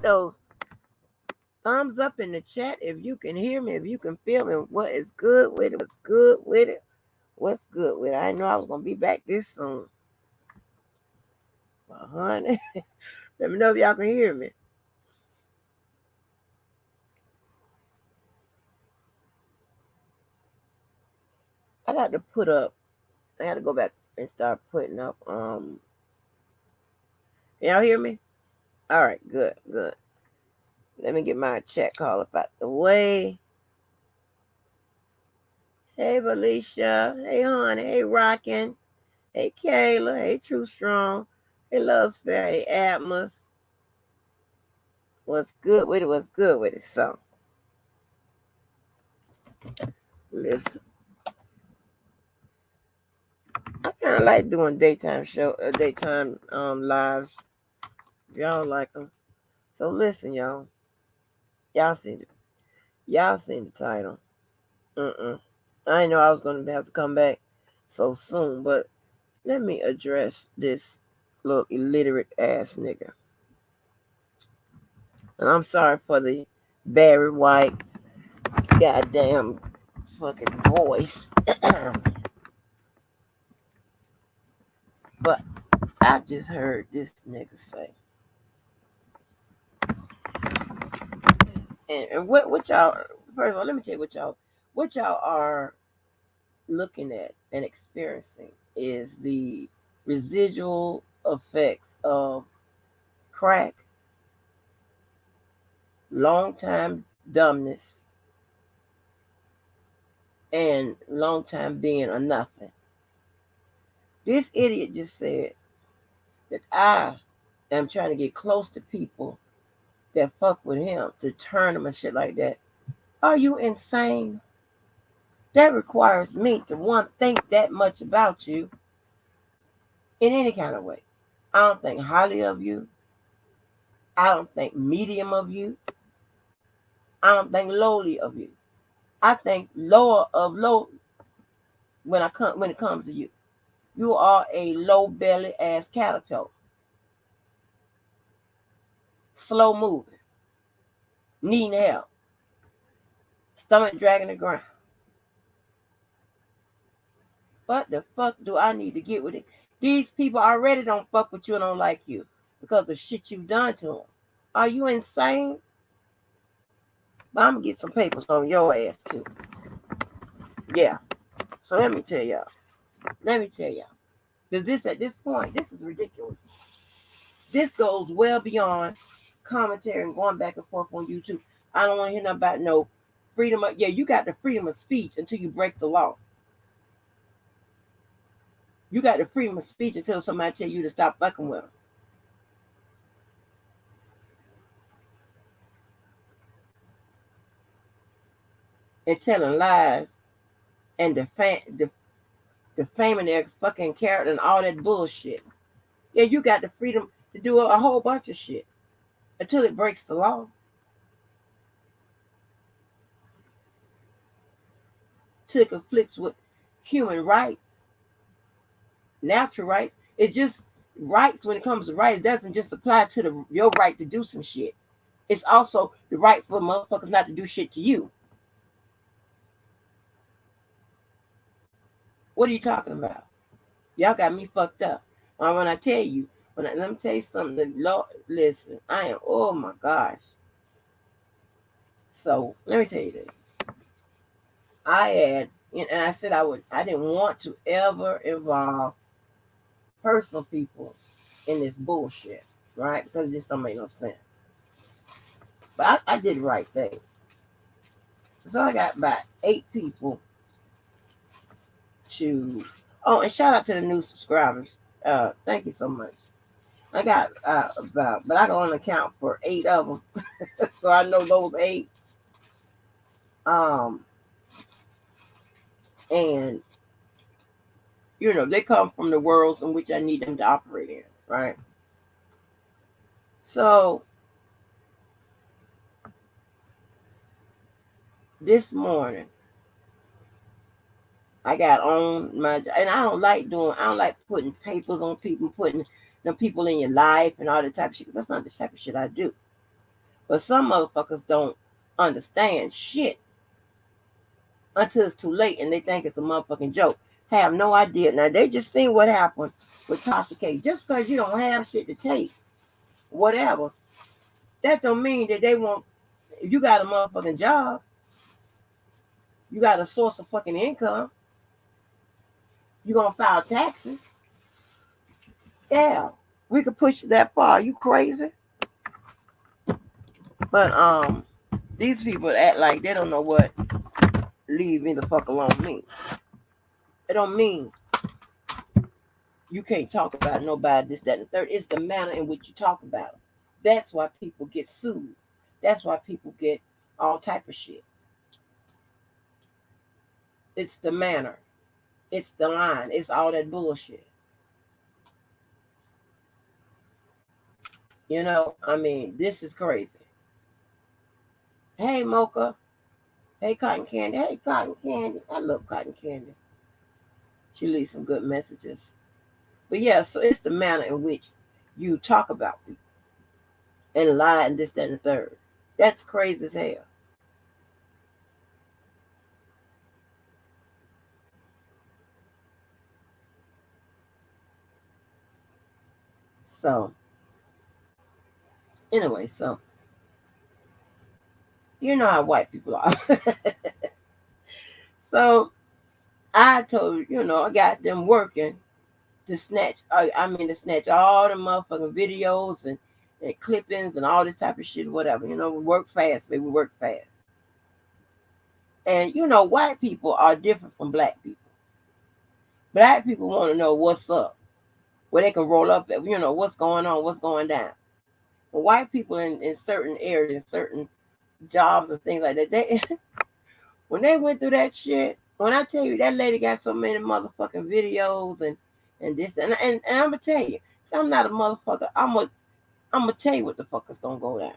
those thumbs up in the chat if you can hear me, if you can feel me. What is good with it? What's good with it? What's good with it? I didn't know I was gonna be back this soon. Well, honey, let me know if y'all can hear me. I got to put up. I got to go back and start putting up. Can y'all hear me? All right, good, good. Let me get my chat call up out the way. Hey, Felicia. Hey, honey. Hey, Rockin'. Hey, Kayla. Hey, True Strong. Hey, Love's Fair. Hey, Atmos. What's good with it? What's good with it? So, listen. I kind of like doing daytime lives. Y'all like them. So listen, y'all. Y'all seen it. Y'all seen the title. I didn't know I was going to have to come back so soon, but let me address this little illiterate ass nigga. And I'm sorry for the Barry White goddamn fucking voice. But I just heard this nigga say. And what y'all, first of all, let me tell you what y'all are looking at and experiencing is the residual effects of crack, long time dumbness, and long time being a nothing. This idiot just said that I am trying to get close to people that fuck with him to turn them and shit like that. Are you insane? That requires me to think that much about you in any kind of way. I don't think highly of you. I don't think medium of you. I don't think lowly of you. I think lower of low when it comes to you. You are a low belly ass caterpillar. Slow moving. Needing help. Stomach dragging the ground. What the fuck do I need to get with it? These people already don't fuck with you and don't like you because of shit you've done to them. Are you insane? But I'm gonna get some papers on your ass too. Yeah. So let me tell y'all. Because at this point, this is ridiculous. This goes well beyond commentary and going back and forth on YouTube. I don't want to hear nothing about no freedom of, you got the freedom of speech until you break the law. You got the freedom of speech until somebody tell you to stop fucking with them. And telling lies and defaming their fucking character and all that bullshit. Yeah, you got the freedom to do a whole bunch of shit until it breaks the law. Till it conflicts with human rights, natural rights. It just rights when it comes to rights doesn't just apply to your right to do some shit. It's also the right for motherfuckers not to do shit to you. What are you talking about? Y'all got me fucked up. When I tell you, let me tell you something. The Lord, listen, I am, oh my gosh. So let me tell you this. And I said I didn't want to ever involve personal people in this bullshit, right? Because it just don't make no sense. But I did the right thing. So I got about 8 people to, and shout out to the new subscribers. Thank you so much. I got but I can only count for 8 of them. So I know those 8. And they come from the worlds in which I need them to operate in, right? So this morning I got on and I don't like putting papers on people, putting them people in your life and all that type of shit, because that's not the type of shit I do. But some motherfuckers don't understand shit until it's too late and they think it's a motherfucking joke. Have no idea. Now, they just seen what happened with Tasha K. Just because you don't have shit to take, whatever, that don't mean that they won't. If you got a motherfucking job, you got a source of fucking income, you gonna file taxes. Yeah, we could push it that far. You crazy? But these people act like they don't know what leave me the fuck alone mean. It don't mean you can't talk about nobody, this, that, and the third. It's the manner in which you talk about them. That's why people get sued. That's why people get all type of shit. It's the manner. It's the line. It's all that bullshit. You know, I mean, this is crazy. Hey, Mocha. Hey, Cotton Candy. Hey, Cotton Candy. I love Cotton Candy. She leaves some good messages. But yeah, so it's the manner in which you talk about people and lie and this, that, and the third. That's crazy as hell. So, anyway, so you know how white people are. So, I told I got them working to snatch, to snatch all the motherfucking videos and clippings and all this type of shit, whatever. We work fast, baby. We work fast. And, white people are different from black people. Black people want to know what's up, where they can roll up at, what's going on, what's going down. But white people in certain areas, certain jobs and things like that, they when they went through that shit, when I tell you that lady got so many motherfucking videos and this and I'm gonna tell you, so I'm not a motherfucker. I'm gonna tell you what the fuck is gonna go down.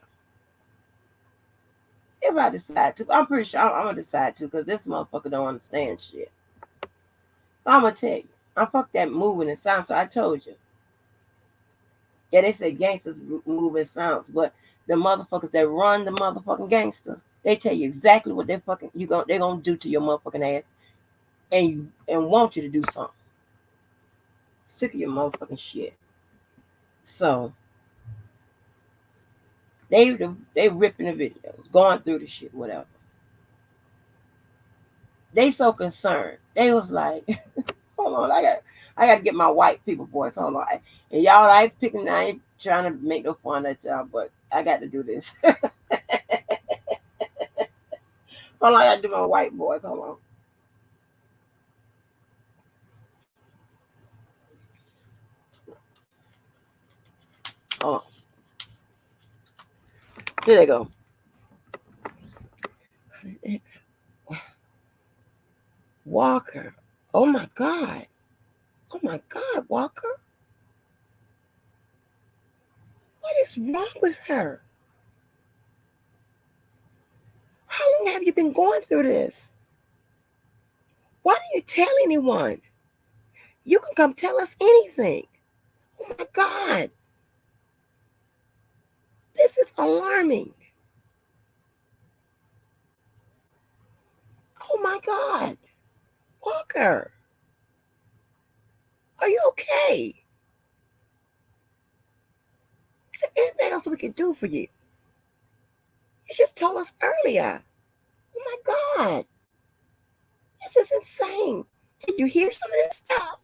If I decide to, I'm pretty sure I'm gonna decide to, because this motherfucker don't understand shit. I'm gonna tell you, I fuck that moving and sounds. So I told you. Yeah, they say gangsters move in sounds, but the motherfuckers that run the motherfucking gangsters, they tell you exactly what they're gonna do to your motherfucking ass, and want you to do something. Sick of your motherfucking shit. So they ripping the videos, going through the shit, whatever. They so concerned. They was like, hold on, I got to get my white people voice. Hold on, and y'all, I ain't trying to make no fun of y'all, but I got to do this. Hold on, I got to do my white voice. Hold on. Oh, here they go. Walker. Oh my God. Oh my God, Walker. What is wrong with her? How long have you been going through this? Why don't you tell anyone? You can come tell us anything. Oh my God. This is alarming. Oh my God. Walker. Are you okay? Is there anything else we can do for you? You should have told us earlier. Oh my God. This is insane. Did you hear some of this stuff?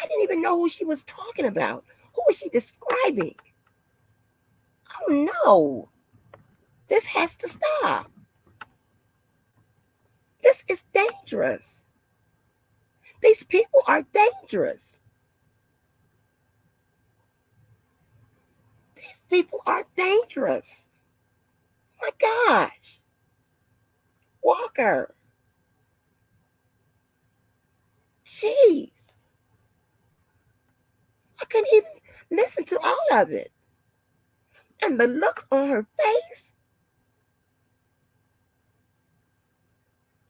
I didn't even know who she was talking about. Who was she describing? Oh no. This has to stop. This is dangerous. These people are dangerous. These people are dangerous. Oh my gosh. Walker. Jeez. I couldn't even listen to all of it. And the looks on her face.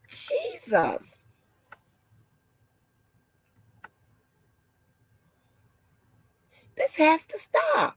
Jesus. This has to stop.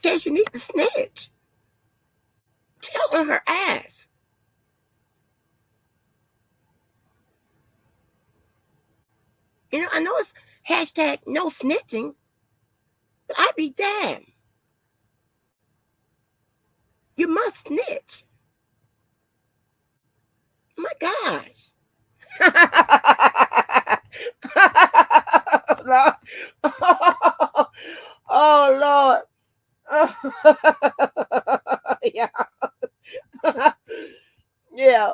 Just in case you need to snitch. Tell on her ass. You know, I know it's hashtag no snitching, but I'd be damned. You must snitch. Oh my gosh. Lord. Oh Lord. Yeah. Yeah.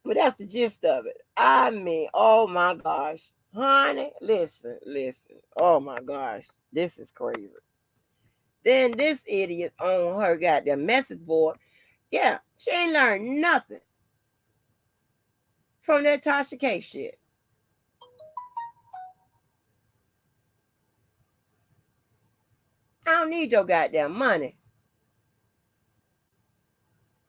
But that's the gist of it. I mean, oh my gosh. Honey, listen. Oh my gosh. This is crazy. Then this idiot on her goddamn message board. Yeah, she ain't learned nothing from that Tasha K shit. I don't need your goddamn money.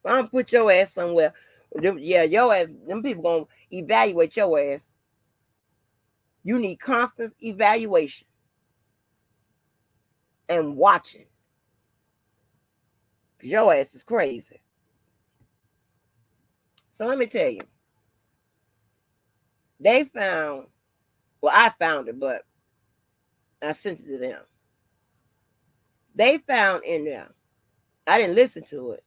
I'm gonna put your ass somewhere. Yeah, your ass, them people gonna evaluate your ass. You need constant evaluation and watching. Your ass is crazy. So let me tell you. They found, well, I found it, but I sent it to them. They found in there, I didn't listen to it,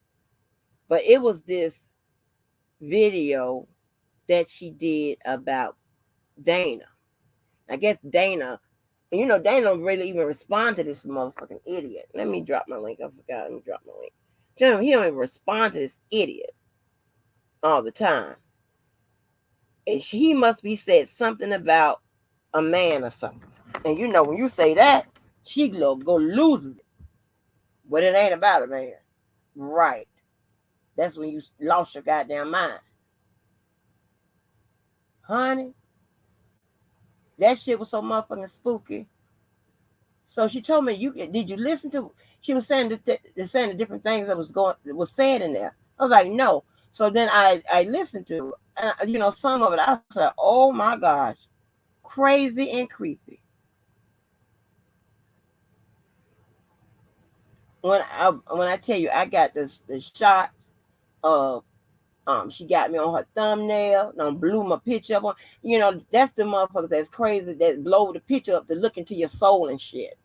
but it was this video that she did about Dana. I guess Dana, you know, Dana don't really even respond to this motherfucking idiot. Let me drop my link. I forgot. Let me drop my link. He don't even respond to this idiot all the time. And he must be said something about a man or something. And you know, when you say that, she go loses it. But it ain't about a man. Right. That's when you lost your goddamn mind. Honey, that shit was so motherfucking spooky. So she told me, did you listen to? She was saying saying the different things that was said in there. I was like, no. So then I listened to, you know, some of it. I said, oh my gosh, crazy and creepy. When I tell you, I got the shots of she got me on her thumbnail, blew my picture up on. You know, that's the motherfuckers that's crazy that blow the picture up to look into your soul and shit.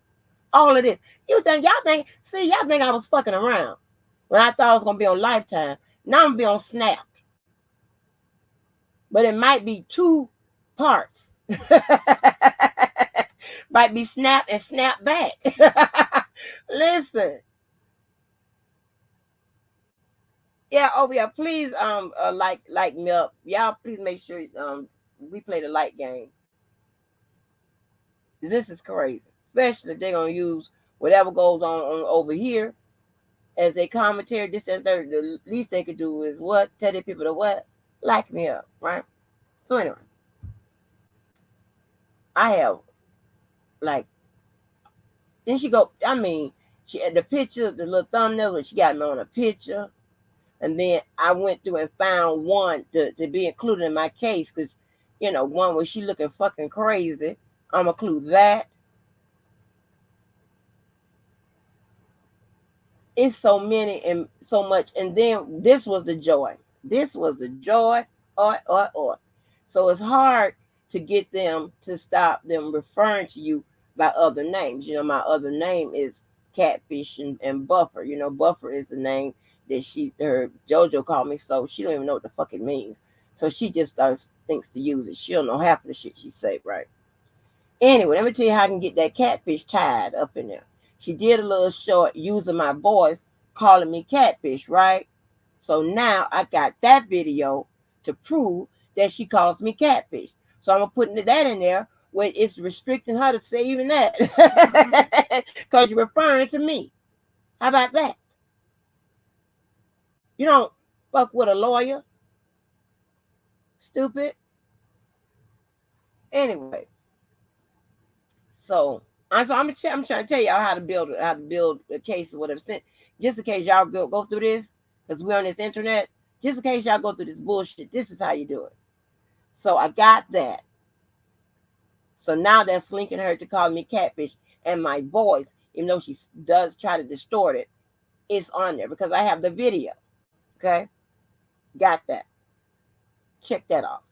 All of this. Y'all think I was fucking around when I thought I was gonna be on Lifetime. Now I'm gonna be on Snap. But it might be two parts. Might be Snap and Snap back. Listen. Yeah, oh yeah, please like me up. Y'all please make sure we play the like game. This is crazy. Especially if they're gonna use whatever goes on over here as a commentary, this and third. The least they could do is what? Tell the people to what? Like me up, right? So anyway. I have like then she go, I mean, she had the picture, the little thumbnail when she got me on a picture. And then I went through and found one to be included in my case because, you know, one where she looking fucking crazy. I'm gonna include that. It's so many and so much. And then this was the joy. This was the joy. Or. So it's hard to get them to stop them referring to you by other names. You know, my other name is Catfish and Buffer. You know, Buffer is the name that her JoJo called me, so she don't even know what the fuck it means. So she just thinks to use it. She don't know half of the shit she say, right? Anyway, let me tell you how I can get that catfish tied up in there. She did a little short using my voice, calling me catfish, right? So now I got that video to prove that she calls me catfish. So I'm putting that in there where it's restricting her to say even that. Because you're referring to me. How about that? You don't fuck with a lawyer. Stupid. Anyway. So I'm trying to tell y'all how to build a case or whatever. Just in case y'all go through this, because we're on this internet. Just in case y'all go through this bullshit, this is how you do it. So I got that. So now that's linking her to call me catfish, and my voice even though she does try to distort it, it's on there because I have the video. Okay, got that. Check that off.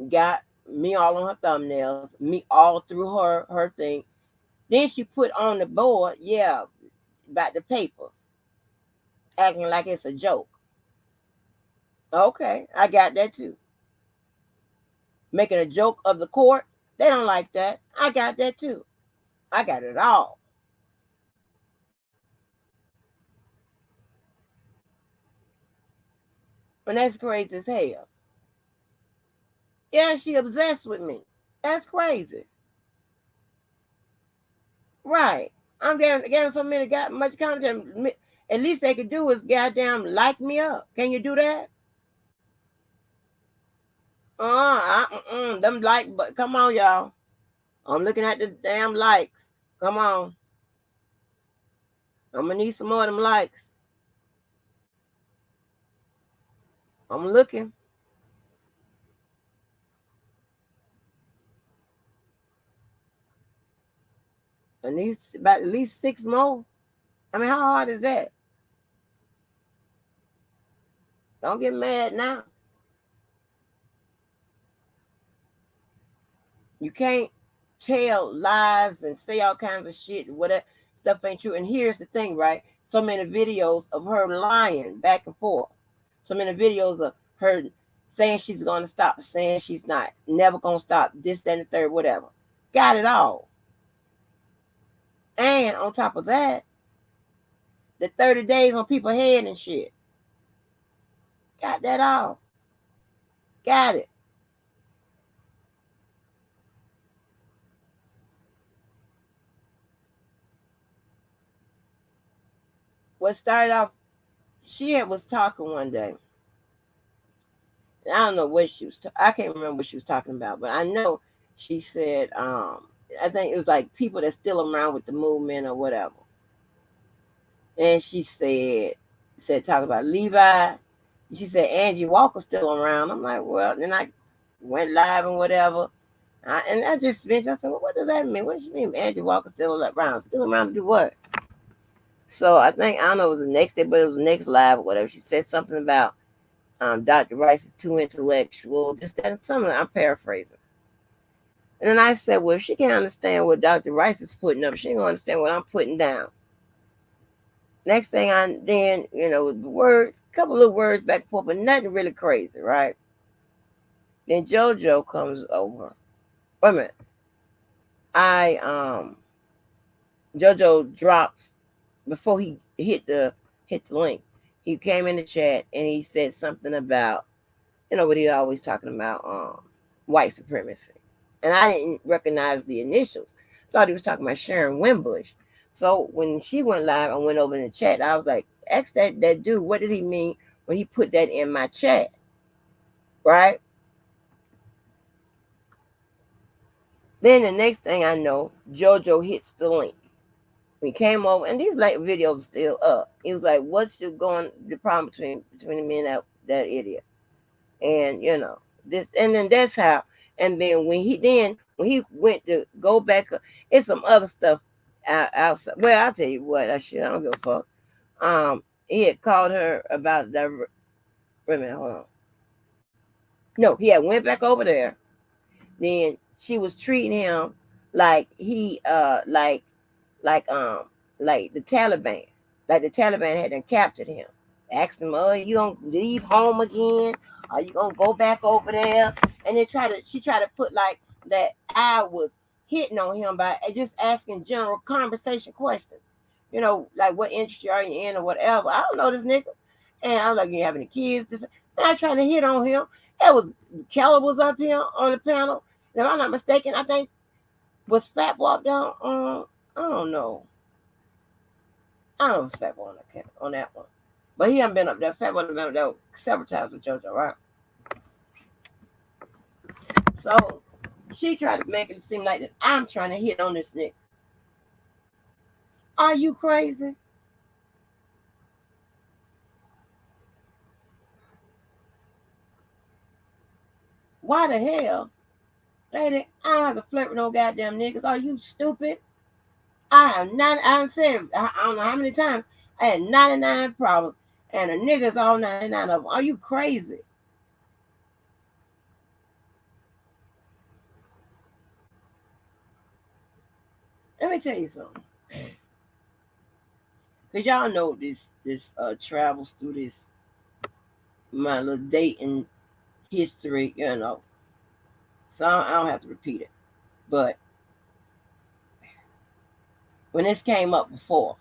Got me all on her thumbnails, me all through her thing. Then she put on the board, yeah, about the papers, acting like it's a joke. Okay, I got that too. Making a joke of the court, they don't like that. I got that too. I got it all. But that's crazy as hell. Yeah, she obsessed with me. That's crazy. Right. I'm getting so many got much content. At least they could do is goddamn like me up. Can you do that? Them like, but come on, y'all. I'm looking at the damn likes. Come on. I'm gonna need some more of them likes. I'm looking. I need about at least 6 more. I mean, how hard is that? Don't get mad now. You can't tell lies and say all kinds of shit. Whatever stuff ain't true. And here's the thing, right? So many videos of her lying back and forth. So many videos of her saying she's going to stop, saying she's not, never going to stop, this, that, and the third, whatever. Got it all. And on top of that, the 30 days on people's head and shit. Got that all. Got it. What started off, she was talking one day. I don't know what she was. I can't remember what she was talking about, but I know she said. I think it was like people that's still around with the movement or whatever. And she said talk about Levi. She said Angie Walker's still around. I'm like, well, then I went live and whatever. And I just mentioned, I said, well, what does that mean? What does she mean Angie Walker's still around? Still around to do what? So I think, I don't know, it was the next day, but it was the next live or whatever. She said something about Dr. Rice is too intellectual, just that, something. I'm paraphrasing. And then I said, well, if she can't understand what Dr. Rice is putting up, she ain't gonna understand what I'm putting down. Next thing the words, a couple of words back and forth, but nothing really crazy, right? Then JoJo comes over. Wait a minute. JoJo drops before he hit the link. He came in the chat and he said something about, what he always talking about, white supremacy. And I didn't recognize the initials. Thought he was talking about Sharon Wimbush. So when she went live, I went over in the chat. I was like, ask that dude, what did he mean when he put that in my chat? Right? Then the next thing I know, JoJo hits the link. We came over, and these like videos are still up. He was like, "What's the problem between me and that idiot?" And this, and then that's how. And then when he went to go back, it's some other stuff outside. Well, I'll tell you what, I don't give a fuck. He had called her about that. Wait a minute, hold on. No, he had went back over there. Then she was treating him like he like the Taliban. Like the Taliban had captured him. Asked him, "Oh, you gonna leave home again? Are you gonna go back over there?" And then she tried to put like that I was hitting on him by just asking general conversation questions. Like what industry are you in or whatever. I don't know this nigga. And I was like, "You have any kids?" This, and I trying to hit on him. It was Keller was up here on the panel. And if I'm not mistaken, I think was Fat walked down on, I don't know. I don't know if Fat Boy on that one. But he hasn't been up there. Fat Boy been up there several times with JoJo, right? So she tried to make it seem like that I'm trying to hit on this nigga. Are you crazy? Why the hell? Lady, I don't have to flirt with no goddamn niggas. Are you stupid? I said, I don't know how many times, I had 99 problems, and the niggas all 99 of them. Are you crazy? Let me tell you something. Because y'all know this travels through this, my little dating history, So I don't have to repeat it. But when this came up before,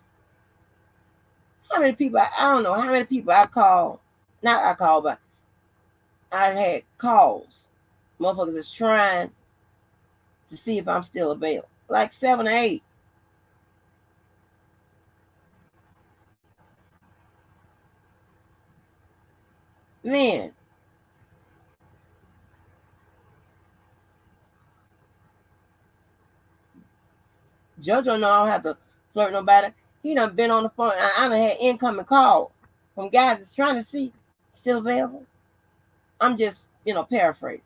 how many people, I don't know how many people I called, not I called, but I had calls. Motherfuckers is trying to see if I'm still available. Like 7 or 8. Man, Jojo don't know I don't have to flirt nobody. He done been on the phone. I done had incoming calls from guys that's trying to see still available. I'm just, paraphrasing.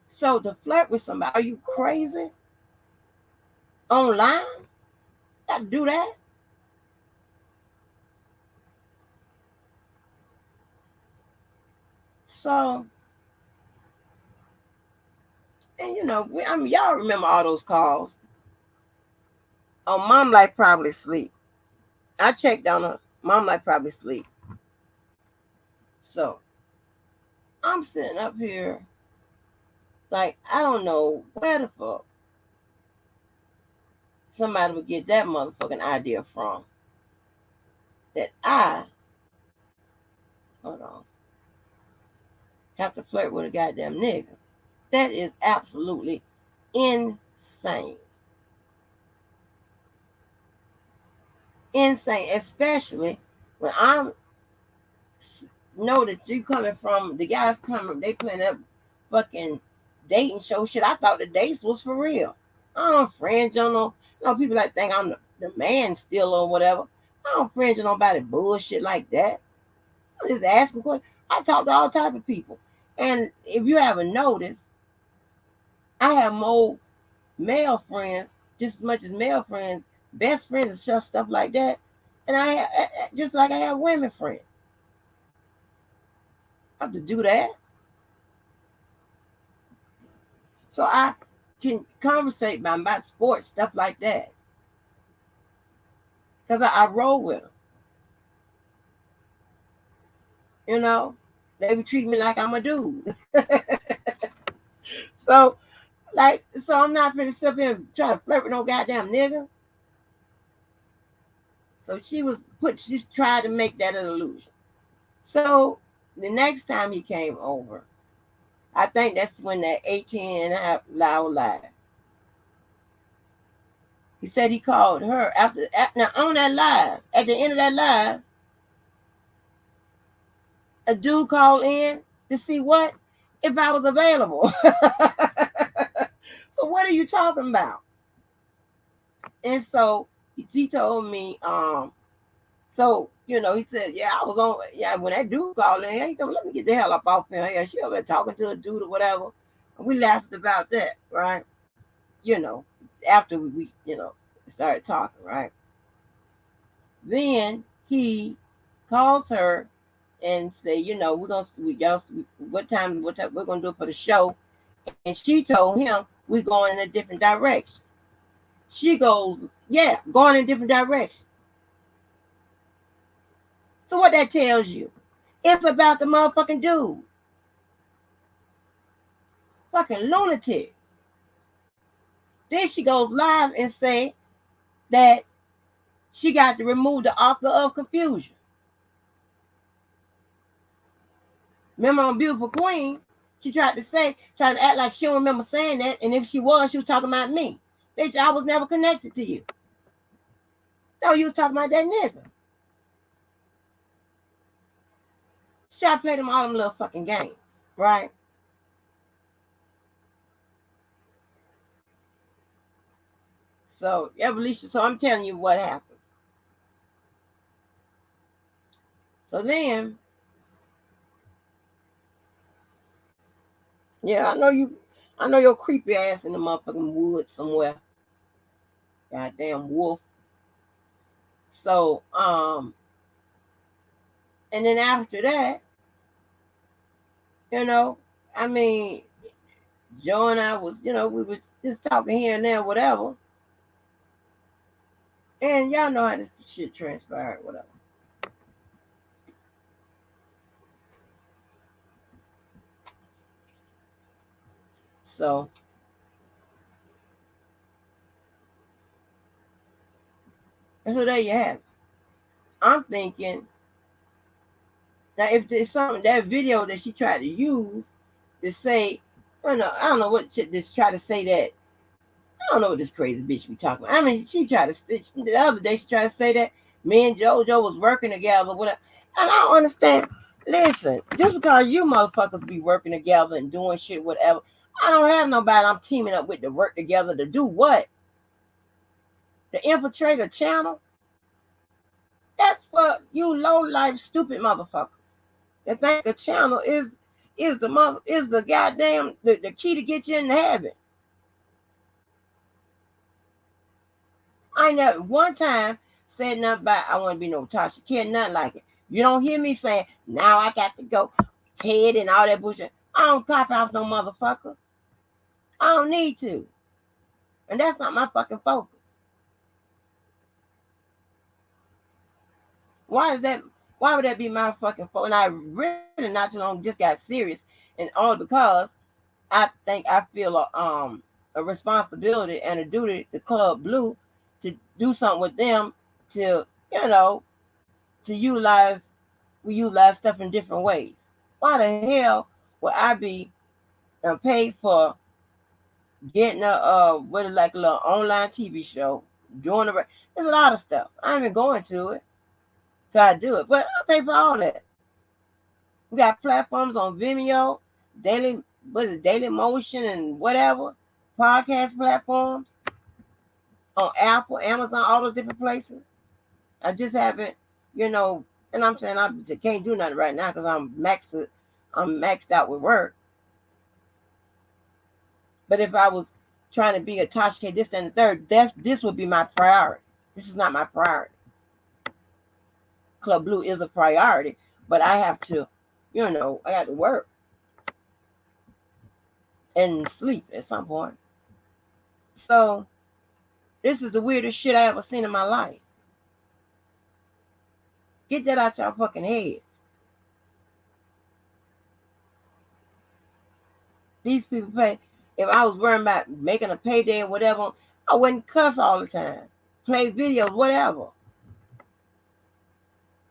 So to flirt with somebody, are you crazy? Online? Got to do that? So, and y'all remember all those calls. Oh, mom like probably sleep. I checked on her. Mom like probably sleep. So I'm sitting up here like I don't know where the fuck somebody would get that motherfucking idea from. That I, hold on, have to flirt with a goddamn nigga. That is absolutely insane. Insane, especially when I'm know that you coming from the guys coming, they playing that fucking dating show shit. I thought the dates was for real. I don't fringe on no people like think I'm the man still or whatever. I don't fringe on nobody bullshit like that. I'm just asking questions. I talk to all type of people. And if you haven't noticed, I have more male friends just as much as male friends, best friends and stuff like that. And just like I have women friends. I have to do that. So I can conversate about sports, stuff like that. Because I roll with them. They would treat me like I'm a dude. So, so I'm not finna sit here and try to flirt with no goddamn nigga. So she tried to make that an illusion. So the next time he came over, I think that's when that 18 and a half loud live. He said he called her now on that live, at the end of that live, a dude called in to see what? If I was available. So what are you talking about? And so he told me, he said, yeah, I was on, yeah, when that dude called in, he told me, let me get the hell up off here. She over there talking to a dude or whatever. And we laughed about that, right? After we started talking, right? Then he calls her and say, what time we're gonna do it for the show. And she told him we're going in a different direction. She goes, yeah, going in a different direction. So what that tells you? It's about the motherfucking dude. Fucking lunatic. Then she goes live and say that she got to remove the author of confusion. Remember on Beautiful Queen, she tried to act like she don't remember saying that, and if she was talking about me. Bitch, I was never connected to you. No, you was talking about that nigga. She tried to play them all them little fucking games, right? So, yeah, Alicia, so I'm telling you what happened. So then, yeah, I know your creepy ass in the motherfucking woods somewhere. Goddamn wolf. So, and then after that, you know, I mean, Joe and I was, we was just talking here and there, whatever. And y'all know how this shit transpired, whatever. So, and so there you have it. I'm thinking, now if there's something, that video that she tried to use to say, I don't know what shit, just try to say that. I don't know what this crazy bitch be talking about. I mean, she tried to stitch the other day. She tried to say that me and JoJo was working together, whatever. And I don't understand. Listen, just because you motherfuckers be working together and doing shit, whatever, I don't have nobody I'm teaming up with to work together to do what? To infiltrate a channel? That's for you low life stupid motherfuckers that think the channel is the goddamn the key to get you in heaven. I never one time said nothing about I want to be no Tasha Kid, nothing like it. You don't hear me saying now I got to go Ted and all that bullshit. I don't cop out no motherfucker. I don't need to, and that's not my fucking focus. Why is that? Why would that be my fucking focus? And I really not too long just got serious, and all because I think I feel a responsibility and a duty to Club Blue to do something with them to to we utilize stuff in different ways. Why the hell would I be paid for getting what is like a little online TV show doing there's a lot of stuff. I ain't even going to it, so I do it, but I pay for all that. We got platforms on Vimeo, Daily Motion, and whatever podcast platforms on Apple, Amazon, all those different places. I just haven't, and I'm saying I can't do nothing right now because I'm maxed out with work. But if I was trying to be a Tasha K, this and the third, this would be my priority. This is not my priority. Club Blue is a priority, but I have to, I got to work and sleep at some point. So this is the weirdest shit I ever seen in my life. Get that out y'all fucking heads. These people pay. If I was worrying about making a payday or whatever, I wouldn't cuss all the time. Play videos, whatever.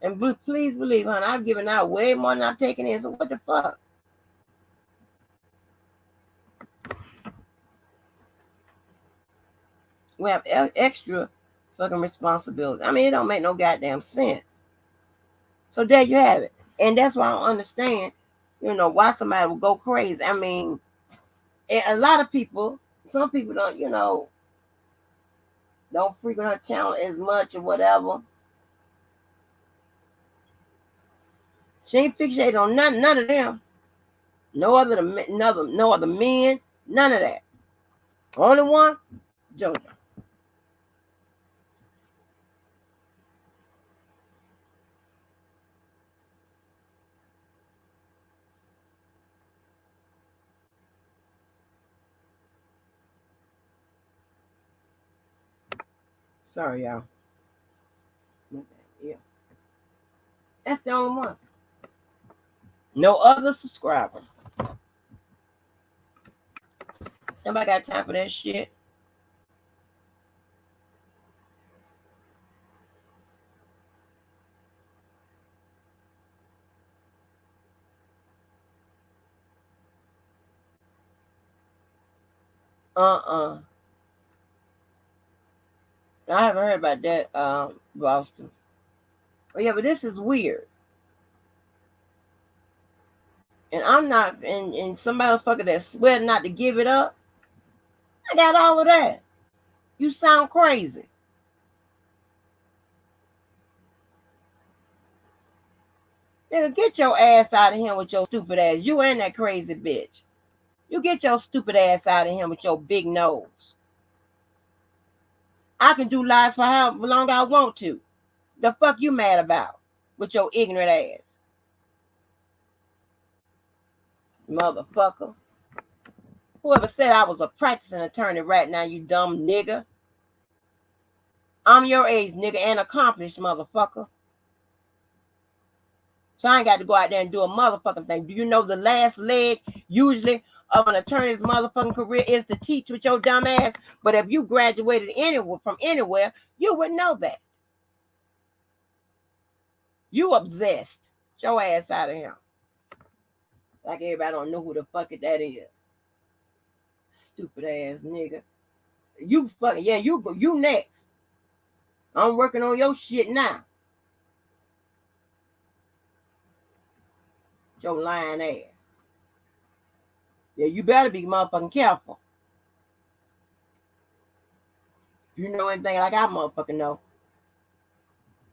And please believe, honey, I've given out way more than I've taken in. So what the fuck? We have extra fucking responsibility. I mean, it don't make no goddamn sense. So there you have it. And that's why I don't understand, why somebody would go crazy. I mean, a lot of people, some people don't, don't frequent her channel as much or whatever. She ain't fixated on none of them. No other men, none of that. Only one, JoJo. Sorry, y'all. Yeah. That's the only one. No other subscriber. Nobody got time for that shit. I haven't heard about that, Boston. Oh yeah, but this is weird. And I'm not, and somebody fucker that swear not to give it up. I got all of that. You sound crazy. Nigga, get your ass out of here with your stupid ass. You ain't that crazy bitch. You get your stupid ass out of here with your big nose. I can do lies for how long I want to. The fuck you mad about with your ignorant ass? Motherfucker. Whoever said I was a practicing attorney right now, you dumb nigga. I'm your age, nigga, and accomplished, motherfucker. So I ain't got to go out there and do a motherfucking thing. Do you know the last leg usually of an attorney's motherfucking career is to teach with your dumb ass? But if you graduated anywhere from anywhere, you would know that. You obsessed. Get your ass out of here. Like everybody don't know who the fuck that is. Stupid ass nigga. You fucking, yeah, you next. I'm working on your shit now. Your lying ass. Yeah, you better be motherfucking careful. If you know anything like I motherfucking know.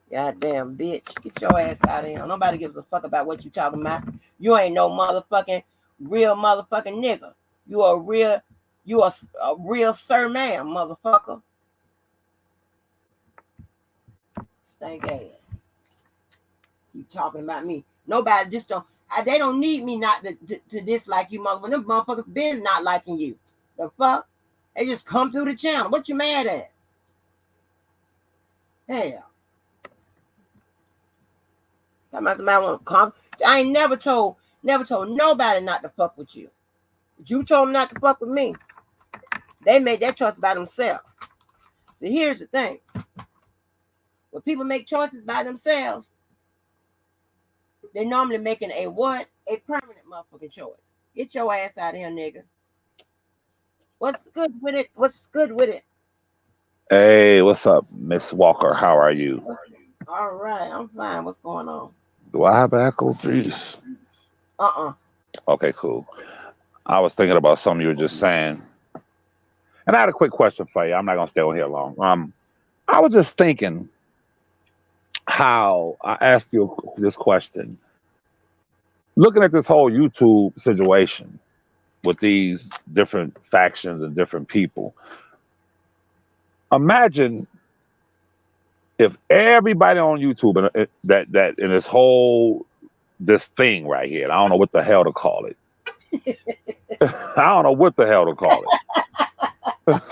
Goddamn bitch. Get your ass out of here. Nobody gives a fuck about what you talking about. You ain't no motherfucking real motherfucking nigga. You a real sir ma'am, motherfucker. Stank ass. Keep talking about me. Nobody just don't. They don't need me not to dislike you, motherfucker. Them motherfuckers been not liking you. The fuck? They just come through the channel. What you mad at? Hell. Somebody want to come. I ain't never told nobody not to fuck with you. But you told them not to fuck with me. They made that choice by themselves. So here's the thing. When people make choices by themselves, they're normally making a what? A permanent motherfucking choice. Get your ass out of here, nigga. What's good with it? What's good with it? Hey, what's up, Miss Walker? How are you? All right, I'm fine. What's going on? Do I have echo? Jeez. Okay, cool. I was thinking about something you were just saying. And I had a quick question for you. I'm not gonna stay on here long. I was just thinking how I asked you this question. Looking at this whole YouTube situation with these different factions and different people, imagine if everybody on YouTube and that in this thing right here, I don't know what the hell to call it. I don't know what the hell to call it.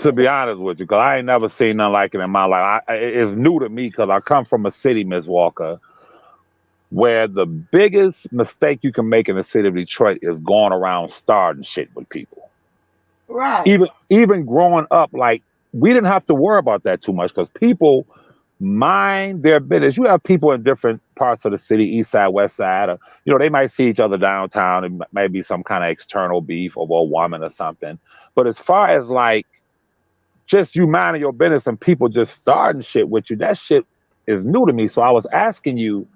To be honest with you, because I ain't never seen nothing like it in my life. It's new to me because I come from a city, Ms. Walker, where the biggest mistake you can make in the city of Detroit is going around starting shit with people. Right. Even growing up, like, we didn't have to worry about that too much because people mind their business. You have people in different parts of the city, east side, west side, or, they might see each other downtown. It might be some kind of external beef over a woman or something. But as far as like just you minding your business and people just starting shit with you, that shit is new to me. So I was asking you,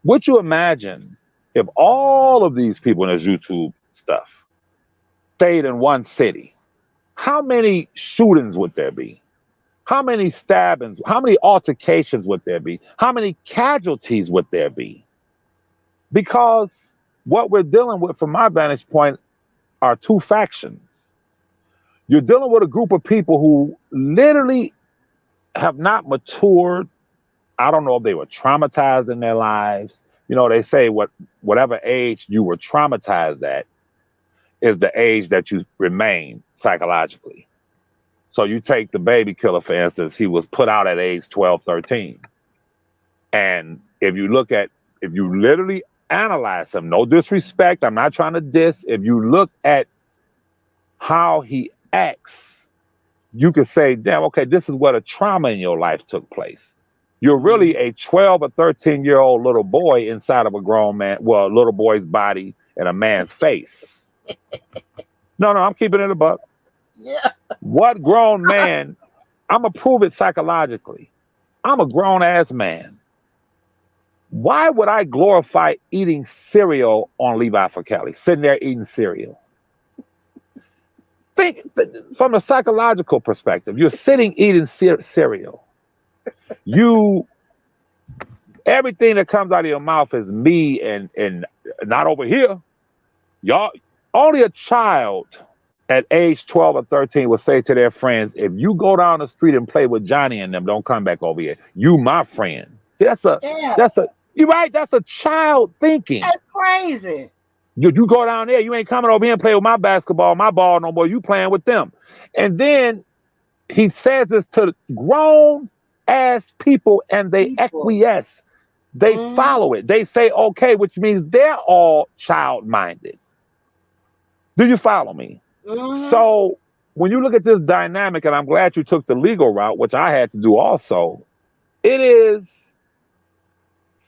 would you imagine if all of these people in this YouTube stuff stayed in one city? How many shootings would there be? How many stabbings? How many altercations would there be? How many casualties would there be? Because what we're dealing with, from my vantage point, are two factions. You're dealing with a group of people who literally have not matured. I don't know if they were traumatized in their lives. They say whatever age you were traumatized at is the age that you remain psychologically. So you take the baby killer, for instance, he was put out at age 12, 13. And if you literally analyze him, no disrespect, I'm not trying to diss. If you look at how he acts, you could say, damn, okay, this is where the trauma in your life took place. You're really a 12 or 13-year-old little boy inside of a grown man, well, a little boy's body and a man's face. No, I'm keeping it a buck. Yeah. What grown man? I'm going to prove it psychologically. I'm a grown-ass man. Why would I glorify eating cereal on Levi for Kelly, sitting there eating cereal? Think from a psychological perspective. You're sitting eating cereal. Everything that comes out of your mouth is me and not over here. Y'all, only a child at age 12 or 13 will say to their friends, if you go down the street and play with Johnny and them, don't come back over here. You my friend. See, Yeah, you're right, that's a child thinking. that's crazy. You go down there, you ain't coming over here and play with my basketball, my ball no more. You playing with them. And then he says this to grown ass people and they People. acquiesce. They Mm-hmm. follow it. They say, okay, which means they're all child minded. Do you follow me? Mm-hmm. So when you look at this dynamic, and I'm glad you took the legal route, which I had to do also, it is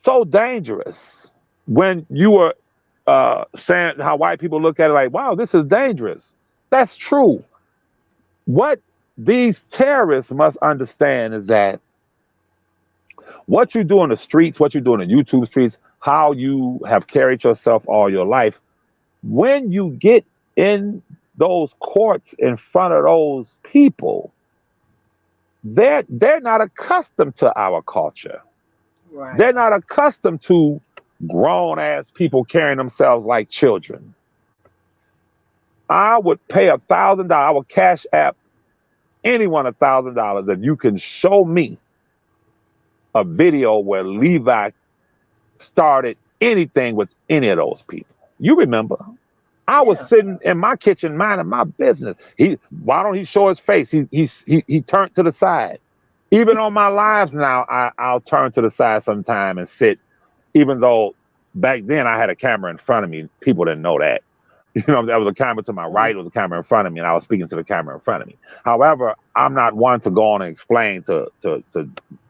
so dangerous when you were saying how white people look at it like, wow, this is dangerous. That's true. What these terrorists must understand is that what you do in the streets, what you do in the YouTube streets, how you have carried yourself all your life, when you get in those courts in front of those people, they're not accustomed to our culture. Right. They're not accustomed to grown ass people carrying themselves like children. I would pay $1,000. I would cash app anyone $1,000 if you can show me a video where Levi started anything with any of those people. You remember? I was Yeah. sitting in my kitchen minding my business. Why don't he show his face? He turned to the side. Even on my lives now, I'll turn to the side sometime and sit. Even though back then I had a camera in front of me, people didn't know that. You know, there was a camera to my right, there was a camera in front of me, and I was speaking to the camera in front of me. However, I'm not one to go on and explain to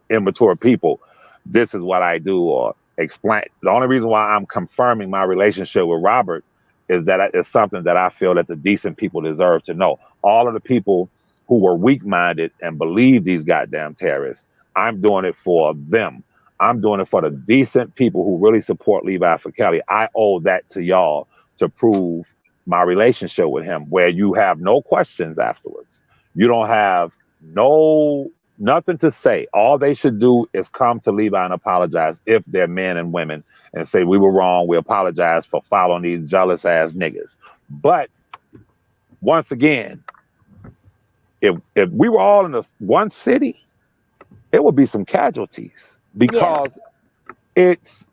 immature people, this is what I do, or explain. The only reason why I'm confirming my relationship with Robert is that it's something that I feel that the decent people deserve to know. All of the people who were weak-minded and believe these goddamn terrorists, I'm doing it for them. I'm doing it for the decent people who really support Levi for Kelly. I owe that to y'all to prove my relationship with him, where you have no questions afterwards. You don't have nothing to say. All they should do is come to Levi and apologize if they're men and women and say, we were wrong. We apologize for following these jealous ass niggas. But once again, if we were all in one city, it would be some casualties Yeah. because it's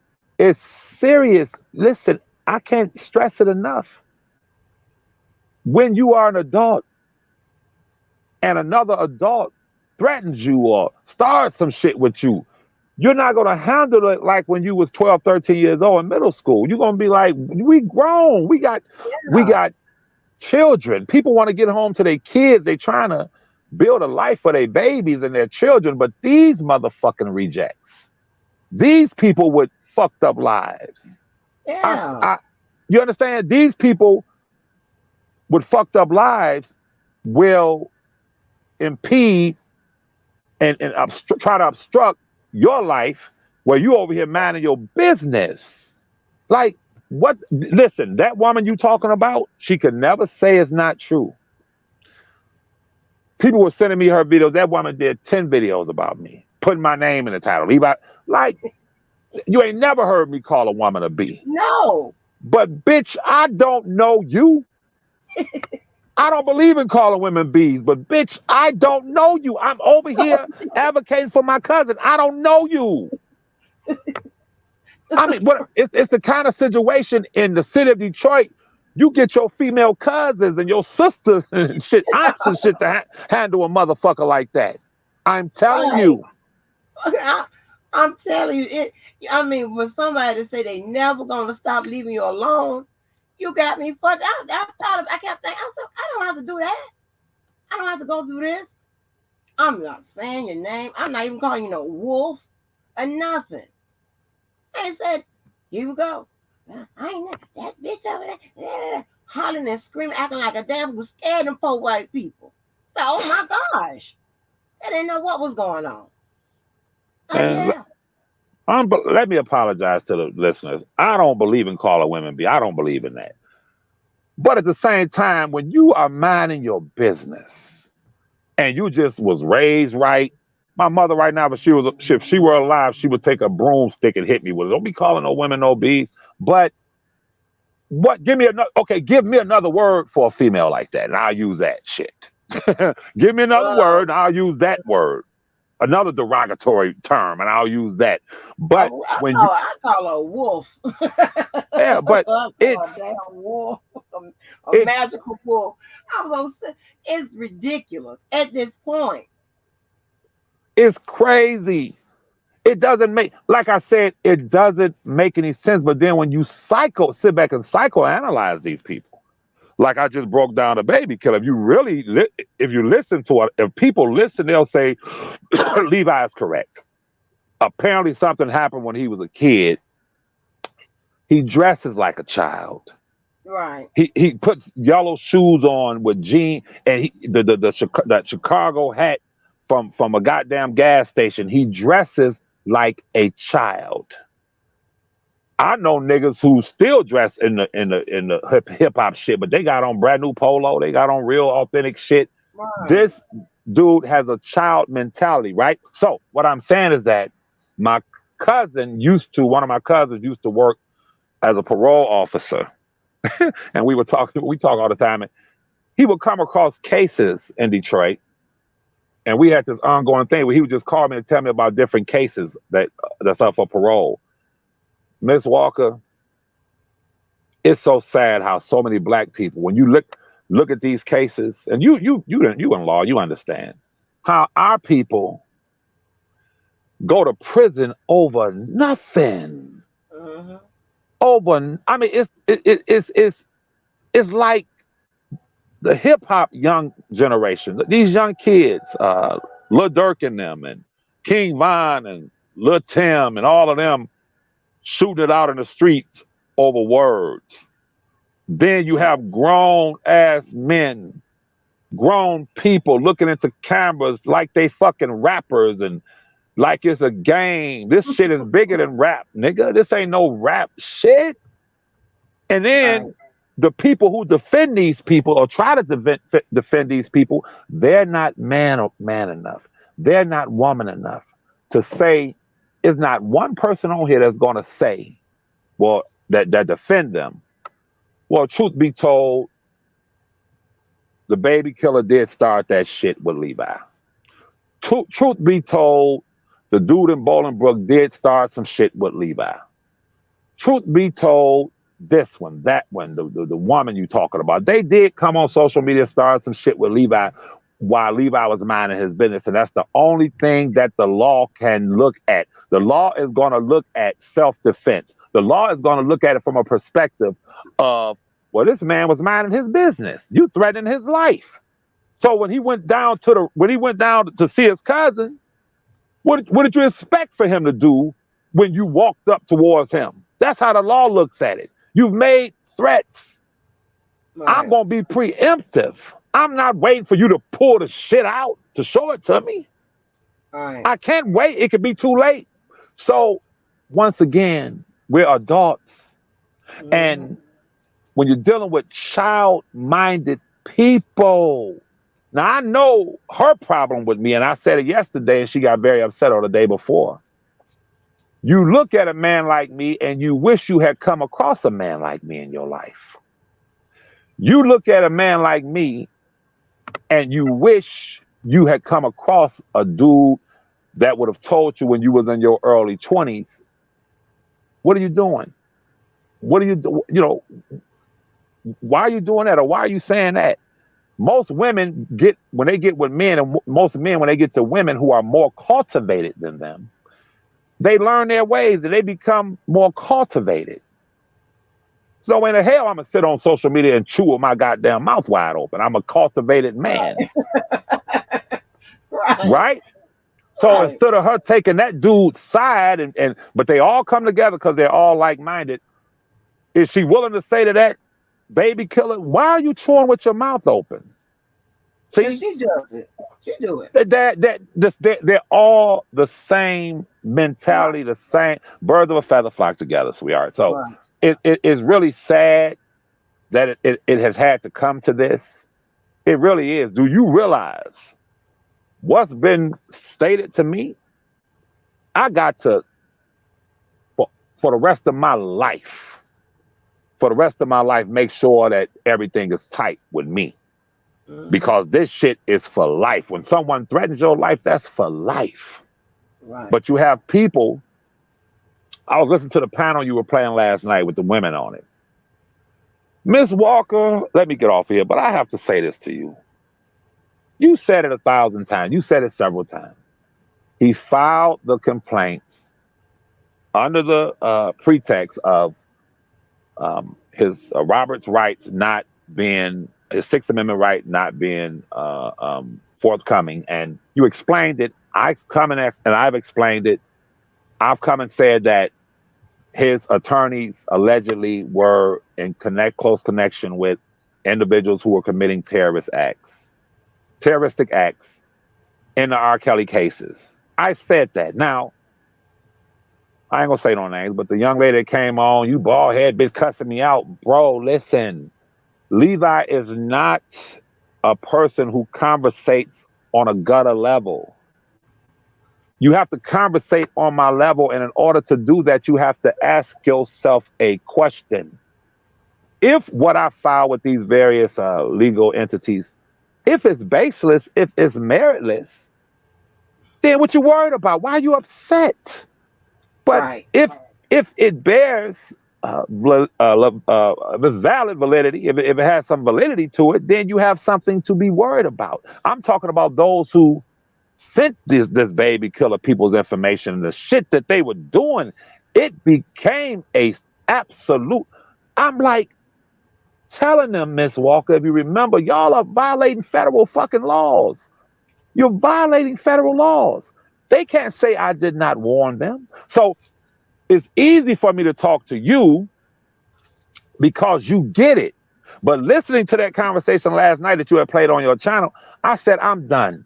serious. Listen, I can't stress it enough. When you are an adult and another adult threatens you or starts some shit with you, you're not going to handle it like when you was 12, 13 years old in middle school. You're going to be like, we grown. We got children. People want to get home to their kids. They trying to build a life for their babies and their children. But these motherfucking rejects, these people with fucked up lives. Yeah. You understand? These people with fucked up lives will impede and try to obstruct your life where you over here minding your business. Like, what? Listen, that woman you talking about, she could never say it's not true. People were sending me her videos. That woman did 10 videos about me, putting my name in the title. Levi, like, you ain't never heard me call a woman a B. No. But bitch, I don't know you. I don't believe in calling women B's, but bitch, I don't know you. I'm over here advocating for my cousin. I don't know you. I mean, it's the kind of situation in the city of Detroit. You get your female cousins and your sisters and shit, aunts and shit to handle a motherfucker like that. I'm telling Right. you. I'm telling you, I mean, for somebody to say they never gonna stop leaving you alone, you got me fucked. I kept thinking, I said, I don't have to do that. I don't have to go through this. I'm not saying your name. I'm not even calling you no wolf or nothing. I said, here we go. I ain't that bitch over there, hollering and screaming, acting like a damn was scared of poor white people. So, oh my gosh, I didn't know what was going on. And Yeah. let me apologize to the listeners. I don't believe in calling women B. I don't believe in that. But at the same time, when you are minding your business and you just was raised right, my mother right now, if she were alive, she would take a broomstick and hit me with it. Don't be calling no women no B's. But What? Give me another. Okay, give me another word for a female like that, and I'll use that shit. Give me another Well, word, and I'll use that word. Another derogatory term, and I'll use that. I, But I when you, call I call her a wolf. yeah, I but call her a it's damn wolf, a it's magical wolf. I was gonna say it's ridiculous at this point. it's crazy. It doesn't make, like I said, it doesn't make any sense. But then when you sit back and psychoanalyze these people, like I just broke down a baby killer. If you really, if you listen to it, if people listen, they'll say Levi is correct. Apparently, something happened when he was a kid. He dresses like a child. Right. He puts yellow shoes on with jeans, and that Chicago hat from a goddamn gas station. He dresses like a child. I know niggas who still dress in the hip hop shit, but they got on brand new polo. They got on real authentic shit. Right. This dude has a child mentality, right? So what I'm saying is that my one of my cousins used to work as a parole officer, and we talk all the time, and he would come across cases in Detroit, and we had this ongoing thing where he would just call me and tell me about different cases that's up for parole. Miss Walker, it's so sad how so many black people, when you look at these cases, and you in law, you understand how our people go to prison over nothing. Hmm. I mean, it's like the hip hop young generation, these young kids, Lil Durk and them, and King Von and Lil Tim, and all of them shooting it out in the streets over words. Then you have grown ass men, grown people looking into cameras like they fucking rappers and like it's a game. This shit is bigger than rap, nigga. This ain't no rap shit. And Right. then the people who defend these people or try to defend these people, they're not man enough. They're not woman enough to say. Is not one person on here that's going to say, well, that defend them. Well, truth be told, the baby killer did start that shit with Levi. Truth be told, the dude in Bolingbrook did start some shit with Levi. Truth be told, this one, that one, the woman you talking about, they did come on social media, start some shit with Levi while Levi was minding his business. And that's the only thing that the law can look at. The law is going to look at self-defense. The law is going to look at it from a perspective of, well, this man was minding his business. You threatened his life. So when he went down to see his cousin, what did you expect for him to do when you walked up towards him? That's how the law looks at it. You've made threats. I'm Right. going to be preemptive. I'm not waiting for you to pull the shit out to show it to me. Right. I can't wait. It could be too late. So once again, we're adults. Hmm. And when you're dealing with child-minded people, now I know her problem with me, and I said it yesterday, and she got very upset or the day before. You look at a man like me and you wish you had come across a man like me in your life. You look at a man like me and you wish you had come across a dude that would have told you when you was in your early 20s, what are you doing? What are you do? You know, why are you doing that, or why are you saying that? Most women get, when they get with men, and most men when they get to women who are more cultivated than them, they learn their ways and they become more cultivated. So in the hell, I'm gonna sit on social media and chew with my goddamn mouth wide open. I'm a cultivated man, Right. Right. right? So Right. instead of her taking that dude's side, and but they all come together because they're all like-minded, is she willing to say to that baby killer, why are you chewing with your mouth open? And See, she does it. She do it. they're all the same Right. mentality, the same birds of a feather flock together, sweetheart. So Right. it is really sad that it has had to come to this. It really is. Do you realize what's been stated to me? I got to, for, for the rest of my life, for the rest of my life, make sure that everything is tight with me. Because this shit is for life. When someone threatens your life, that's for life. Right. But you have people, I was listening to the panel you were playing last night with the women on it. Miss Walker, let me get off here, but I have to say this to you. You said it 1,000 times. You said it several times. He filed the complaints under the pretext of his Robert's rights not being, his Sixth Amendment right not being forthcoming. And you explained it. I've come and I've explained it. I've come and said that his attorneys allegedly were in close connection with individuals who were committing terroristic acts in the R. Kelly cases. I've said that. Now, I ain't gonna say no names, but the young lady that came on, you bald head bitch cussing me out. Bro, listen, Levi is not a person who conversates on a gutter level. You have to conversate on my level, and in order to do that, you have to ask yourself a question. If what I file with these various legal entities, if it's baseless, if it's meritless, then what you worried about? Why are you upset? But Right. if it bears if it's valid validity, if it has some validity to it, then you have something to be worried about. I'm talking about those who sent this baby killer people's information and the shit that they were doing. It became a absolute. I'm like telling them, Miss Walker, if you remember, y'all are violating federal fucking laws. You're violating federal laws. They can't say I did not warn them. So it's easy for me to talk to you because you get it. But listening to that conversation last night that you had played on your channel, I said, I'm done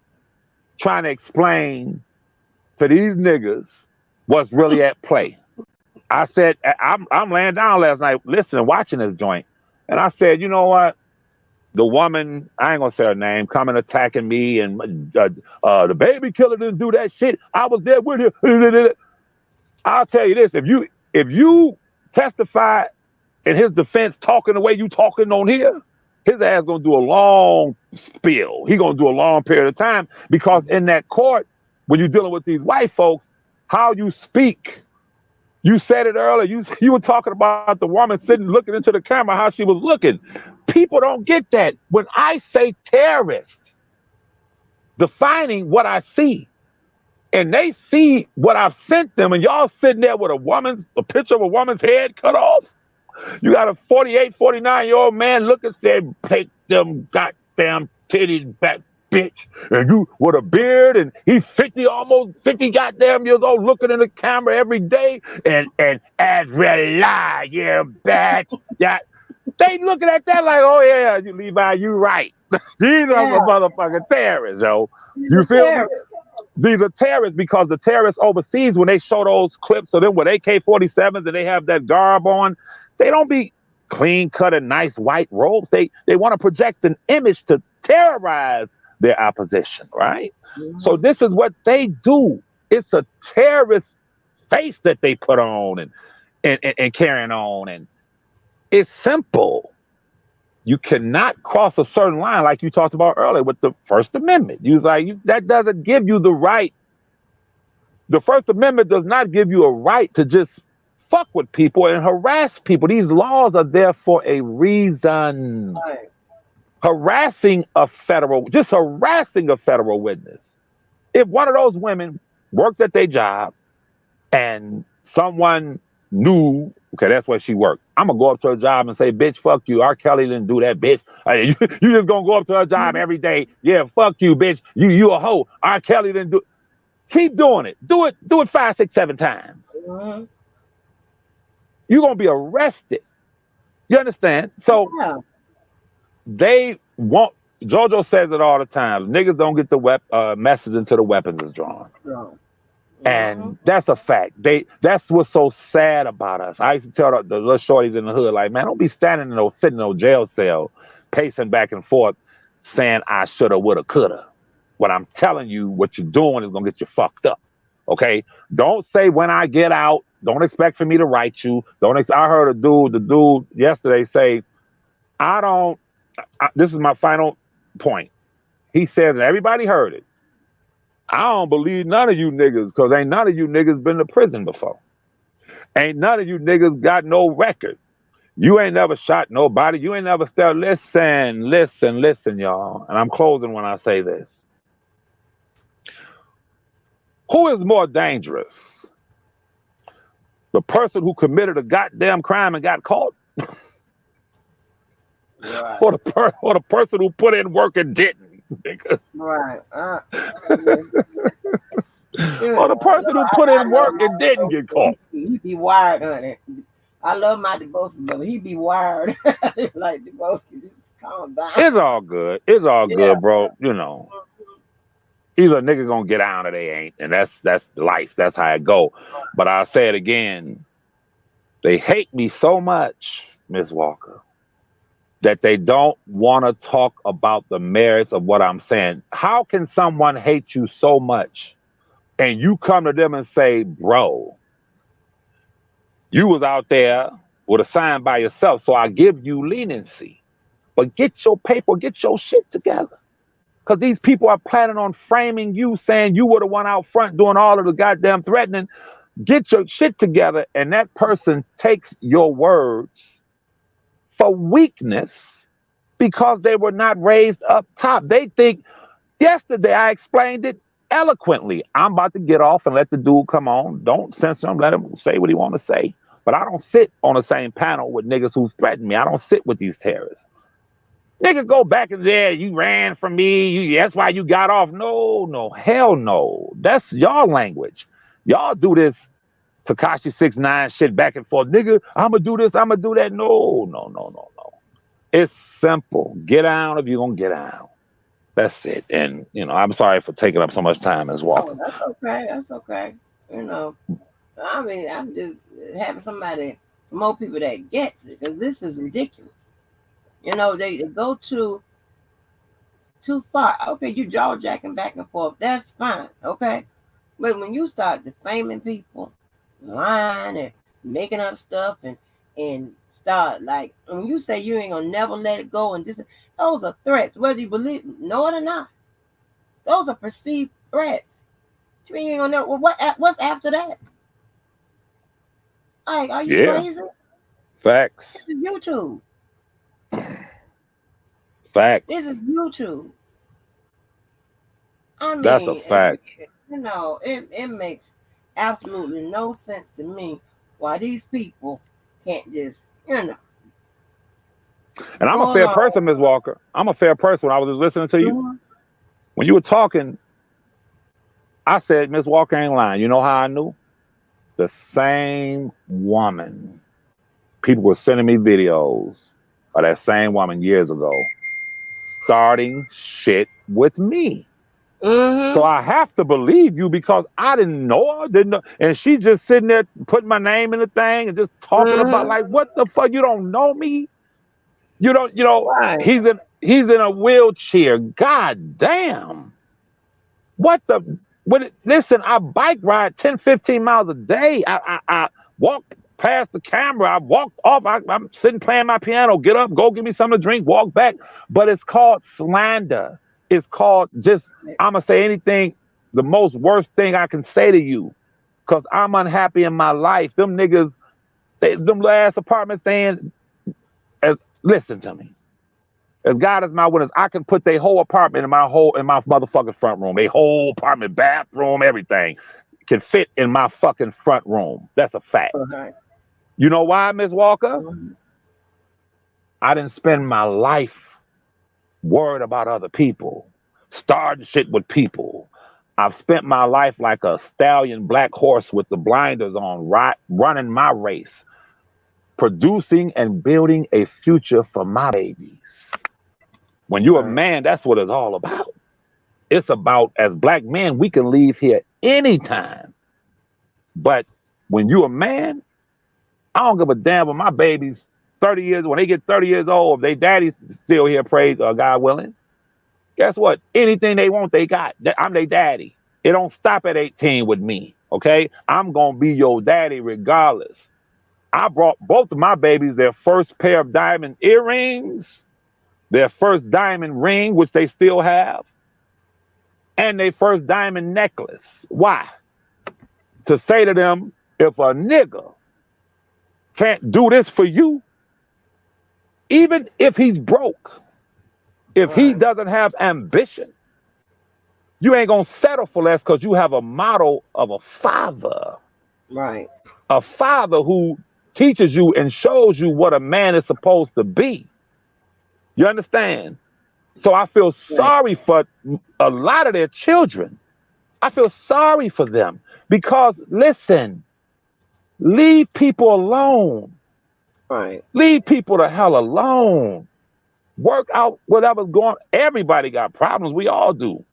trying to explain to these niggas what's really at play. I said, I'm laying down last night listening, watching this joint. And I said, you know what? The woman, I ain't gonna say her name, coming attacking me and the baby killer didn't do that shit. I was there with her. I'll tell you this, if you testify in his defense talking the way you talking on here, his ass gonna do a long spill. He gonna do a long period of time because in that court, when you're dealing with these white folks, how you speak. You said it earlier. You were talking about the woman sitting looking into the camera, how she was looking. People don't get that. When I say terrorist, defining what I see, and they see what I've sent them, and y'all sitting there with a picture of a woman's head cut off. You got a 48, 49-year-old man looking, said, take them goddamn titties back, bitch. And you with a beard, and he's 50, almost 50 goddamn years old, looking in the camera every day, and as we lie, yeah, bitch. Yeah. They looking at that like, oh yeah, you Levi, you right. These are motherfucking terrorists, yo. You feel me? These are terrorists because the terrorists overseas, when they show those clips of them with AK-47s and they have that garb on, they don't be clean cut and nice white robes. They want to project an image to terrorize their opposition, right? Mm-hmm. So this is what they do. It's a terrorist face that they put on and carrying on. And it's simple. You cannot cross a certain line like you talked about earlier with the First Amendment. You was like, that doesn't give you the right. The First Amendment does not give you a right to just fuck with people and harass people. These laws are there for a reason. Right. Harassing a federal witness. If one of those women worked at their job and someone knew, okay, that's where she worked, I'm gonna go up to her job and say, bitch, fuck you. R. Kelly didn't do that, bitch. You just gonna go up to her job every day. Yeah, fuck you, bitch. You a hoe. R. Kelly didn't do it. Keep doing it. Do it 5, 6, 7 times. Mm-hmm. You're gonna be arrested. You understand? So they want, JoJo says it all the time. Niggas don't get the message until the weapons is drawn. No. And that's a fact. That's what's so sad about us. I used to tell the little shorties in the hood, like, man, don't be sitting in no jail cell, pacing back and forth, saying I shoulda, woulda, coulda. What I'm telling you, what you're doing is gonna get you fucked up. Okay? Don't say when I get out, Don't expect for me to write you. I heard the dude yesterday say, I don't. This is my final point. He says, and everybody heard it. I don't believe none of you niggas, because ain't none of you niggas been to prison before. Ain't none of you niggas got no record. You ain't never shot nobody. You ain't never still. Listen, y'all. And I'm closing when I say this. Who is more dangerous? The person who committed a goddamn crime and got caught? Right. Or the person who put in work and didn't? Right. Or the person who put in work and didn't get caught? He be wired on it. I love my divorce, but he be wired. Like divorce, just calm down. It's all good. It's all Yeah. good, bro. You know. Either a nigga gonna get out or they ain't. And that's life. That's how it go. But I'll say it again. They hate me so much, Miss Walker, that they don't want to talk about the merits of what I'm saying. How can someone hate you so much and you come to them and say, bro, you was out there with a sign by yourself, so I give you leniency. But get your paper, get your shit together. Because these people are planning on framing you, saying you were the one out front doing all of the goddamn threatening. Get your shit together. And that person takes your words for weakness because they were not raised up top. They think, yesterday I explained it eloquently. I'm about to get off and let the dude come on. Don't censor him. Let him say what he want to say. But I don't sit on the same panel with niggas who threaten me. I don't sit with these terrorists. Nigga, go back in there. You ran from me. That's why you got off. No, hell no. That's y'all language. Y'all do this Tekashi 6ix9ine shit back and forth. Nigga, I'ma do this, I'ma do that. No. It's simple. Get out if you're gonna get out. That's it. And I'm sorry for taking up so much time as well. Oh, that's okay. That's okay. I mean, I'm just having some more people that gets it, because this is ridiculous. They go too far. Okay, you jaw jacking back and forth. That's fine. Okay. But when you start defaming people, lying and making up stuff and start, like, when you say you ain't gonna never let it go, and those are threats, whether you know it or not. Those are perceived threats. You ain't gonna know. Well, what's after that? Like, are you crazy? Facts. This is YouTube. Facts. This is YouTube. I mean, that's a fact. It makes absolutely no sense to me why these people can't just, And I'm a fair person, Ms. Walker. I'm a fair person. When I was just listening to you, when you were talking, I said, Ms. Walker ain't lying. You know how I knew? The same woman. People were sending me videos of that same woman years ago starting shit with me. Mm-hmm. So I have to believe you because I didn't know her, and she's just sitting there putting my name in the thing and just talking about, like, what the fuck? You don't know me? You don't, right. He's in a wheelchair. God damn. Listen, I bike ride 10, 15 miles a day. I walk past the camera. I walk off. I'm sitting playing my piano. Get up, go give me something to drink, walk back. But it's called slander. It's called I'm going to say anything, the most worst thing I can say to you, because I'm unhappy in my life. Them niggas, them last apartments listen to me. As God is my witness, I can put their whole apartment in my motherfucking front room. A whole apartment, bathroom, everything can fit in my fucking front room. That's a fact. Okay. You know why, Ms. Walker? I didn't spend my life worried about other people, starting shit with people. I've spent my life like a stallion black horse with the blinders on, running my race, producing and building a future for my babies. When you're a man, that's what it's all about. It's about, as black men, we can leave here anytime. But when you're a man, I don't give a damn when my babies 30 years, when they get 30 years old, if they daddy's still here, praise God willing, guess what? Anything they want, they got. I'm their daddy. It don't stop at 18 with me. Okay, I'm gonna be your daddy regardless. I brought both of my babies their first pair of diamond earrings, their first diamond ring, which they still have, and their first diamond necklace. Why? To say to them, if a nigga can't do this for you, even if he's broke, if he Right. doesn't have ambition, you ain't gonna settle for less because you have a model of Right. a father who teaches you and shows you what a man is supposed to be. You understand? So I feel Right. sorry for a lot of their children. I feel sorry for them because, listen, leave people alone. Right. Leave people the hell alone. Work out whatever's going on. Everybody got problems. We all do.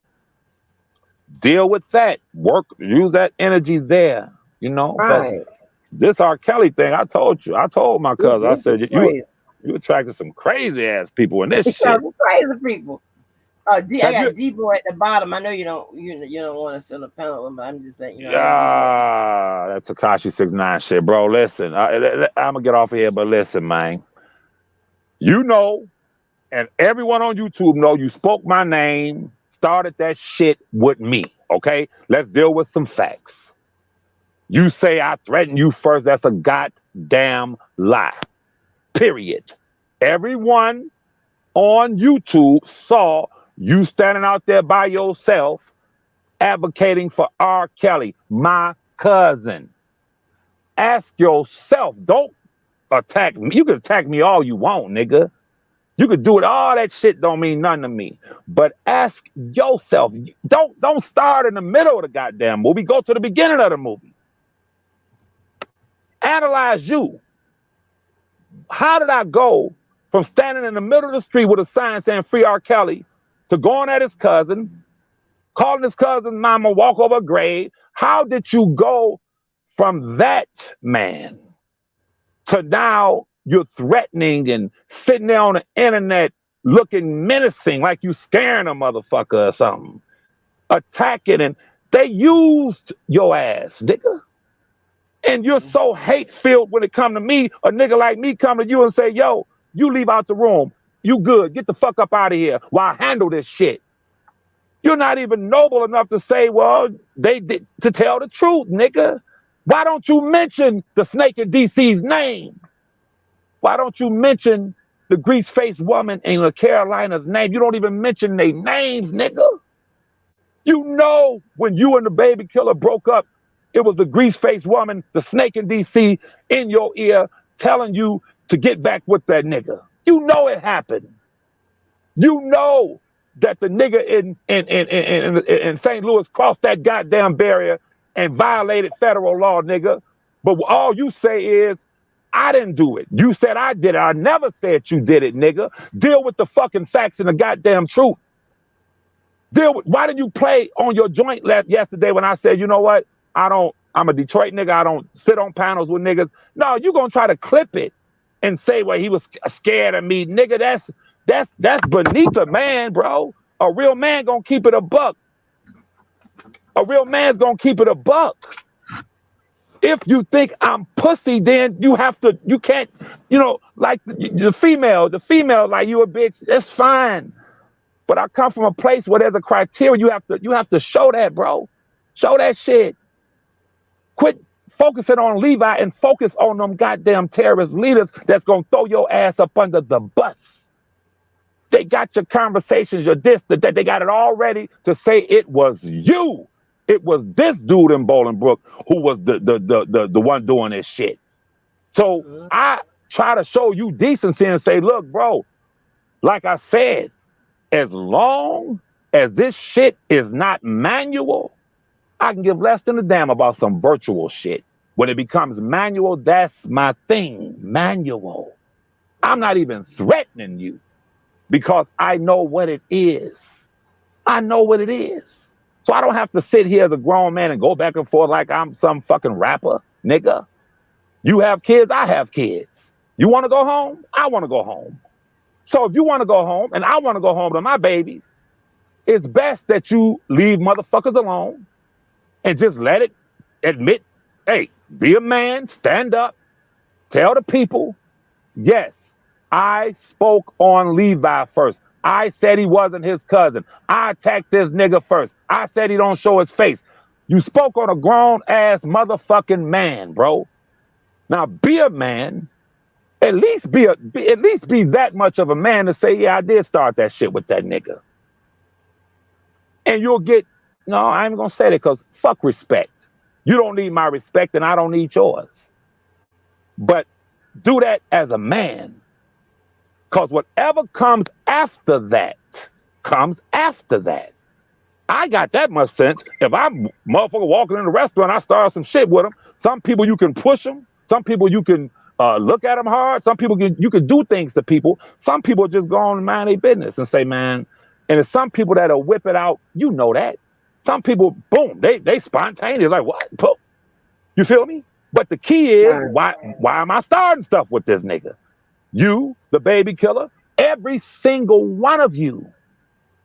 Deal with that. Work, use that energy there, you know. But Right. this R. Kelly thing, I told you, I told my cousin, I This is said, crazy. you attracted some crazy ass people in this Because shit. it's crazy people. I Have you got D-boy at the bottom. I know you don't want to sit on the panel with him, but I'm just saying, I got D-boy. Yeah, that Takashi 69 shit, bro. Listen, I'm gonna get off of here, but listen, man. You know, and everyone on YouTube know you spoke my name, started that shit with me. Okay, let's deal with some facts. You say I threatened you first. That's a goddamn lie. Period. Everyone on YouTube saw you standing out there by yourself advocating for R. Kelly, my cousin. Ask yourself. Don't attack me. You can attack me all you want, nigga. You could do it. All that shit don't mean nothing to me. But ask yourself. Don't start in the middle of the goddamn movie. Go to the beginning of the movie. Analyze you. How did I go from standing in the middle of the street with a sign saying "Free R. Kelly" to going at his cousin, calling his cousin mama, walk over a grave? How did you go from that man to now you're threatening and sitting there on the internet looking menacing like you scaring a motherfucker or something, attacking, and they used your ass, nigga. And you're so hate filled when it come to me, a nigga like me come to you and say, yo, you leave out the room. You good. Get the fuck up out of here while I handle this shit. You're not even noble enough to say, well, they did to tell the truth, nigga. Why don't you mention the snake in DC's name? Why don't you mention the grease-faced woman in the Carolina's name? You don't even mention their names, nigga. You know when you and the baby killer broke up, it was the grease-faced woman, the snake in DC, in your ear telling you to get back with that nigga. You know it happened. You know that the nigga in St. Louis crossed that goddamn barrier and violated federal law, nigga. But all you say is, I didn't do it. You said I did it. I never said you did it, nigga. Deal with the fucking facts and the goddamn truth. Why did you play on your joint yesterday when I said, you know what? I'm a Detroit nigga. I don't sit on panels with niggas. No, you gonna try to clip it and say, well, he was scared of me. Nigga, that's beneath a man, bro. A real man gonna keep it a buck. A real man's gonna keep it a buck. If you think I'm pussy, then you can't, like the female, like you a bitch, that's fine. But I come from a place where there's a criteria. You have to show that, bro. Show that shit. Quit focusing on Levi and focus on them goddamn terrorist leaders that's gonna throw your ass up under the bus. They got your conversations, your this, that they got it all ready to say it was you. It was this dude in Bolingbrook who was the one doing this shit. So I try to show you decency and say, look, bro, like I said, as long as this shit is not manual, I can give less than a damn about some virtual shit. When it becomes manual, that's my thing. Manual. I'm not even threatening you because I know what it is. I know what it is. So I don't have to sit here as a grown man and go back and forth like I'm some fucking rapper, nigga. You have kids, I have kids. You want to go home? I want to go home. So if you want to go home and I want to go home to my babies, it's best that you leave motherfuckers alone and just let it Admit, hey, be a man, stand up, tell the people, yes, I spoke on Levi first. I said he wasn't his cousin. I attacked this nigga first. I said he don't show his face. You spoke on a grown ass motherfucking man, bro. Now be a man. At least be that much of a man to say, yeah, I did start that shit with that nigga. And you'll get, no, I ain't gonna say that because fuck respect. You don't need my respect and I don't need yours. But do that as a man. Because whatever comes after that. I got that much sense. If I'm motherfucker walking in the restaurant, I start some shit with them. Some people you can push them. Some people you can look at them hard. Some people you can do things to people. Some people just go on and mind their business and say, man. And there's some people that'll whip it out. You know that. Some people, boom, they spontaneous. Like what? Poof. You feel me? But the key is Right. why am I starting stuff with this nigga? You, the baby killer, every single one of you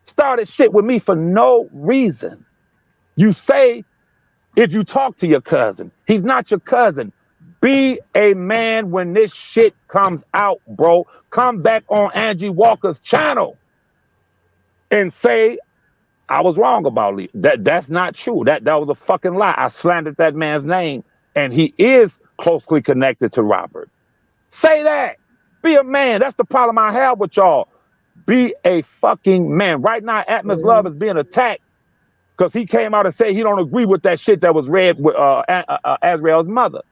started shit with me for no reason. You say, if you talk to your cousin, he's not your cousin. Be a man when this shit comes out, bro. Come back on Angie Walker's channel and say, I was wrong about Lee. That's not true. That was a fucking lie. I slandered that man's name, and he is closely connected to Robert. Say that. Be a man. That's the problem I have with y'all. Be a fucking man. Right now, Atmos Love Mhm. is being attacked because he came out and said he don't agree with that shit that was read with Azrael's mother.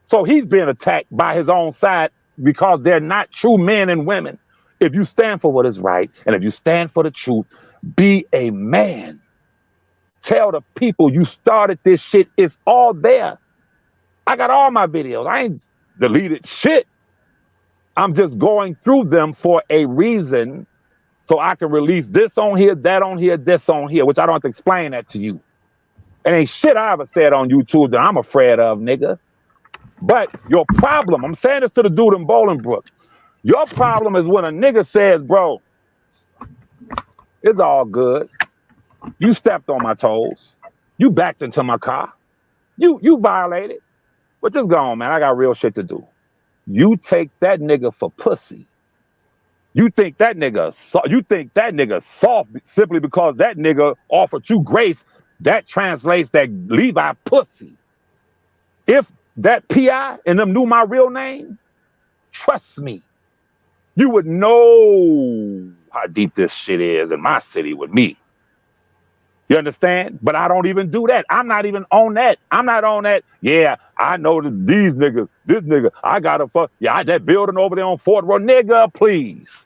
So he's being attacked by his own side because they're not true men and women. If you stand for what is right and if you stand for the truth, be a man. Tell the people you started this shit. It's all there. I got all my videos. I ain't deleted shit. I'm just going through them for a reason so I can release this on here, that on here, this on here, which I don't have to explain that to you. It ain't shit I ever said on YouTube that I'm afraid of, nigga. But your problem, I'm saying this to the dude in Bolingbrook. Your problem is when a nigga says, bro, it's all good. You stepped on my toes. You backed into my car. You violated. But just go on, man. I got real shit to do. You take that nigga for pussy. You think that nigga soft simply because that nigga offered you grace. That translates that Levi pussy. If that PI and them knew my real name, trust me, you would know how deep this shit is in my city with me. You understand? But I don't even do that. I'm not even on that. I'm not on that. Yeah, I know that these niggas, this nigga, I gotta fuck. Yeah, that building over there on Fort Road, nigga, please.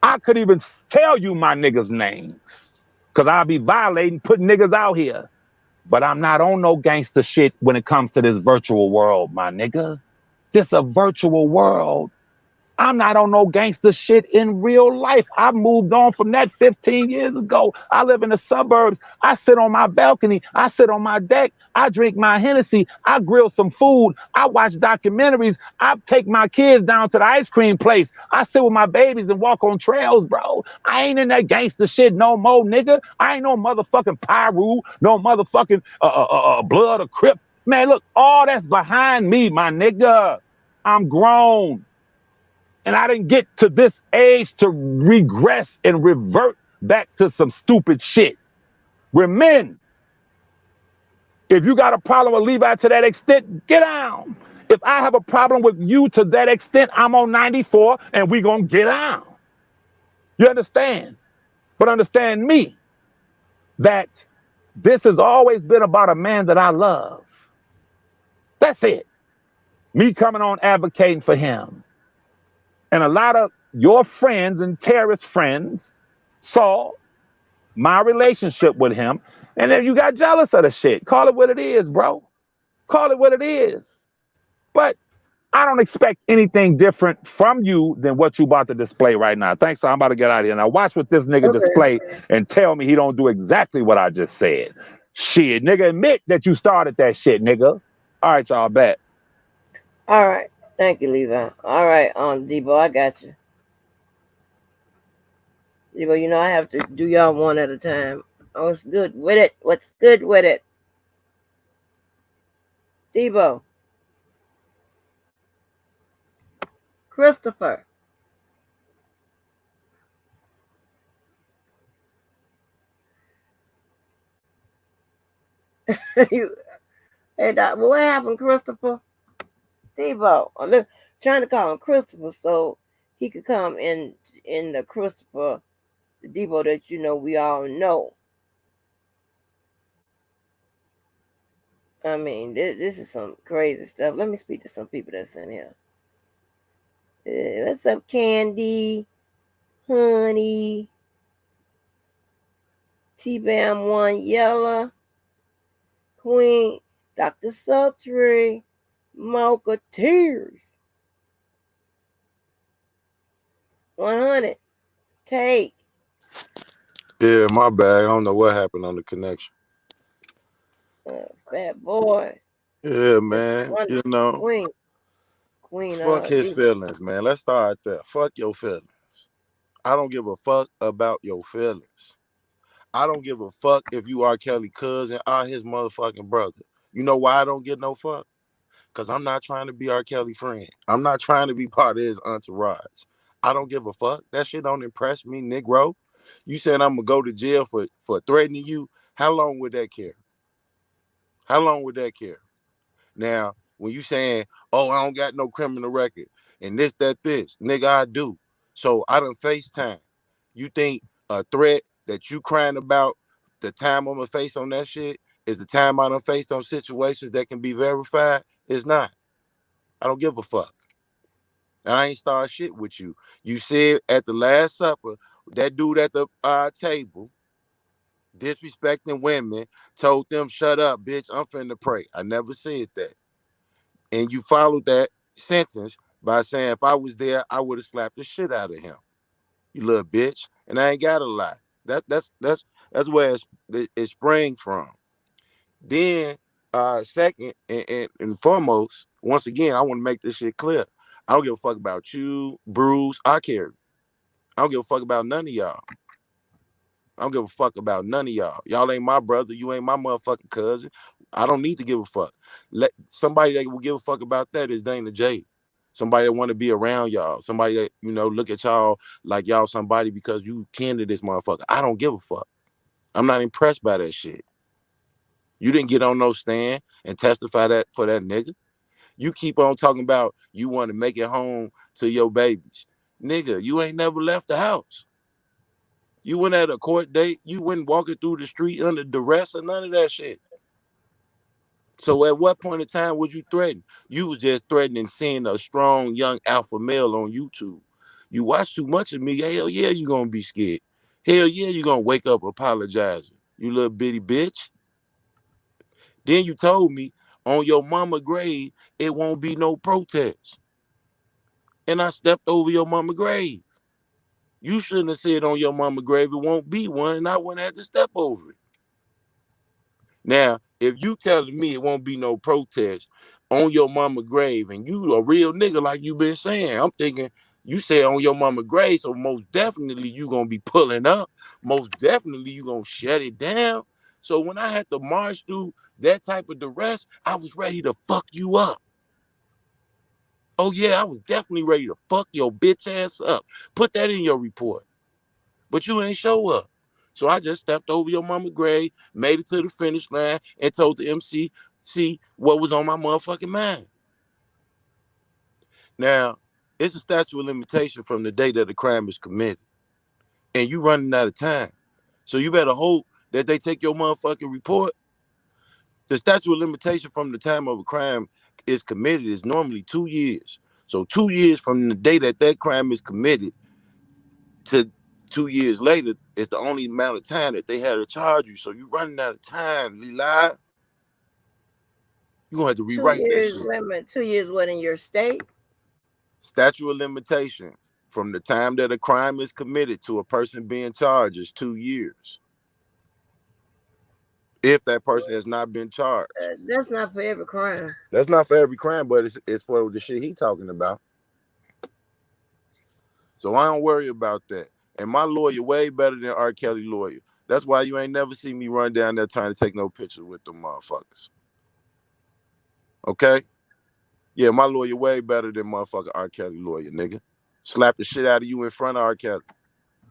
I could even tell you my niggas' names. Cause I'll be violating, putting niggas out here. But I'm not on no gangster shit when it comes to this virtual world, my nigga. This a virtual world. I'm not on no gangster shit in real life. I moved on from that 15 years ago. I live in the suburbs. I sit on my balcony. I sit on my deck. I drink my Hennessy. I grill some food. I watch documentaries. I take my kids down to the ice cream place. I sit with my babies and walk on trails, bro. I ain't in that gangster shit no more, nigga. I ain't no motherfucking Pyru, no motherfucking Blood or Crip. Man, look, all that's behind me, my nigga. I'm grown. And I didn't get to this age to regress and revert back to some stupid shit. We're men. If you got a problem with Levi to that extent, get down. If I have a problem with you to that extent, I'm on 94 and we gonna get down. You understand? But understand me, that this has always been about a man that I love. That's it. Me coming on advocating for him. And a lot of your friends and terrorist friends saw my relationship with him, and then you got jealous of the shit. Call it what it is, bro. Call it what it is. But I don't expect anything different from you than what you about to display right now. Thanks, so I'm about to get out of here. Now watch what this nigga Okay. display and tell me he don't do exactly what I just said. Shit, nigga, admit that you started that shit, nigga. All right, y'all, bet. All right. Thank you, Levi. All right, Debo, I got you. Debo, I have to do y'all one at a time. What's good with it? What's good with it? Debo, Christopher. you, hey, what happened, Christopher? Debo. Look, trying to call him Christopher so he could come in the Christopher, the Debo that we all know. I mean, this is some crazy stuff. Let me speak to some people that's in here. What's up, Candy, Honey, T-Bam One Yellow, Queen, Dr. Sultry, Mocha Tears, 100, Take, Yeah, my bad. I don't know what happened on the connection. Fat Boy, Yeah, Miss man. One, Queen, Queen, Fuck his D. feelings, man. Let's start there. Fuck your feelings. I don't give a fuck about your feelings. I don't give a fuck if you are Kelly cousin or his motherfucking brother. You know why I don't get no fuck? Because I'm not trying to be R. Kelly friend. I'm not trying to be part of his entourage. I don't give a fuck. That shit don't impress me, Negro. You said I'm gonna go to jail for threatening you. How long would that care? How long would that care? Now, when you saying, "Oh, I don't got no criminal record," and this, nigga, I do. So I done FaceTime. You think a threat that you crying about, the time I'm gonna face on that shit, is the time I done faced on situations that can be verified? It's not. I don't give a fuck. I ain't start shit with you. You said at the Last Supper, that dude at the table disrespecting women told them, "Shut up, bitch. I'm finna pray." I never said that. And you followed that sentence by saying, if I was there, I would have slapped the shit out of him. You little bitch. And I ain't gotta lie. That's where it sprang from. Then second and foremost, once again, I want to make this shit clear. I don't give a fuck about you, Bruce, I care. I don't give a fuck about none of y'all. I don't give a fuck about none of y'all. Y'all ain't my brother. You ain't my motherfucking cousin. I don't need to give a fuck. Let somebody that will give a fuck about that is Dana J. Somebody that want to be around y'all. Somebody that, look at y'all like y'all somebody because you kin to this motherfucker. I don't give a fuck. I'm not impressed by that shit. You didn't get on no stand and testify that for that nigga. You keep on talking about you want to make it home to your babies. Nigga, you ain't never left the house. You went at a court date. You went walking through the street under duress or none of that shit. So at what point in time would you threaten? You was just threatening seeing a strong young alpha male on YouTube. You watch too much of me, hell yeah, you gonna be scared. Hell yeah, you gonna wake up apologizing. You little bitty bitch. Then you told me on your mama grave, it won't be no protest. And I stepped over your mama grave. You shouldn't have said on your mama grave it won't be one, and I wouldn't have to step over it. Now, if you telling me it won't be no protest on your mama grave and you a real nigga like you been saying, I'm thinking you said on your mama grave, so most definitely you gonna be pulling up. Most definitely you gonna shut it down. So when I had to march through that type of duress, I was ready to fuck you up. Oh yeah, I was definitely ready to fuck your bitch ass up. Put that in your report. But you ain't show up. So I just stepped over your mama grave, made it to the finish line, and told the MC see what was on my motherfucking mind. Now, it's a statute of limitation from the day that the crime is committed. And you running out of time. So you better hope that they take your motherfucking report. The statute of limitation from the time of a crime is committed is normally 2 years. So 2 years from the day that that crime is committed to 2 years later, it's the only amount of time that they had to charge you. So you running out of time, Lila. You gonna have to Two rewrite that years, shit. wait a minute, 2 years, what, in your state? Statute of limitation from the time that a crime is committed to a person being charged is 2 years. If that person has not been charged. That's not for every crime. That's not for every crime, but it's for the shit he talking about. So I don't worry about that. And my lawyer way better than R. Kelly lawyer. That's why you ain't never see me run down there trying to take no pictures with them motherfuckers. 'Cause R. Kelly lawyer way better than R. Kelly lawyer. That's why you ain't never see me run down there trying to take no pictures with them motherfuckers. 'Cause R. Kelly lawyer way better than R. Kelly lawyer. That's why you ain't never see me run down there trying to take no pictures with them motherfuckers. Okay? Yeah, my lawyer way better than motherfucking R. Kelly lawyer, nigga. Slap the shit out of you in front of R. Kelly.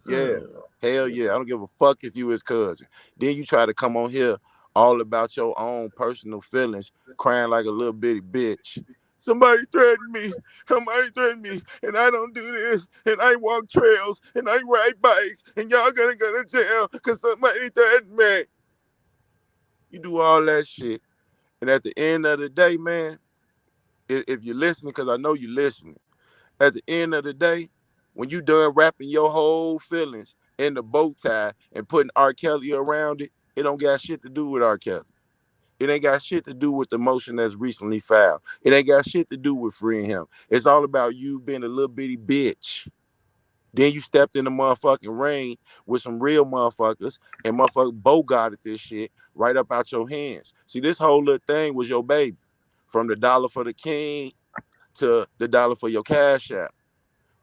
Yeah. Hmm. Hell yeah. I don't give a fuck if you his cousin. Then you try to come on here all about your own personal feelings, crying like a little bitty bitch. Somebody threatened me. Somebody threatened me. And I don't do this. And I walk trails. And I ride bikes. And y'all gonna go to jail because somebody threatened me. You do all that shit. And at the end of the day, man, if you're listening, because I know you're listening, at the end of the day, when you done wrapping your whole feelings in the bow tie and putting R. Kelly around it, it don't got shit to do with R. Kelly. It ain't got shit to do with the motion that's recently filed. It ain't got shit to do with freeing him. It's all about you being a little bitty bitch. Then you stepped in the motherfucking ring with some real motherfuckers and motherfucker bogarted this shit right up out your hands. See, this whole little thing was your baby. From the dollar for the king to the dollar for your cash app.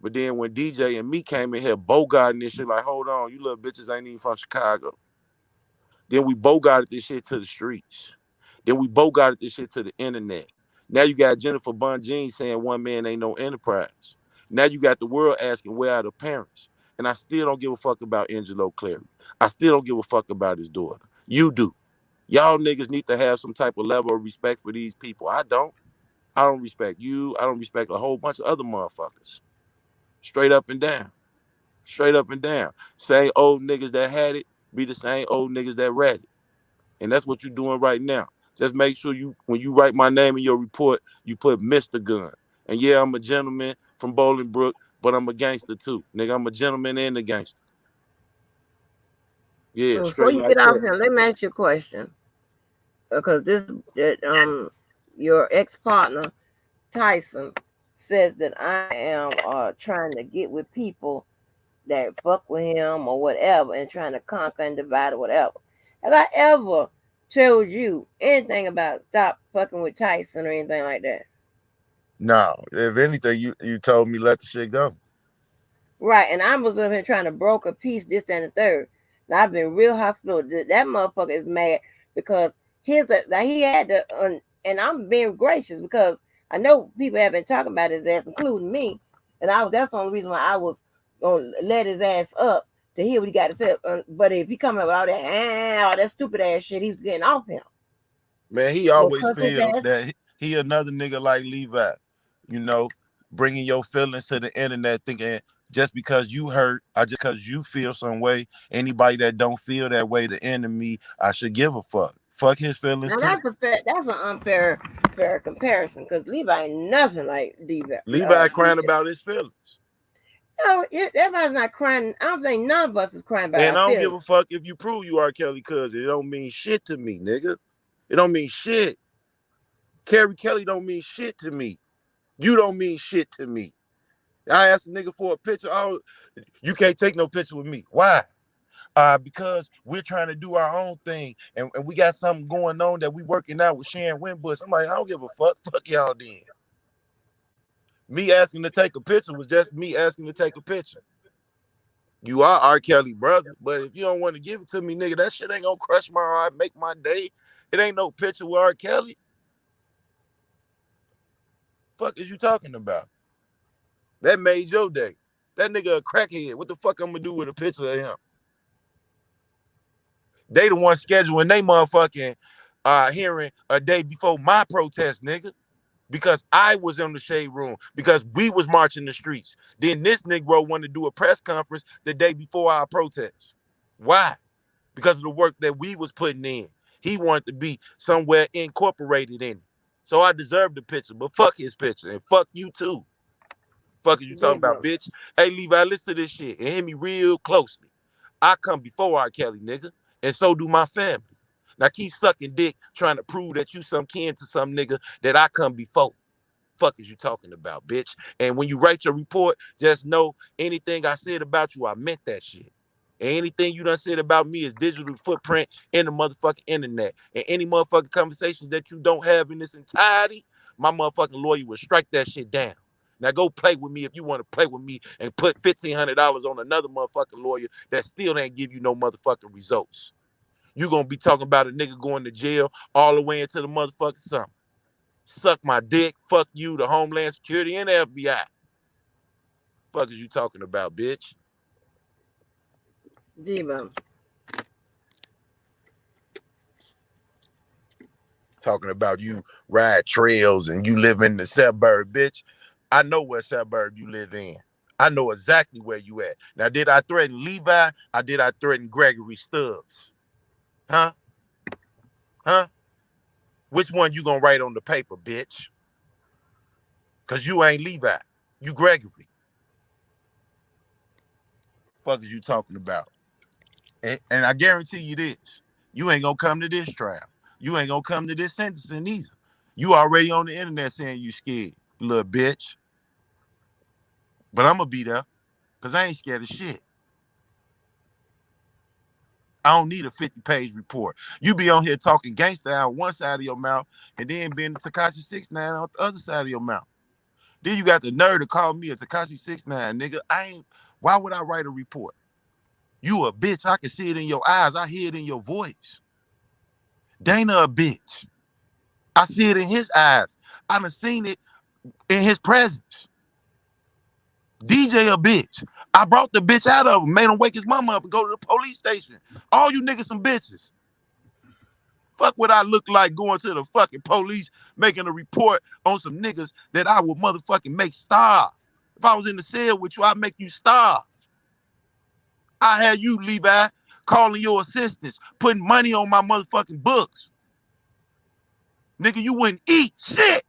But then when DJ and me came in here bogarting this shit, like, hold on, you little bitches ain't even from Chicago. Then we bogarted this shit to the streets. Then we bogarted this shit to the internet. Now you got Jennifer Bunjean saying one man ain't no enterprise. Now you got the world asking where are the parents. And I still don't give a fuck about Angelo Clary. I still don't give a fuck about his daughter. You do. Y'all niggas need to have some type of level of respect for these people. I don't. I don't respect you. I don't respect a whole bunch of other motherfuckers. Straight up and down. Straight up and down. Same old niggas that had it be the same old niggas that read it. And that's what you're doing right now. Just make sure you, when you write my name in your report, you put Mr. Gun. And yeah, I'm a gentleman from Bolingbrook, but I'm a gangster too. Nigga, I'm a gentleman and a gangster. Yeah, Before straight you get like off that. here, let me ask you a question. Because your ex partner Tyson says that I am trying to get with people that fuck with him or whatever and trying to conquer and divide or whatever. Have I ever told you anything about stop fucking with Tyson or anything like that? No, if anything, you told me let the shit go. Right, and I was up here trying to broker peace, this, that, and the third. Now I've been real hospitable. That motherfucker is mad because he had to, and I'm being gracious because I know people have been talking about his ass, including me, and that's the only reason why I was gonna let his ass up to hear what he got to say. But if he coming with all that stupid ass shit, he was getting off him. Man, he Well, always cause his feel ass. that he another nigga like Levi, you know, bringing your feelings to the internet, thinking just because you hurt or just because you feel some way, anybody that don't feel that way, the enemy, I should give a fuck. Fuck his feelings Now too. that's an unfair fair comparison because Levi ain't nothing like Levi. Levi crying DJ. about his feelings. No, everybody's not crying. I don't think none of us is crying about And our I don't give feelings. a fuck if you prove you are Kelly cousin. It don't mean shit to me, nigga. It don't mean shit. Carrie Kelly don't mean shit to me. You don't mean shit to me. I asked a nigga for a picture. Oh, you can't take no picture with me. Why? Because we're trying to do our own thing and we got something going on that we working out with Sharon Winbush. I'm like, I don't give a fuck. Fuck y'all then. Me asking to take a picture was just me asking to take a picture. You are R. Kelly brother, but if you don't want to give it to me, nigga, that shit ain't gonna crush my heart, make my day. It ain't no picture with R. Kelly. Fuck is you talking about? That made your day. That nigga a crackhead. What the fuck I'm gonna do with a picture of him? They the one scheduling they motherfucking hearing a day before my protest, nigga. Because I was in the shade room, because we was marching the streets. Then this Negro wanted to do a press conference the day before our protest. Why? Because of the work that we was putting in. He wanted to be somewhere incorporated in it. So I deserve the picture, but fuck his picture and fuck you too. Fuck is you talking about, Debo. bitch? Hey, Levi, listen to this shit and hear me real closely. I come before R. Kelly, nigga, and so do my family. Now keep sucking dick trying to prove that you some kin to some nigga that I come before. Fuck is you talking about, bitch? And when you write your report, just know anything I said about you, I meant that shit. And anything you done said about me is digital footprint in the motherfucking internet. And any motherfucking conversation that you don't have in this entirety, my motherfucking lawyer will strike that shit down. Now go play with me if you want to play with me and put $1,500 on another motherfucking lawyer that still ain't give you no motherfucking results. You gonna be talking about a nigga going to jail all the way into the motherfucking summer. Suck my dick. Fuck you, the Homeland Security and the FBI. Fuck is you talking about, bitch? Diva. Talking about you ride trails and you live in the suburb, bitch. I know what suburb you live in. I know exactly where you at. Now, did I threaten Levi or did I threaten Gregory Stubbs? Huh? Huh? Which one you gonna write on the paper, bitch? Cause you ain't Levi. You Gregory. Fuck is you talking about? And I guarantee you this. You ain't gonna come to this trial. You ain't gonna come to this sentencing either. You already on the internet saying you scared, little bitch. But I'm gonna be there. Cause I ain't scared of shit. I don't need a 50-page report. You be on here talking gangster out one side of your mouth and then being the Tekashi 69 on the other side of your mouth. Then you got the nerve to call me a Tekashi 69, nigga. Why would I write a report? You a bitch. I can see it in your eyes. I hear it in your voice. Dana a bitch. I see it in his eyes. I done seen it in his presence. DJ a bitch. I brought the bitch out of him, made him wake his mama up and go to the police station. All you niggas some bitches. Fuck what I look like going to the fucking police, making a report on some niggas that I would motherfucking make starve. If I was in the cell with you, I'd make you starve. I had you, Levi, calling your assistants, putting money on my motherfucking books. Nigga, you wouldn't eat shit.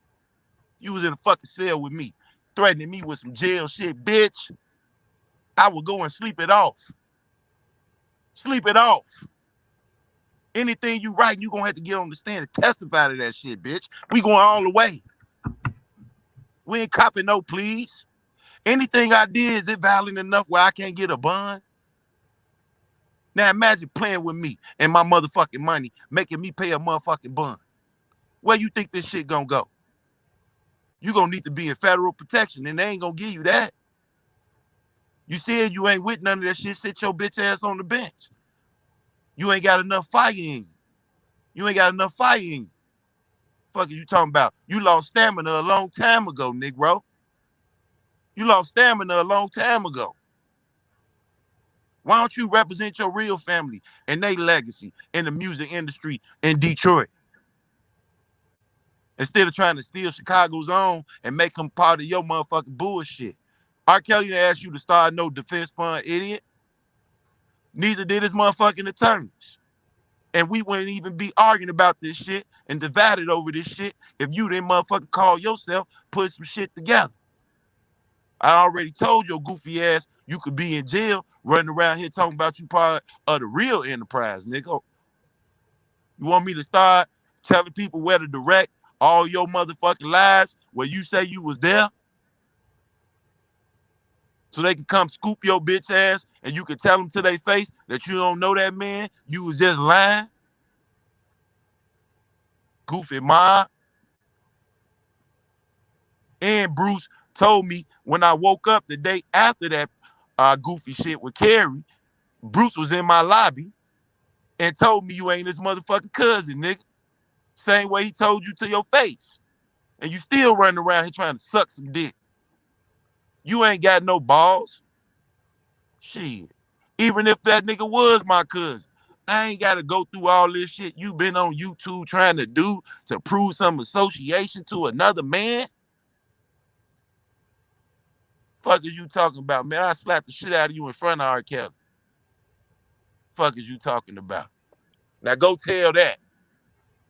You was in a fucking cell with me, threatening me with some jail shit, bitch. I would go and sleep it off. Sleep it off. Anything you write, you gonna have to get on the stand and testify to that shit, bitch. We going all the way. We ain't copping no pleas. Anything I did, is it violent enough where I can't get a bond? Now imagine playing with me and my motherfucking money, making me pay a motherfucking bond. Where you think this shit gonna go? You gonna need to be in federal protection, and they ain't gonna give you that. You said you ain't with none of that shit. Sit your bitch ass on the bench. You ain't got enough fire in you. You ain't got enough fire in you. Fuck are you talking about? You lost stamina a long time ago, Negro. You lost stamina a long time ago. Why don't you represent your real family and their legacy in the music industry in Detroit? Instead of trying to steal Chicago's own and make them part of your motherfucking bullshit. R. Kelly didn't ask you to start no defense fund, idiot. Neither did his motherfucking attorneys. And we wouldn't even be arguing about this shit and divided over this shit if you didn't motherfucking call yourself, put some shit together. I already told your goofy ass you could be in jail running around here talking about you part of the real enterprise, nigga. You want me to start telling people where to direct all your motherfucking lives where you say you was there? So they can come scoop your bitch ass and you can tell them to their face that you don't know that man, you was just lying? Goofy mob. And Bruce told me when I woke up the day after that goofy shit with Carrie, Bruce was in my lobby and told me you ain't his motherfucking cousin, nigga. Same way he told you to your face. And you still running around here trying to suck some dick. You ain't got no balls. Shit. Even if that nigga was my cousin, I ain't got to go through all this shit you been on YouTube trying to do to prove some association to another man. Fuck is you talking about, man? I slapped the shit out of you in front of R. Kelly. Fuck is you talking about? Now go tell that.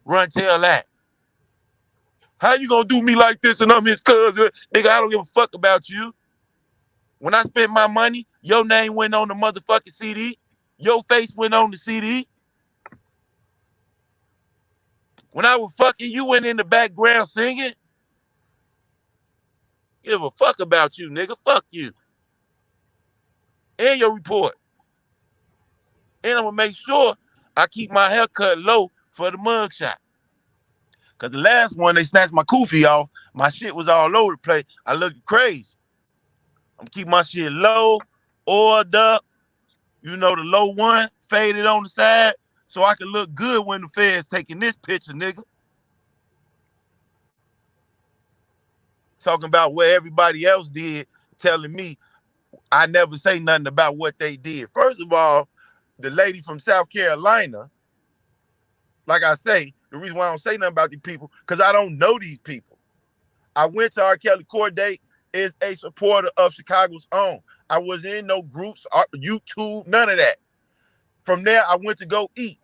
Run tell that. How you gonna do me like this and I'm his cousin? Nigga, I don't give a fuck about you. When I spent my money, your name went on the motherfucking CD. Your face went on the CD. When I was fucking, you went in the background singing. Give a fuck about you, nigga. Fuck you. And your report. And I'm gonna make sure I keep my hair cut low for the mugshot. Cause the last one, they snatched my kufi off. My shit was all over the place. I looked crazy. I'm keep my shit low, oiled up. You know, the low one, faded on the side. So I can look good when the feds taking this picture, nigga. talking about what everybody else did, telling me I never say nothing about what they did. First of all, the lady from South Carolina, like I say, the reason why I don't say nothing about these people, because I don't know these people. I went to R. Kelly court date, is a supporter of Chicago's Own. I was in no groups, YouTube, none of that. From there, I went to go eat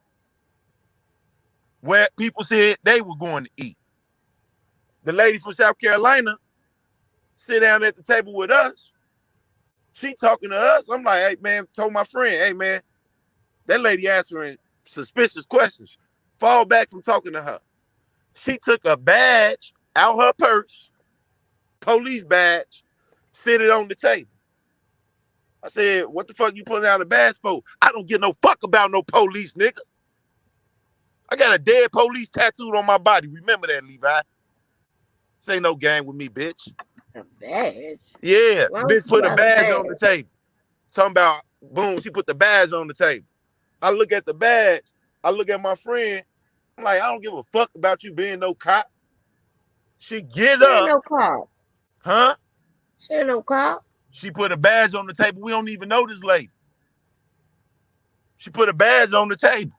where people said they were going to eat. The lady from South Carolina sit down at the table with us. She talking to us. I'm like, hey, man, told my friend, hey, man, that lady answering suspicious questions. Fall back from talking to her. She took a badge out her purse, police badge, sit it on the table. I said, what the fuck you putting out a badge for? I don't give no fuck about no police, nigga. I got a dead police tattooed on my body. Remember that, Levi. This ain't no game with me, bitch. A badge? Yeah, Why bitch put a badge on the badge? table. Talking about, boom, she put the badge on the table. I look at the badge. I look at my friend. I'm like, I don't give a fuck about you being no cop. She get She ain't up. no cop. Huh? She ain't no cop. She put a badge on the table. We don't even know this lady. She put a badge on the table.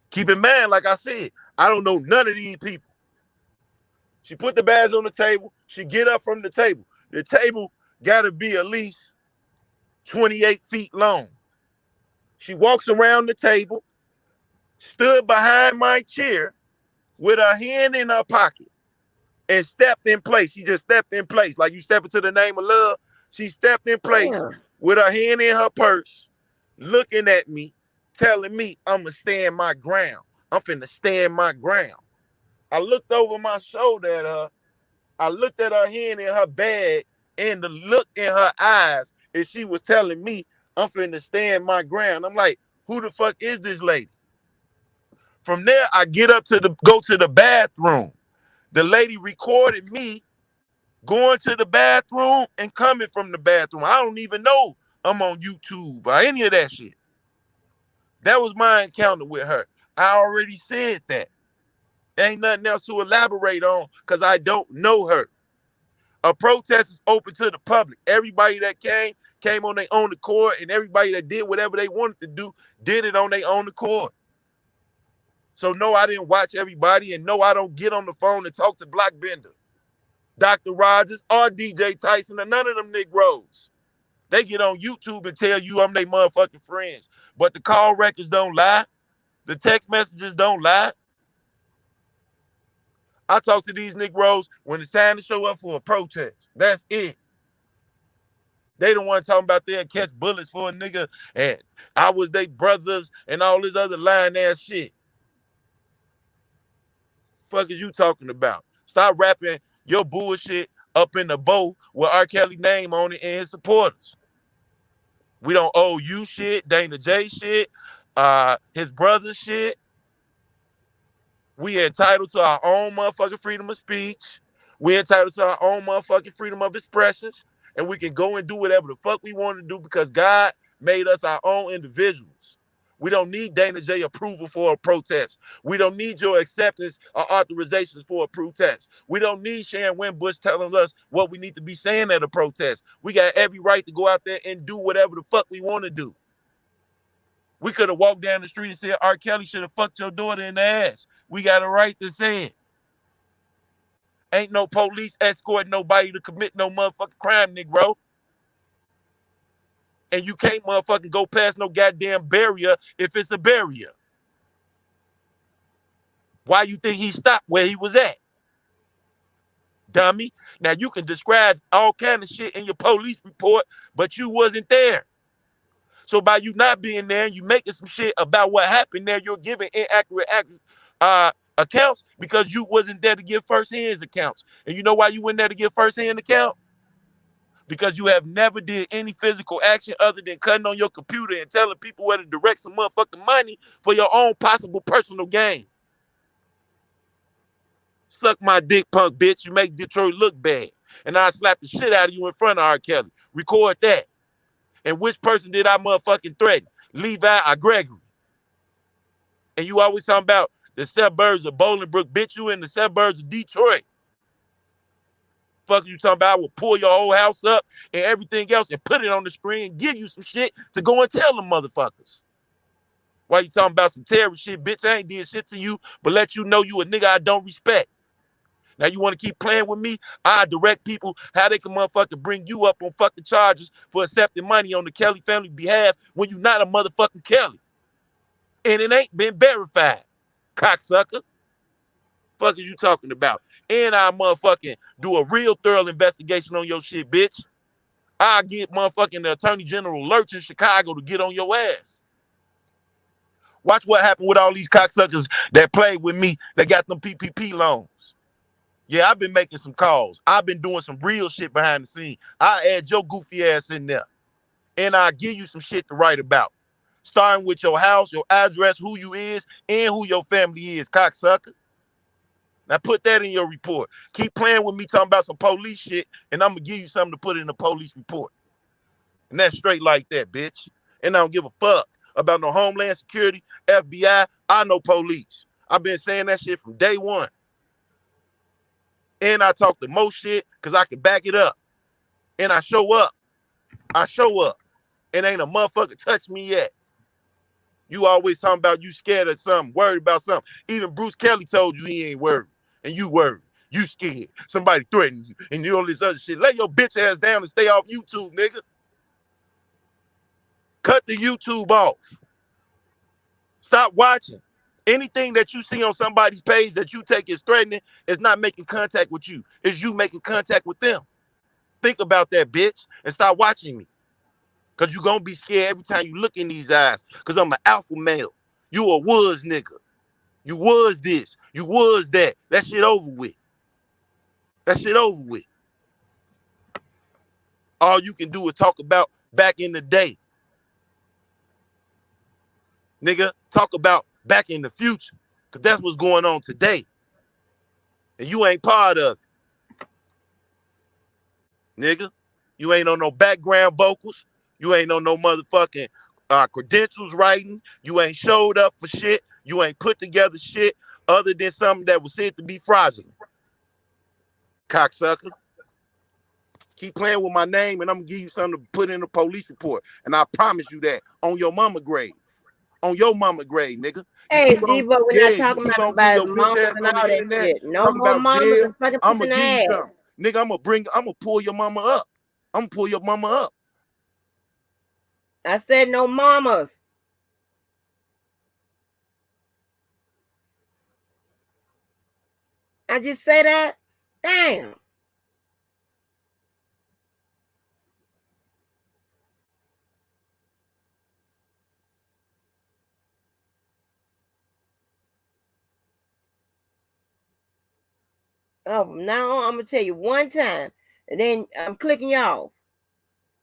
Keep in mind, like I said, I don't know none of these people. She put the badge on the table. She get up from the table. The table got to be at least 28 feet long. She walks around the table, stood behind my chair with her hand in her pocket and stepped in place. She just stepped in place. Like you step into the name of love. She stepped in place with her hand in her purse, looking at me, telling me I'm going to stand my ground. I'm finna stand my ground. I looked over my shoulder at her. I looked at her hand in her bag and the look in her eyes, and she was telling me I'm finna stand my ground. I'm like, who the fuck is this lady? From there, I get up to go to the bathroom. The lady recorded me going to the bathroom and coming from the bathroom. I don't even know I'm on YouTube or any of that shit. That was my encounter with her. I already said that. Ain't nothing else to elaborate on because I don't know her. A protest is open to the public. Everybody that came on their own accord, and everybody that did whatever they wanted to do did it on their own accord. So no, I didn't watch everybody, and no, I don't get on the phone and talk to Block Bender, Dr. Rogers, or DJ Tyson, or none of them Negroes. They get on YouTube and tell you I'm their motherfucking friends. But the call records don't lie. The text messages don't lie. I talk to these Negroes when it's time to show up for a protest. That's it. They the one talking about they'll catch bullets for a nigga and I was they brothers and all this other lying ass shit. Fuck is you talking about? Stop rapping your bullshit up in the bow with R. Kelly name on it and his supporters. We don't owe you shit, Dana J shit, his brother shit. We entitled to our own motherfucking freedom of speech. We entitled to our own motherfucking freedom of expressions. And we can go and do whatever the fuck we want to do because God made us our own individuals. We don't need Dana J approval for a protest. We don't need your acceptance or authorizations for a protest. We don't need Sharon Winbush telling us what we need to be saying at a protest. We got every right to go out there and do whatever the fuck we want to do. We could have walked down the street and said R. Kelly should have fucked your daughter in the ass. We got a right to say it. Ain't no police escorting nobody to commit no motherfucking crime, Negro. And you can't motherfucking go past no goddamn barrier if it's a barrier. Why you think he stopped where he was at? Dummy. Now you can describe all kind of shit in your police report, but you wasn't there. So by you not being there, you making some shit about what happened there, you're giving inaccurate accounts because you wasn't there to give first-hand accounts. And you know why you weren't there to give first-hand account? Because you have never did any physical action other than cutting on your computer and telling people where to direct some motherfucking money for your own possible personal gain. Suck my dick, punk bitch. You make Detroit look bad. And I'll slap the shit out of you in front of R. Kelly. Record that. And which person did I motherfucking threaten? Levi or Gregory? And you always talking about the suburbs of Bolingbrook. Bitch, you in the suburbs of Detroit. Fuck you talking about? I will pull your whole house up and everything else and put it on the screen and give you some shit to go and tell them motherfuckers. Why you talking about some terrorist shit? Bitch, I ain't did shit to you, but let you know you a nigga I don't respect. Now you want to keep playing with me? I direct people how they can motherfucking bring you up on fucking charges for accepting money on the Kelly family behalf when you not a motherfucking Kelly. And it ain't been verified, cocksucker. Fuck is you talking about? And I motherfucking do a real thorough investigation on your shit, bitch. I get motherfucking the Attorney General Lurch in Chicago to get on your ass. Watch what happened with all these cocksuckers that played with me that got them PPP loans. Yeah, I've been making some calls. I've been doing some real shit behind the scene. I add your goofy ass in there. And I give you some shit to write about. Starting with your house, your address, who you is, and who your family is, cocksucker. Now put that in your report. Keep playing with me talking about some police shit, and I'm going to give you something to put in the police report. And that's straight like that, bitch. And I don't give a fuck about no Homeland Security, FBI. I know police. I've been saying that shit from day one. And I talk the most shit because I can back it up. And I show up. I show up. And ain't a motherfucker touch me yet. You always talking about you scared of something, worried about something. Even Bruce Kelly told you he ain't worried. And you worried. You scared. Somebody threatened you. And you all this other shit. Lay your bitch ass down and stay off YouTube, nigga. Cut the YouTube off. Stop watching. Anything that you see on somebody's page that you take is threatening is not making contact with you. It's you making contact with them. Think about that, bitch, and stop watching me. Because you're going to be scared every time you look in these eyes. Because I'm an alpha male. You a was nigga. You was this. You was that. That shit over with. That shit over with. All you can do is talk about back in the day. Nigga, talk about back in the future. Because that's what's going on today. And you ain't part of it. Nigga, you ain't on no background vocals. You ain't on no motherfucking credentials writing. You ain't showed up for shit. You ain't put together shit other than something that was said to be fraudulent. Cocksucker. Keep playing with my name and I'm going to give you something to put in the police report. And I promise you that on your mama grave. On your mama grave, nigga. Hey, Debo, we're not You talking keep about on getting nobody's your bitch mamas ass and on all the that internet, shit. No talking more about mamas jail. and fucking I'm going pushing to give you ass. something. Nigga, I'm going to pull your mama up. I'm going to pull your mama up. I said no mamas. I just say that? Damn. Oh, from now on, I'm going to tell you one time. And then I'm clicking y'all.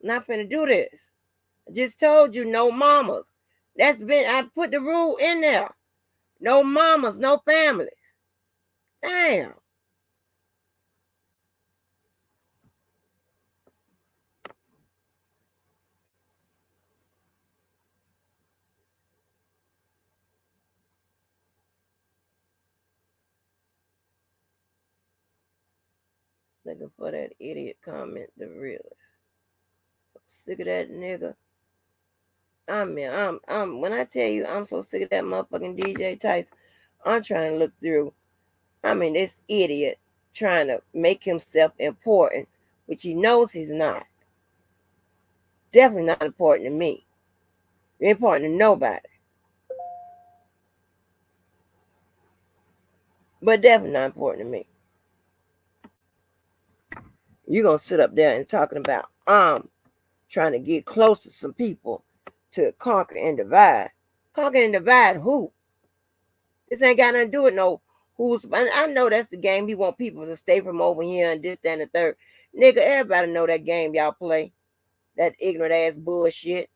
I'm not finna do this. I just told you no mamas. I put the rule in there. No mamas, no families. Damn. Looking for that idiot comment, the realist. Sick of that nigga. I mean, I'm when I tell you I'm so sick of that motherfucking DJ Tyson, I'm trying to look through. I mean, this idiot trying to make himself important, which he knows he's not. Definitely not important to me. You're important to nobody. But definitely not important to me. You're gonna sit up there and talking about trying to get close to some people to conquer and divide. Conquer and divide who? This ain't got nothing to do with no who's. I know that's the game. He want people to stay from over here and this, that, and the third. Nigga, everybody know that game y'all play. That ignorant ass bullshit.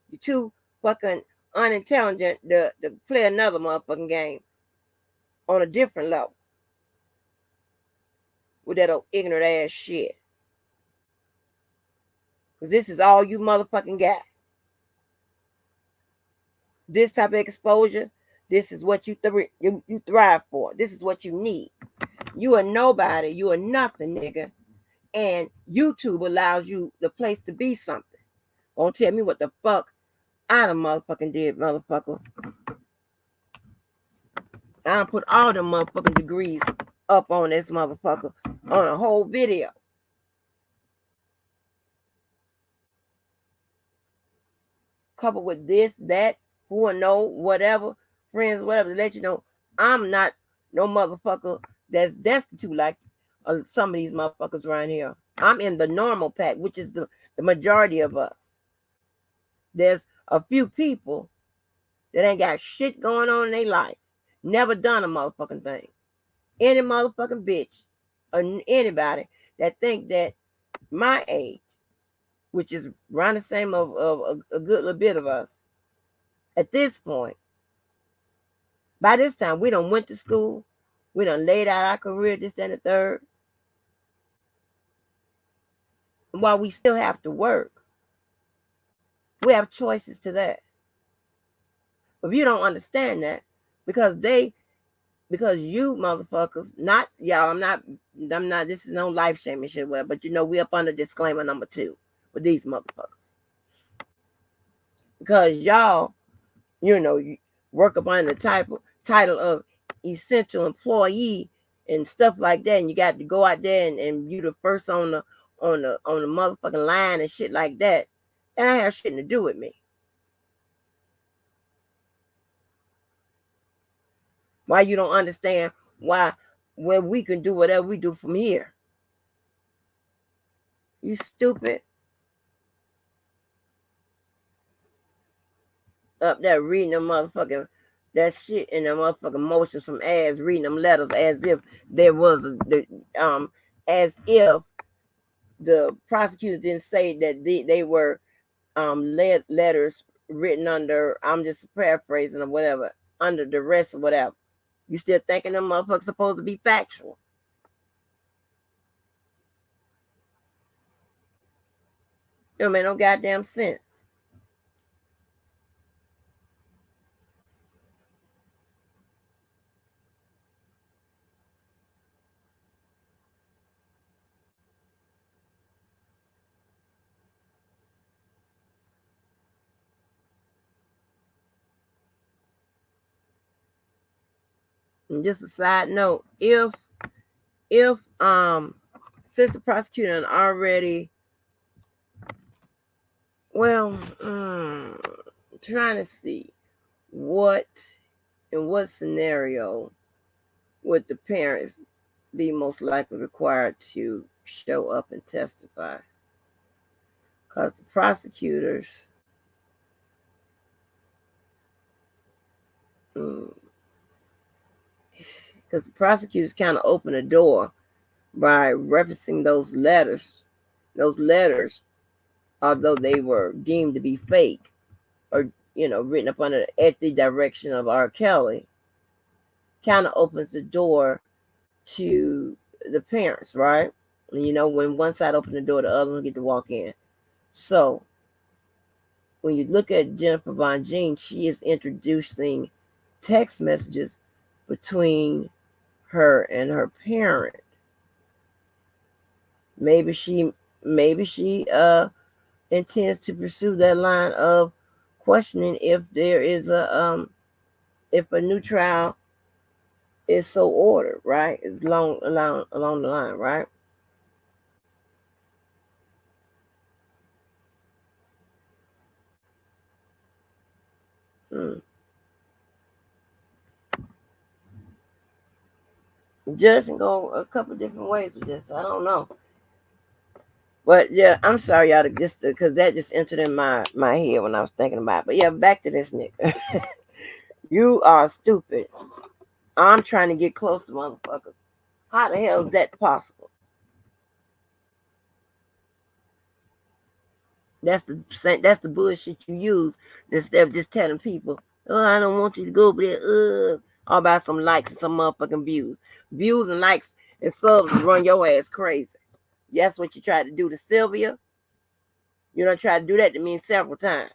You too fucking unintelligent to play another motherfucking game on a different level with that old ignorant ass shit. Because this is all you motherfucking got. This type of exposure, this is what you thrive for. This is what you need. You are nobody. You are nothing, nigga. And YouTube allows you the place to be something. Don't tell me what the fuck I done motherfucking did, motherfucker. I done put all the motherfucking degrees up on this motherfucker on a whole video. Coupled with this, that, who will know, whatever, friends, whatever, to let you know I'm not no motherfucker that's destitute like some of these motherfuckers around here. I'm in the normal pack, which is the majority of us. There's a few people that ain't got shit going on in their life. Never done a motherfucking thing. Any motherfucking bitch or anybody that think that my age, which is around the same of a good little bit of us, at this point, by this time, we done went to school. We done laid out our career, this and the third. And while we still have to work, we have choices to that. But you don't understand that because you motherfuckers, not y'all, I'm not, this is no life shaming shit, but you know, we up under disclaimer number 2 with these motherfuckers. Because y'all, you know, you work up under the title of essential employee and stuff like that, and you got to go out there and you the first on the motherfucking line and shit like that. That ain't have shit to do with me. Why you don't understand why when we can do whatever we do from here? You stupid. Up there reading them motherfucking that shit in the motherfucking motions from ass, reading them letters as if there was as if the prosecutors didn't say that they were letters written under, I'm just paraphrasing or whatever, under duress or whatever. You still thinking them motherfuckers supposed to be factual? It don't make no goddamn sense. And just a side note, if since the prosecutor already, well, trying to see in what scenario would the parents be most likely required to show up and testify? Because the prosecutors, kind of open the door by referencing those letters. Those letters, although they were deemed to be fake or, you know, written up under at the direction of R. Kelly, kind of opens the door to the parents, right? And, you know, when one side opens the door, the other one get to walk in. So when you look at Jennifer Von Jean, she is introducing text messages between her and her parent. Maybe she intends to pursue that line of questioning if there is if a new trial is so ordered, right? Along the line, right? Judge can go a couple different ways with this. I don't know. But yeah, I'm sorry, y'all, just because that just entered in my head when I was thinking about it. But yeah, back to this nigga. You are stupid. I'm trying to get close to motherfuckers. How the hell is that possible? That's the bullshit you use instead of just telling people, oh, I don't want you to go over there. All about some likes and some motherfucking views. Views and likes and subs run your ass crazy. That's what you tried to do to Sylvia. You don't try to do that to me several times.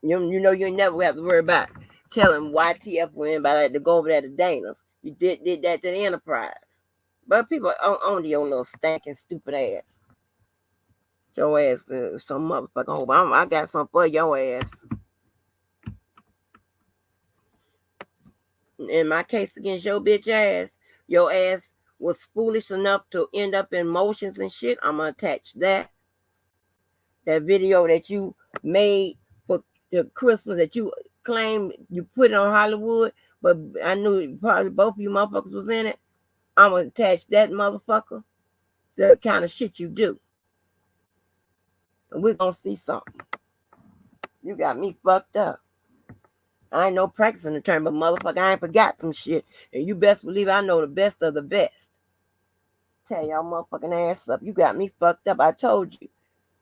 You know you never have to worry about telling YTF or anybody to go over there to Dana's. You did that to the Enterprise. But people on your little stinking stupid ass. Your ass, some motherfucking hope. I got something for your ass. In my case against your bitch ass, your ass was foolish enough to end up in motions and shit. I'm gonna attach that. That video that you made for the Christmas that you claimed you put it on Hollywood, but I knew probably both of you motherfuckers was in it. I'm gonna attach that motherfucker to the kind of shit you do. And we're gonna see something. You got me fucked up. I ain't no practicing attorney, but motherfucker, I ain't forgot some shit. And you best believe I know the best of the best. Tell y'all motherfucking ass up. You got me fucked up. I told you.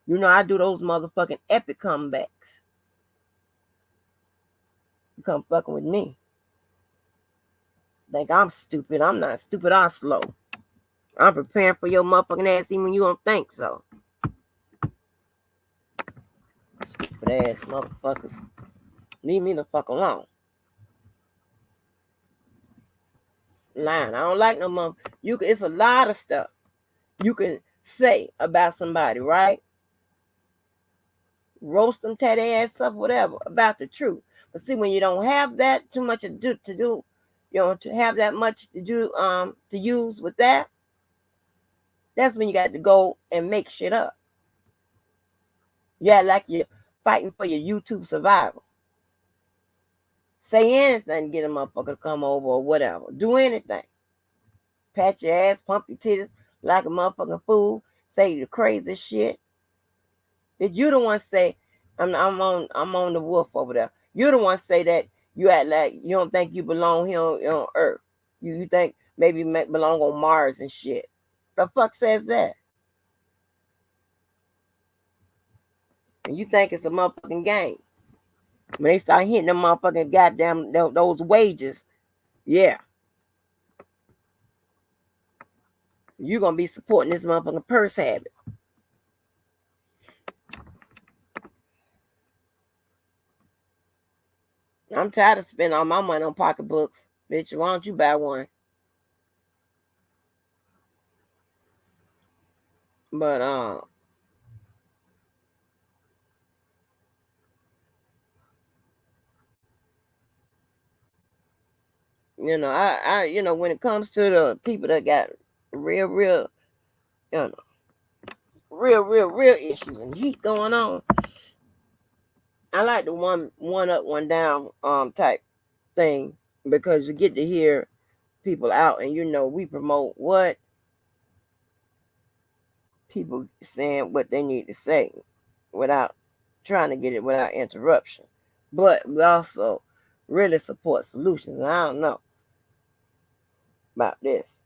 You know I do those motherfucking epic comebacks. You come fucking with me. Think I'm stupid. I'm not stupid. I'm slow. I'm preparing for your motherfucking ass even when you don't think so. Stupid ass motherfuckers. Leave me the fuck alone. Lying. I don't like no mother. It's a lot of stuff you can say about somebody, right? Roast them, tear their ass up, whatever, about the truth. But see, when you don't have that too much to do, to have that much to do, to use with that, that's when you got to go and make shit up. Yeah, like you're fighting for your YouTube survival. Say anything to get a motherfucker to come over or whatever. Do anything. Pat your ass, pump your titties like a motherfucking fool. Say the crazy shit. Did you the one say, I'm on the wolf over there? You the one say that you act like you don't think you belong here on Earth. You think maybe you belong on Mars and shit. The fuck says that? And you think it's a motherfucking game. When they start hitting them motherfucking goddamn those wages, yeah. You're going to be supporting this motherfucking purse habit. I'm tired of spending all my money on pocketbooks. Bitch, why don't you buy one? But, when it comes to the people that got real, real issues and heat going on, I like the one up, one down type thing, because you get to hear people out, and we promote what people saying what they need to say without trying to get it without interruption. But we also really support solutions. And I don't know about this,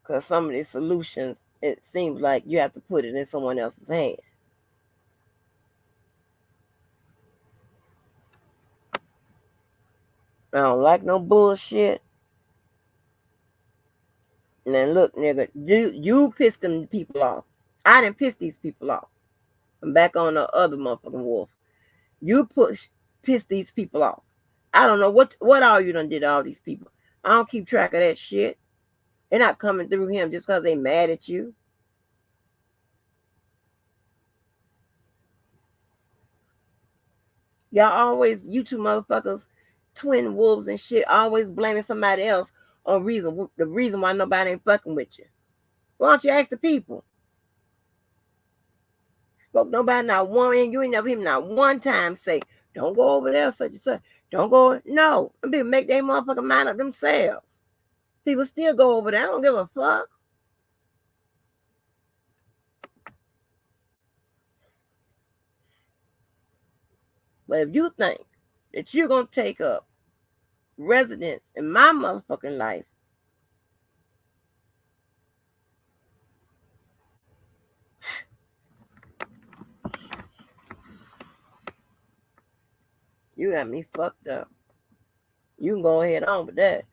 because some of these solutions, it seems like you have to put it in someone else's hands. I don't like no bullshit. And then look, nigga, you pissed them people off. I didn't piss these people off. I'm back on the other motherfucking wolf. You piss these people off. I don't know what all you done did to all these people. I don't keep track of that shit. They're not coming through him just because they mad at you. Y'all always, you two motherfuckers, twin wolves and shit, always blaming somebody else on the reason why nobody ain't fucking with you. Why don't you ask the people? Spoke nobody, not one, and you ain't never hear me not one time say, don't go over there, such and such. Don't go. No, people make their motherfucking mind up themselves. People still go over there. I don't give a fuck. But if you think that you're going to take up residence in my motherfucking life, you got me fucked up. You can go ahead on with that.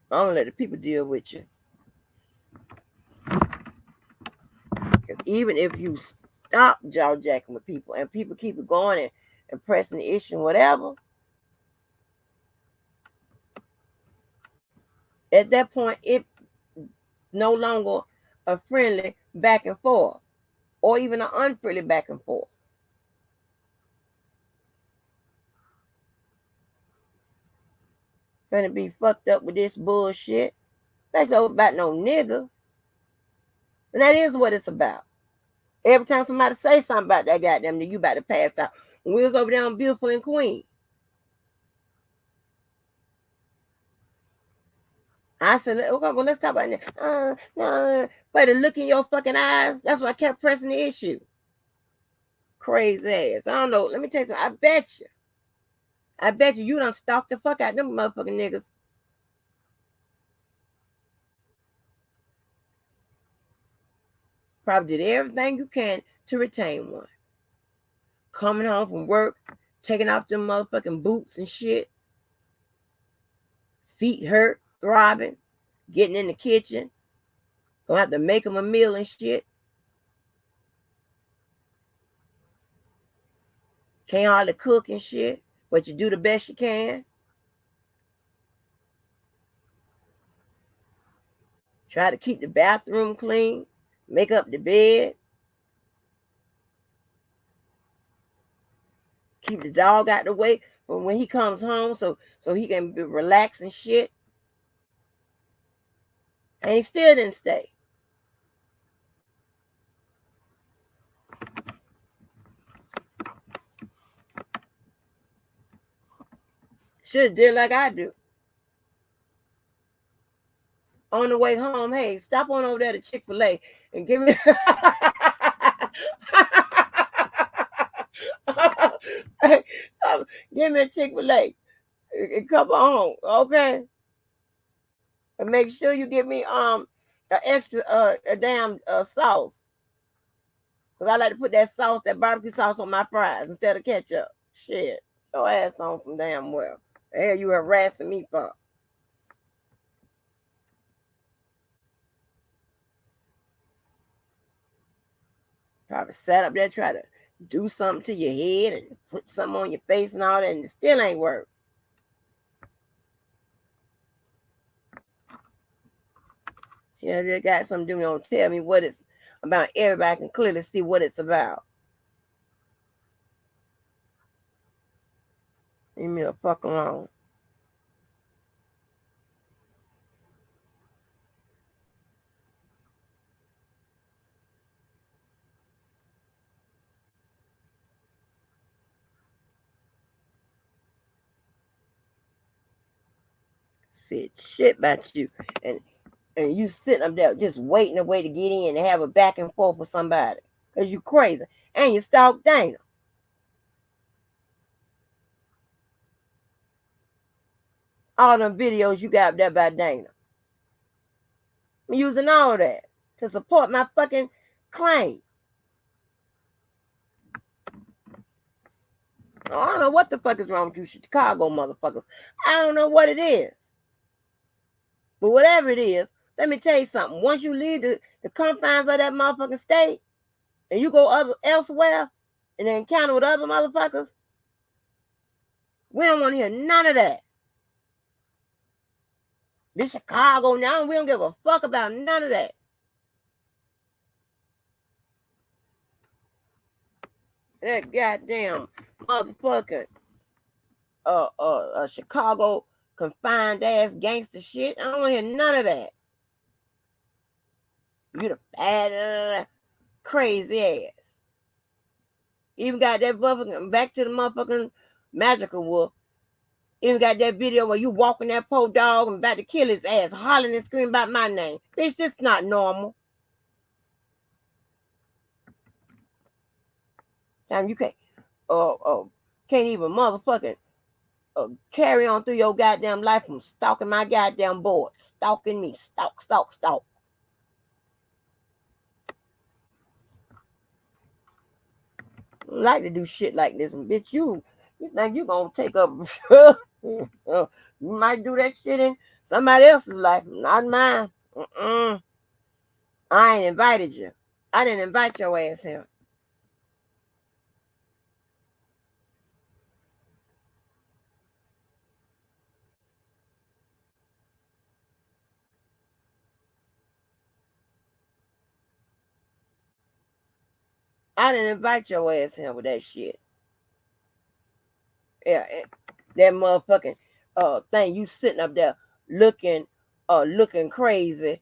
I'm going to let the people deal with you. Because even if you stop jaw jacking with people and people keep it going and pressing the issue and whatever, At that point, it no longer a friendly back and forth, or even an unfriendly back and forth. Gonna be fucked up with this bullshit. That's not about no nigga. And that is what it's about. Every time somebody say something about that goddamn nigga, you about to pass out. When we was over there on Beautiful and Queen, I said, okay, well, let's talk about that. No. But the look in your fucking eyes, that's why I kept pressing the issue. Crazy ass. I don't know. Let me tell you something. I bet you done stalked the fuck out them motherfucking niggas. Probably did everything you can to retain one. Coming home from work, taking off them motherfucking boots and shit. Feet hurt, throbbing, getting in the kitchen. Gonna have to make them a meal and shit. Can't hardly cook and shit, but you do the best you can. Try to keep the bathroom clean, make up the bed, keep the dog out the way when he comes home so he can be relaxed and shit. And he still didn't stay. Should have did like I do. On the way home, hey, stop on over there to Chick-fil-A and give me hey, give me a Chick-fil-A and come on, okay? And make sure you give me an extra a damn sauce. Cause I like to put that sauce, that barbecue sauce on my fries instead of ketchup. Shit. Your ass on some damn well. The hell you harassing me for? Probably sat up there try to do something to your head and put something on your face and all that, and it still ain't work. Yeah, they got something to do. Don't tell me what it's about. Everybody can clearly see what it's about. Leave me the fuck alone. Said shit about you, and you sitting up there just waiting a way to get in and have a back and forth with somebody because you crazy and you stalk Dana. All them videos you got up there by Dana. I'm using all of that to support my fucking claim. Oh, I don't know what the fuck is wrong with you Chicago motherfuckers. I don't know what it is. But whatever it is, let me tell you something. Once you leave the confines of that motherfucking state and you go elsewhere and encounter with other motherfuckers, we don't want to hear none of that. This Chicago now, we don't give a fuck about none of that. That goddamn motherfucking Chicago confined ass gangster shit. I don't want to hear none of that. You the bad crazy ass. Even got that motherfucking back to the motherfucking magical wolf. Even got that video where you walking that poor dog and about to kill his ass, hollering and screaming about my name. Bitch, this not normal. Damn, you can't even motherfucking carry on through your goddamn life from stalking my goddamn board. Stalking me. Stalk. I don't like to do shit like this. Bitch, you think you gonna take up you might do that shit in somebody else's life, not mine. I ain't invited you. I didn't invite your ass here. I didn't invite your ass in with that shit. Yeah, that motherfucking thing. You sitting up there looking crazy.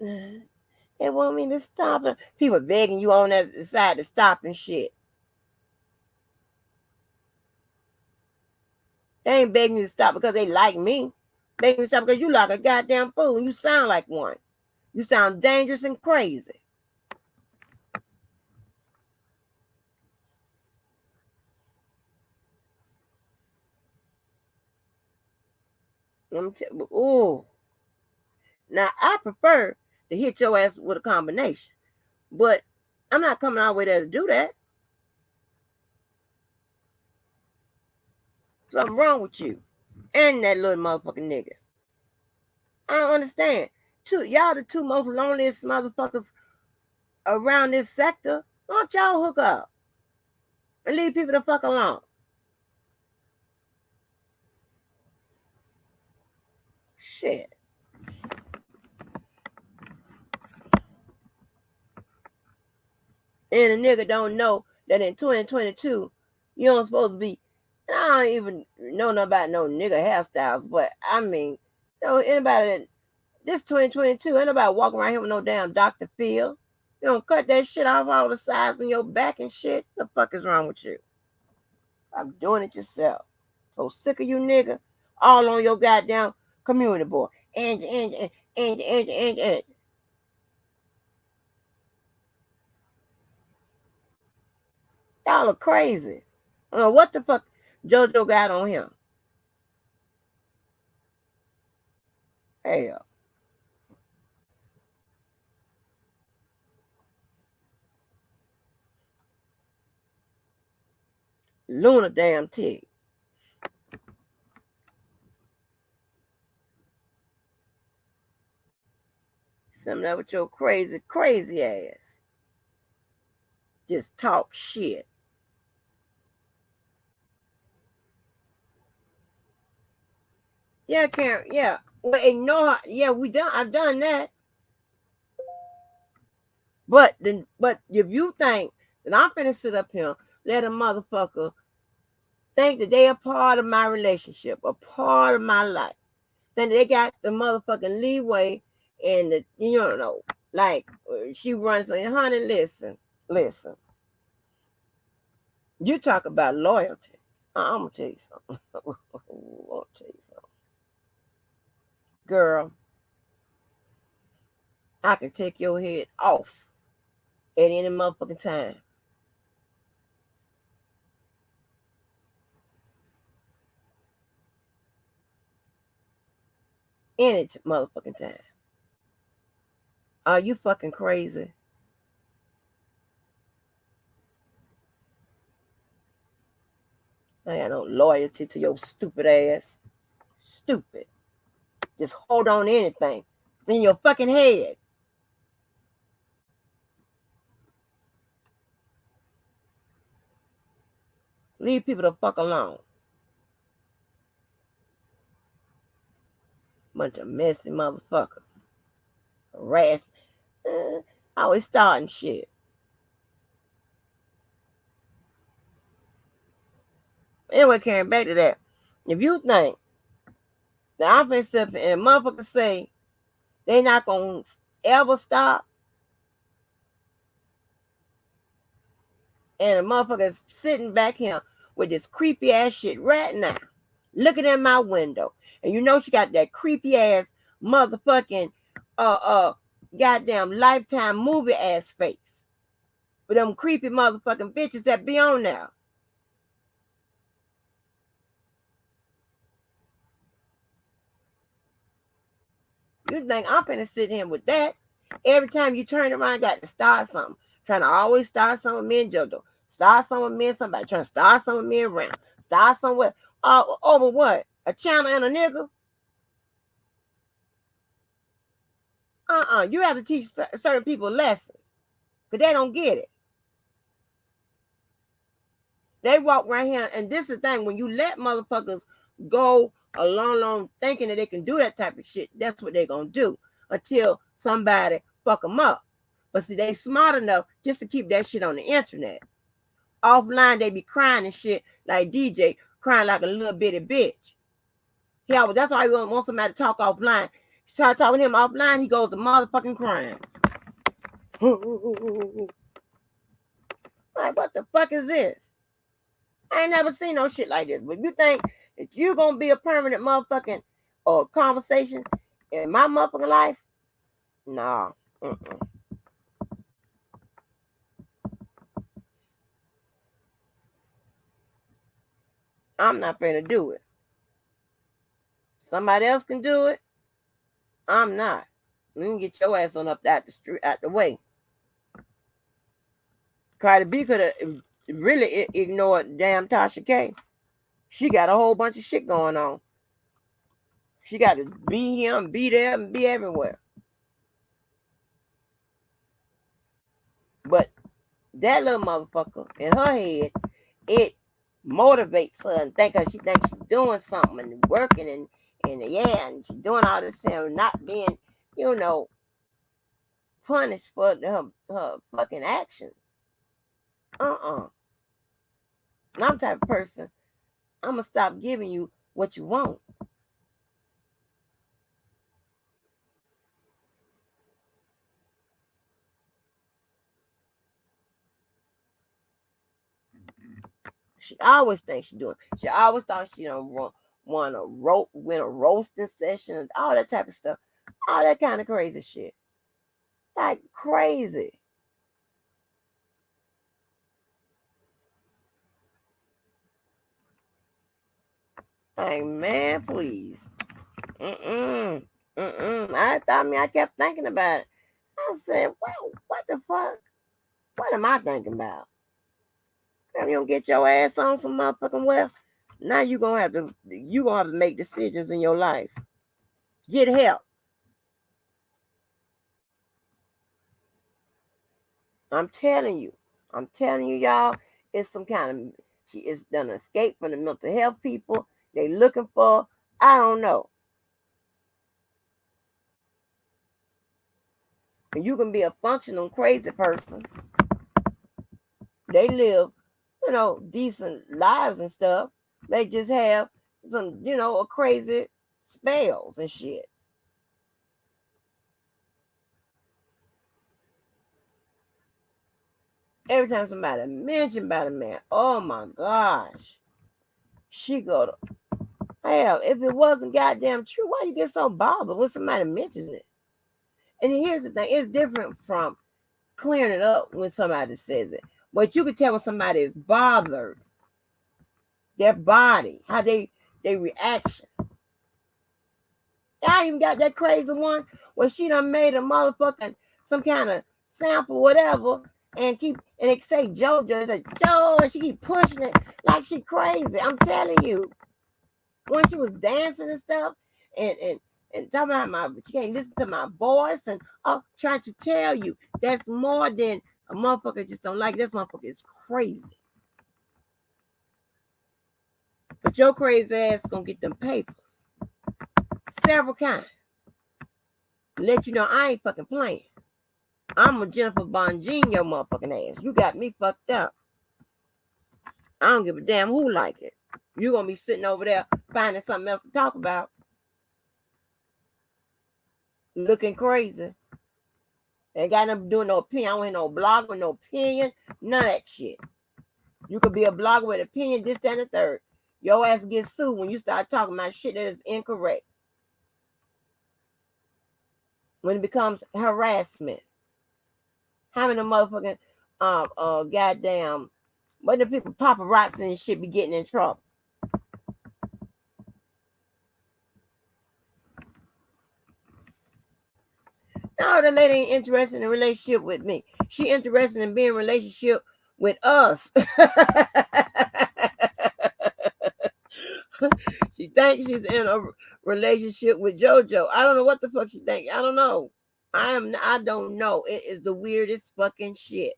They want me to stop. People begging you on that side to stop and shit. They ain't begging you to stop because they like me. Begging you to stop because you like a goddamn fool and you sound like one. You sound dangerous and crazy. Ooh. Now I prefer to hit your ass with a combination, but I'm not coming all the way there to do that. Something wrong with you and that little motherfucking nigga. I don't understand. Y'all the two most loneliest motherfuckers around this sector. Why don't y'all hook up and leave people the fuck alone? Shit. And a nigga don't know that in 2022, you don't supposed to be. I don't even know nothing about no nigga hairstyles, but I mean, anybody that this 2022, ain't nobody walking around here with no damn Dr. Phil. You don't cut that shit off all the sides on your back and shit. The fuck is wrong with you? I'm doing it yourself. So sick of you nigga, all on your goddamn community board. And. Y'all are crazy. I don't know what the fuck JoJo got on him. Hell. Luna damn Tig. Something that with your crazy ass. Just talk shit. Yeah, Karen. Yeah. Well, ignore. Yeah, I've done that. But if you think that I'm finna sit up here, let a motherfucker think that they are part of my relationship, a part of my life, then they got the motherfucking leeway and the, like she runs a honey. Listen. You talk about loyalty. I'm gonna tell you something. Girl, I can take your head off at any motherfucking time. Any motherfucking time. Are you fucking crazy? I got no loyalty to your stupid ass. Stupid. Just hold on to anything. It's in your fucking head. Leave people the fuck alone. Bunch of messy motherfuckers. Harass. Always starting shit. Anyway, Karen, back to that. If you think that I'm finna sit and a motherfucker say they not gonna ever stop, and a motherfucker is sitting back here with this creepy ass shit right now, looking in my window, and you know she got that creepy ass motherfucking goddamn Lifetime movie ass face with them creepy motherfucking bitches that be on there. You think I'm finna sit here with that? Every time you turn around, got to start something. Trying to always start something with me and JoJo. Start something with me and somebody. Trying to start something with me and Ram. Start somewhere. Over what? A channel and a nigga? You have to teach certain people lessons. Because they don't get it. They walk right here. And this is the thing. When you let motherfuckers go along thinking that they can do that type of shit, that's what they're going to do. Until somebody fuck them up. But see, they smart enough just to keep that shit on the internet. Offline, they be crying and shit like DJ, crying like a little bitty bitch. That's why he wants somebody to talk offline. You start talking to him offline, he goes to motherfucking crying. Like, what the fuck is this? I ain't never seen no shit like this. But you think that you gonna be a permanent motherfucking conversation in my motherfucking life? Nah. I'm not finna do it. Somebody else can do it. I'm not. You can get your ass on up out the street, out the way. Cardi B could have really ignored damn Tasha K. She got a whole bunch of shit going on. She got to be here and be there and be everywhere. But that little motherfucker in her head, it motivates her and she thinks she's doing something and working and and she's doing all this and not being, punished for her fucking actions. And I'm the type of person, I'm gonna stop giving you what you want. She always thinks she's doing. She always thought she don't win a roasting session and all that type of stuff. All that kind of crazy shit. Like crazy. Like, man, please. I kept thinking about it. I said, well, what the fuck? What am I thinking about? If you don't get your ass on some motherfucking well, now you're gonna have to make decisions in your life. Get help. I'm telling you, y'all, it's some kind of she is done escape from the mental health people. They looking for, I don't know. And you can be a functional crazy person. They live, decent lives and stuff. They just have some, a crazy spells and shit. Every time somebody mentioned about a man, oh my gosh, she go to hell. If it wasn't goddamn true, why you get so bothered when somebody mentions it? And here's the thing: it's different from clearing it up when somebody says it. But you can tell when somebody is bothered, their body, how they reaction. I even got that crazy one where she done made a motherfucking some kind of sample, whatever, and it say JoJo, it's like Joe, and she keep pushing it like she crazy. I'm telling you, when she was dancing and stuff, and talking about she can't listen to my voice, and trying to tell you that's more than a motherfucker just don't like. This motherfucker is crazy. But your crazy ass gonna get them papers, several kinds. Let you know I ain't fucking playing. I'm a Jennifer Bongine, your motherfucking ass. You got me fucked up. I don't give a damn who like it. You gonna be sitting over there finding something else to talk about. Looking crazy. Ain't got nothing doing no opinion. I don't hear no blog with no opinion. None of that shit. You could be a blogger with opinion, this, that, and the third. Your ass gets sued when you start talking about shit that is incorrect. When it becomes harassment. How many motherfucking goddamn what the people paparazzi and shit be getting in trouble? No, the lady ain't interested in a relationship with me. She interested in being in a relationship with us. She thinks she's in a relationship with JoJo. I don't know what the fuck she thinks. I don't know. I don't know. It is the weirdest fucking shit.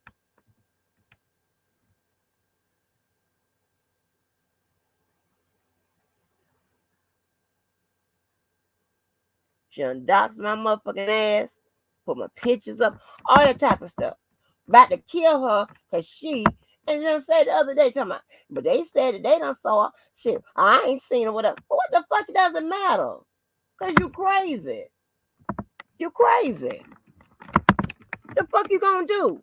She done doxed my motherfucking ass, put my pictures up. all that type of stuff. About to kill her because she, and just said the other day, talking about, but they said that they done saw her. Shit, I ain't seen her, whatever. But what the fuck, it doesn't matter. Because you crazy. You crazy. The fuck you gonna do?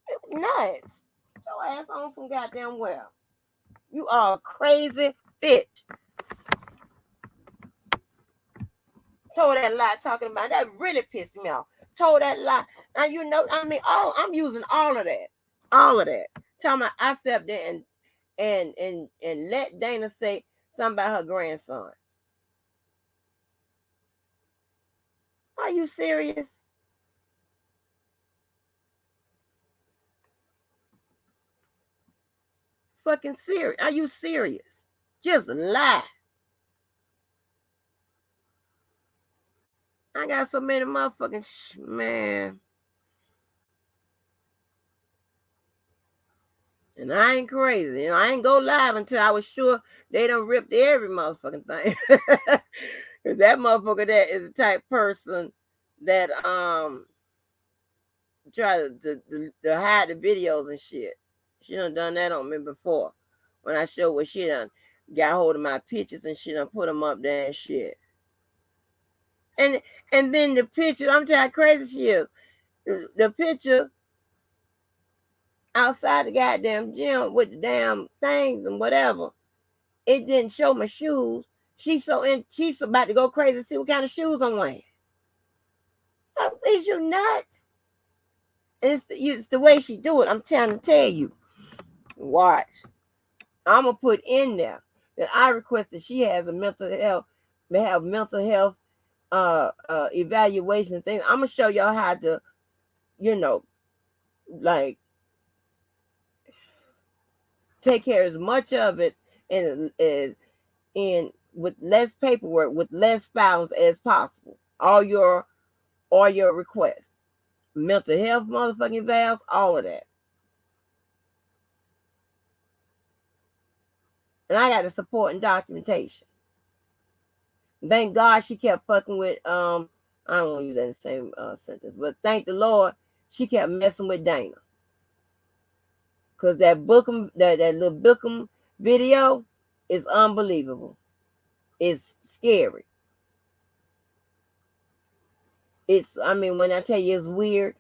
You nuts. Get your ass on some goddamn well. You are a crazy bitch. Told that lie talking about that really pissed me off. Told that lie. Now you know, I mean, I'm using all of that. All of that. Talking about I stepped there and let Dana say something about her grandson. Are you serious? Fucking serious. Are you serious? Just lie. I got so many motherfucking man. And I ain't crazy. You know, I ain't go live until I was sure they done ripped every motherfucking thing. Cause that motherfucker that is the type person that try to hide the videos and shit. She done that on me before. When I showed what she done got hold of my pictures and she done put them up there and shit. And then the picture, I'm telling you how crazy she is. The picture outside the goddamn gym with the damn things and whatever, it didn't show my shoes. She's about to go crazy to see what kind of shoes I'm wearing. Is you nuts? It's the way she do it. I'm trying to tell you. Watch. I'm gonna put in there that I request that she has a mental health, may have mental health evaluation thing. I'm gonna show y'all how to, like take care as much of it and in with less paperwork, with less files as possible. All your requests, mental health, motherfucking valves, all of that. And I got the support and documentation. Thank God she kept fucking with I don't want to use that in the same sentence, but thank the Lord she kept messing with Dana. Cause that Bookum, that little Bookum video is unbelievable. It's scary. I mean, when I tell you it's weird.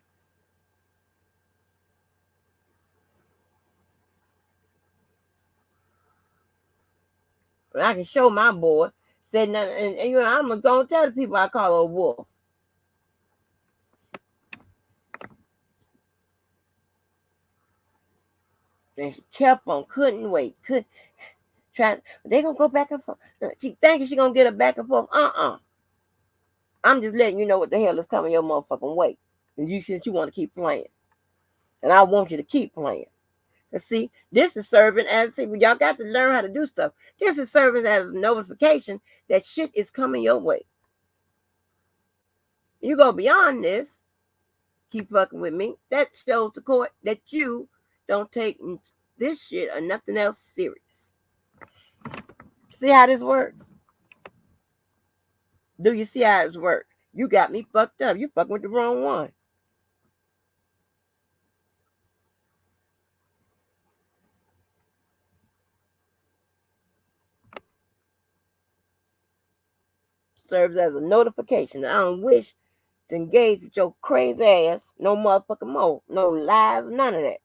I can show my boy. Said nothing, and I'm gonna go tell the people I call her a wolf. And she kept on, couldn't wait, they gonna go back and forth. She thinking she gonna get her back and forth. I'm just letting you know what the hell is coming your motherfucking way. And since you want to keep playing. And I want you to keep playing. And see, this is serving as, y'all got to learn how to do stuff. This is serving as a notification that shit is coming your way. You go beyond this, keep fucking with me. That shows the court that you don't take this shit or nothing else serious. See how this works? Do you see how it works? You got me fucked up. You fucking with the wrong one. Serves as a notification. I don't wish to engage with your crazy ass no motherfucking more. No lies, none of that.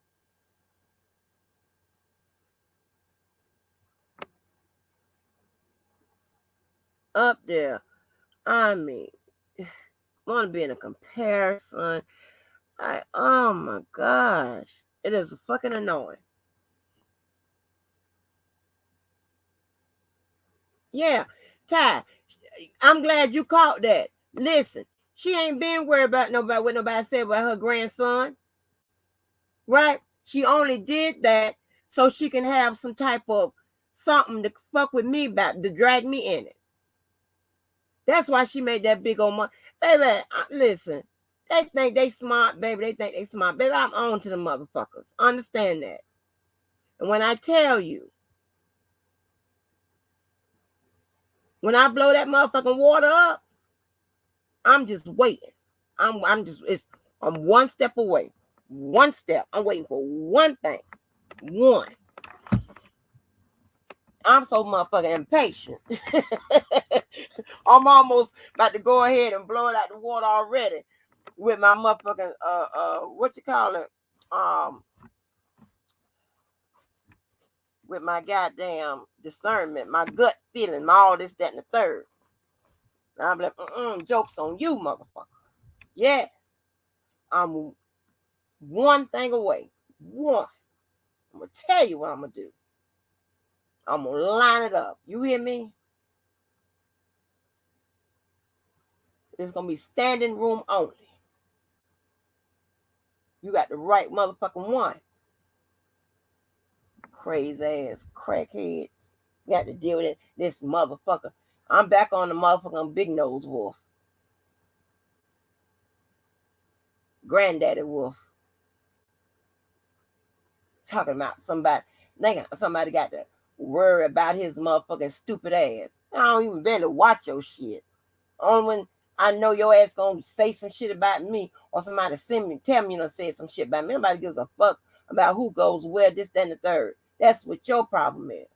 Up there, I mean, want to be in a comparison. Oh my gosh, it is fucking annoying. Yeah, Ty, I'm glad you caught that. Listen, she ain't been worried about what nobody said about her grandson, right? She only did that so she can have some type of something to fuck with me about, to drag me in it. That's why she made that big old money. Baby, listen, they think they smart, baby. They think they smart. Baby, I'm on to the motherfuckers. Understand that. And when I tell you, when I blow that motherfucking water up, I'm just waiting. I'm one step away. One step. I'm waiting for one thing. One. I'm so motherfucking impatient. I'm almost about to go ahead and blow it out the water already with my motherfucking what you call it? With my goddamn discernment, my gut feeling, all this, that, and the third. And I'm like, joke's on you, motherfucker. Yes. I'm one thing away. One. I'm gonna tell you what I'm gonna do. I'm gonna line it up. You hear me? It's gonna be standing room only. You got the right motherfucking one. Crazy ass crackheads. You got to deal with it. This motherfucker. I'm back on the motherfucking big nose wolf. Granddaddy wolf. Talking about somebody. Somebody got to worry about his motherfucking stupid ass. I don't even barely watch your shit. Only when I know your ass gonna say some shit about me or somebody tell me say some shit about me. Nobody gives a fuck about who goes where, this, that, and the third. That's what your problem is.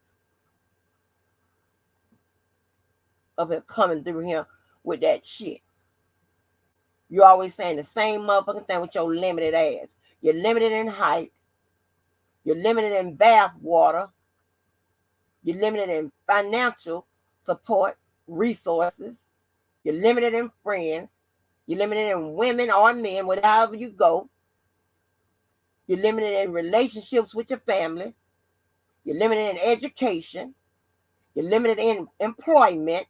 Of it coming through here with that shit. You always saying the same motherfucking thing with your limited ass. You're limited in height. You're limited in bath water. You're limited in financial support, resources. You're limited in friends. You're limited in women or men, whatever you go. You're limited in relationships with your family. You're limited in education. You're limited in employment.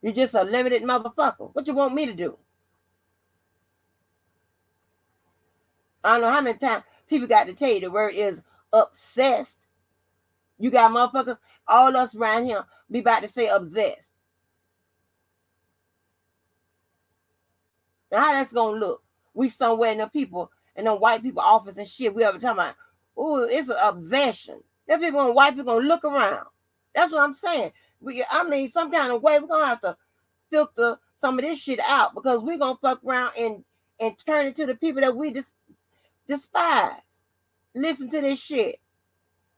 You're just a limited motherfucker. What you want me to do? I don't know how many times people got to tell you the word is obsessed. You got motherfuckers, all us around here be about to say obsessed. Now how that's gonna look? We somewhere in the people in the white people office and shit. We ever talking about, oh, it's an obsession. Them people and white people gonna look around. That's what I'm saying. Some kind of way we're gonna have to filter some of this shit out because we're gonna fuck around and turn it to the people that we despise. Listen to this shit.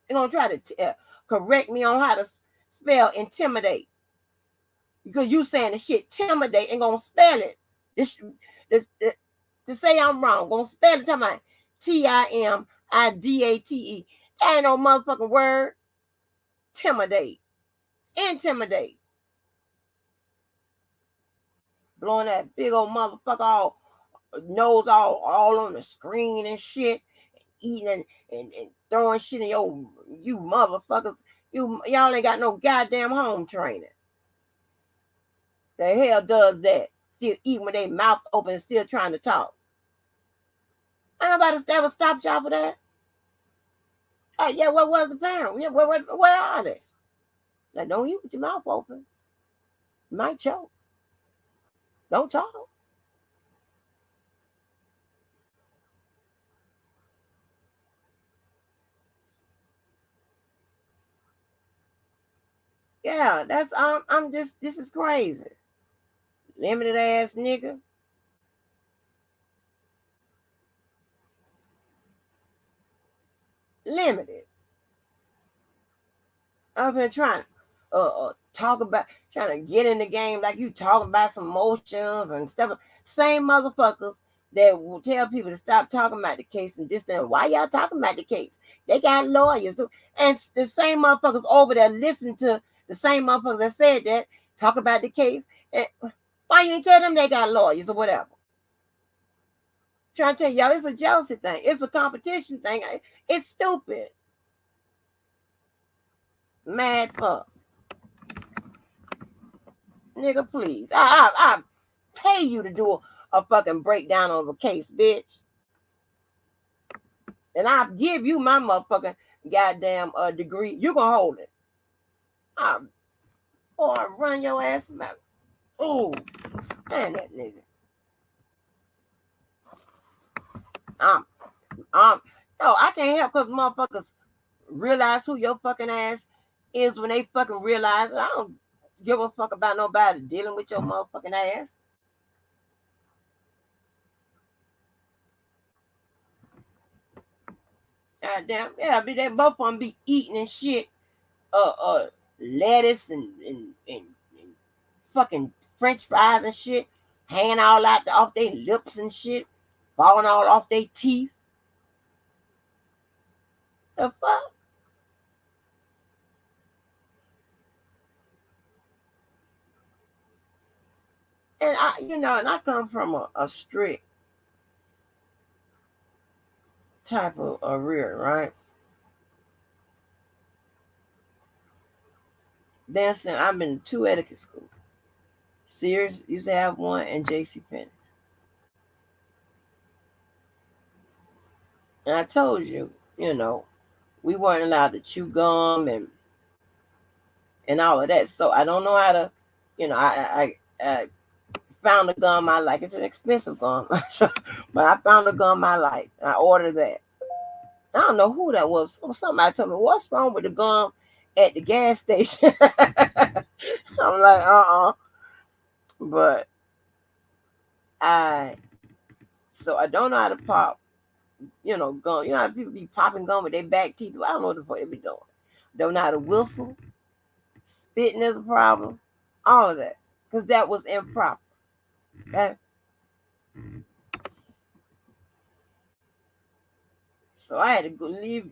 They're gonna try to correct me on how to spell intimidate because you saying the shit intimidate and gonna spell it. This to say I'm wrong, gonna spell it. Talking about Timidate. Ain't no motherfucking word. Intimidate. Blowing that big old motherfucker all nose all on the screen and shit, eating and throwing shit in you motherfuckers. Y'all ain't got no goddamn home training. The hell does that? Still eating with their mouth open and still trying to talk. Ain't nobody ever stopped y'all for that. Hey, yeah, what was the parent? Yeah, where are they? Like, don't eat with your mouth open. You might choke. Don't talk. Yeah, that's I'm just this is crazy. Limited ass nigga. Limited. I've been trying to trying to get in the game like you talking about some motions and stuff. Same motherfuckers that will tell people to stop talking about the case and this and why y'all talking about the case? They got lawyers. And the same motherfuckers over there listen to the same motherfuckers that said that, talk about the case. And why you ain't tell them they got lawyers or whatever? Trying to tell y'all it's a jealousy thing. It's a competition thing. It's stupid. Mad fuck. Nigga, please. I pay you to do a fucking breakdown of a case, bitch. And I'll give you my motherfucking goddamn degree. You gonna hold it. I run your ass back. Ooh, stand that nigga. No, I can't help because motherfuckers realize who your fucking ass is when they fucking realize. I don't give a fuck about nobody dealing with your motherfucking ass. Goddamn, yeah, be they both of them be eating and shit. Lettuce and fucking French fries and shit, hanging all out off their lips and shit, falling all off their teeth. The fuck? And I come from a strict type of rear, right? Dancing, I've been to 2 etiquette schools. Sears used to have one, and J.C. Penney. And I told you, we weren't allowed to chew gum and all of that. So I don't know how to, I found a gum I like. It's an expensive gum, but I found a gum I like. I ordered that. I don't know who that was. Somebody told me, what's wrong with the gum at the gas station? I'm like, But I don't know how to pop, gum. You know how people be popping gum with their back teeth? I don't know what the fuck they be doing. Don't know how to whistle. Spitting is a problem. All of that. Because that was improper. Okay? So I had to go leave,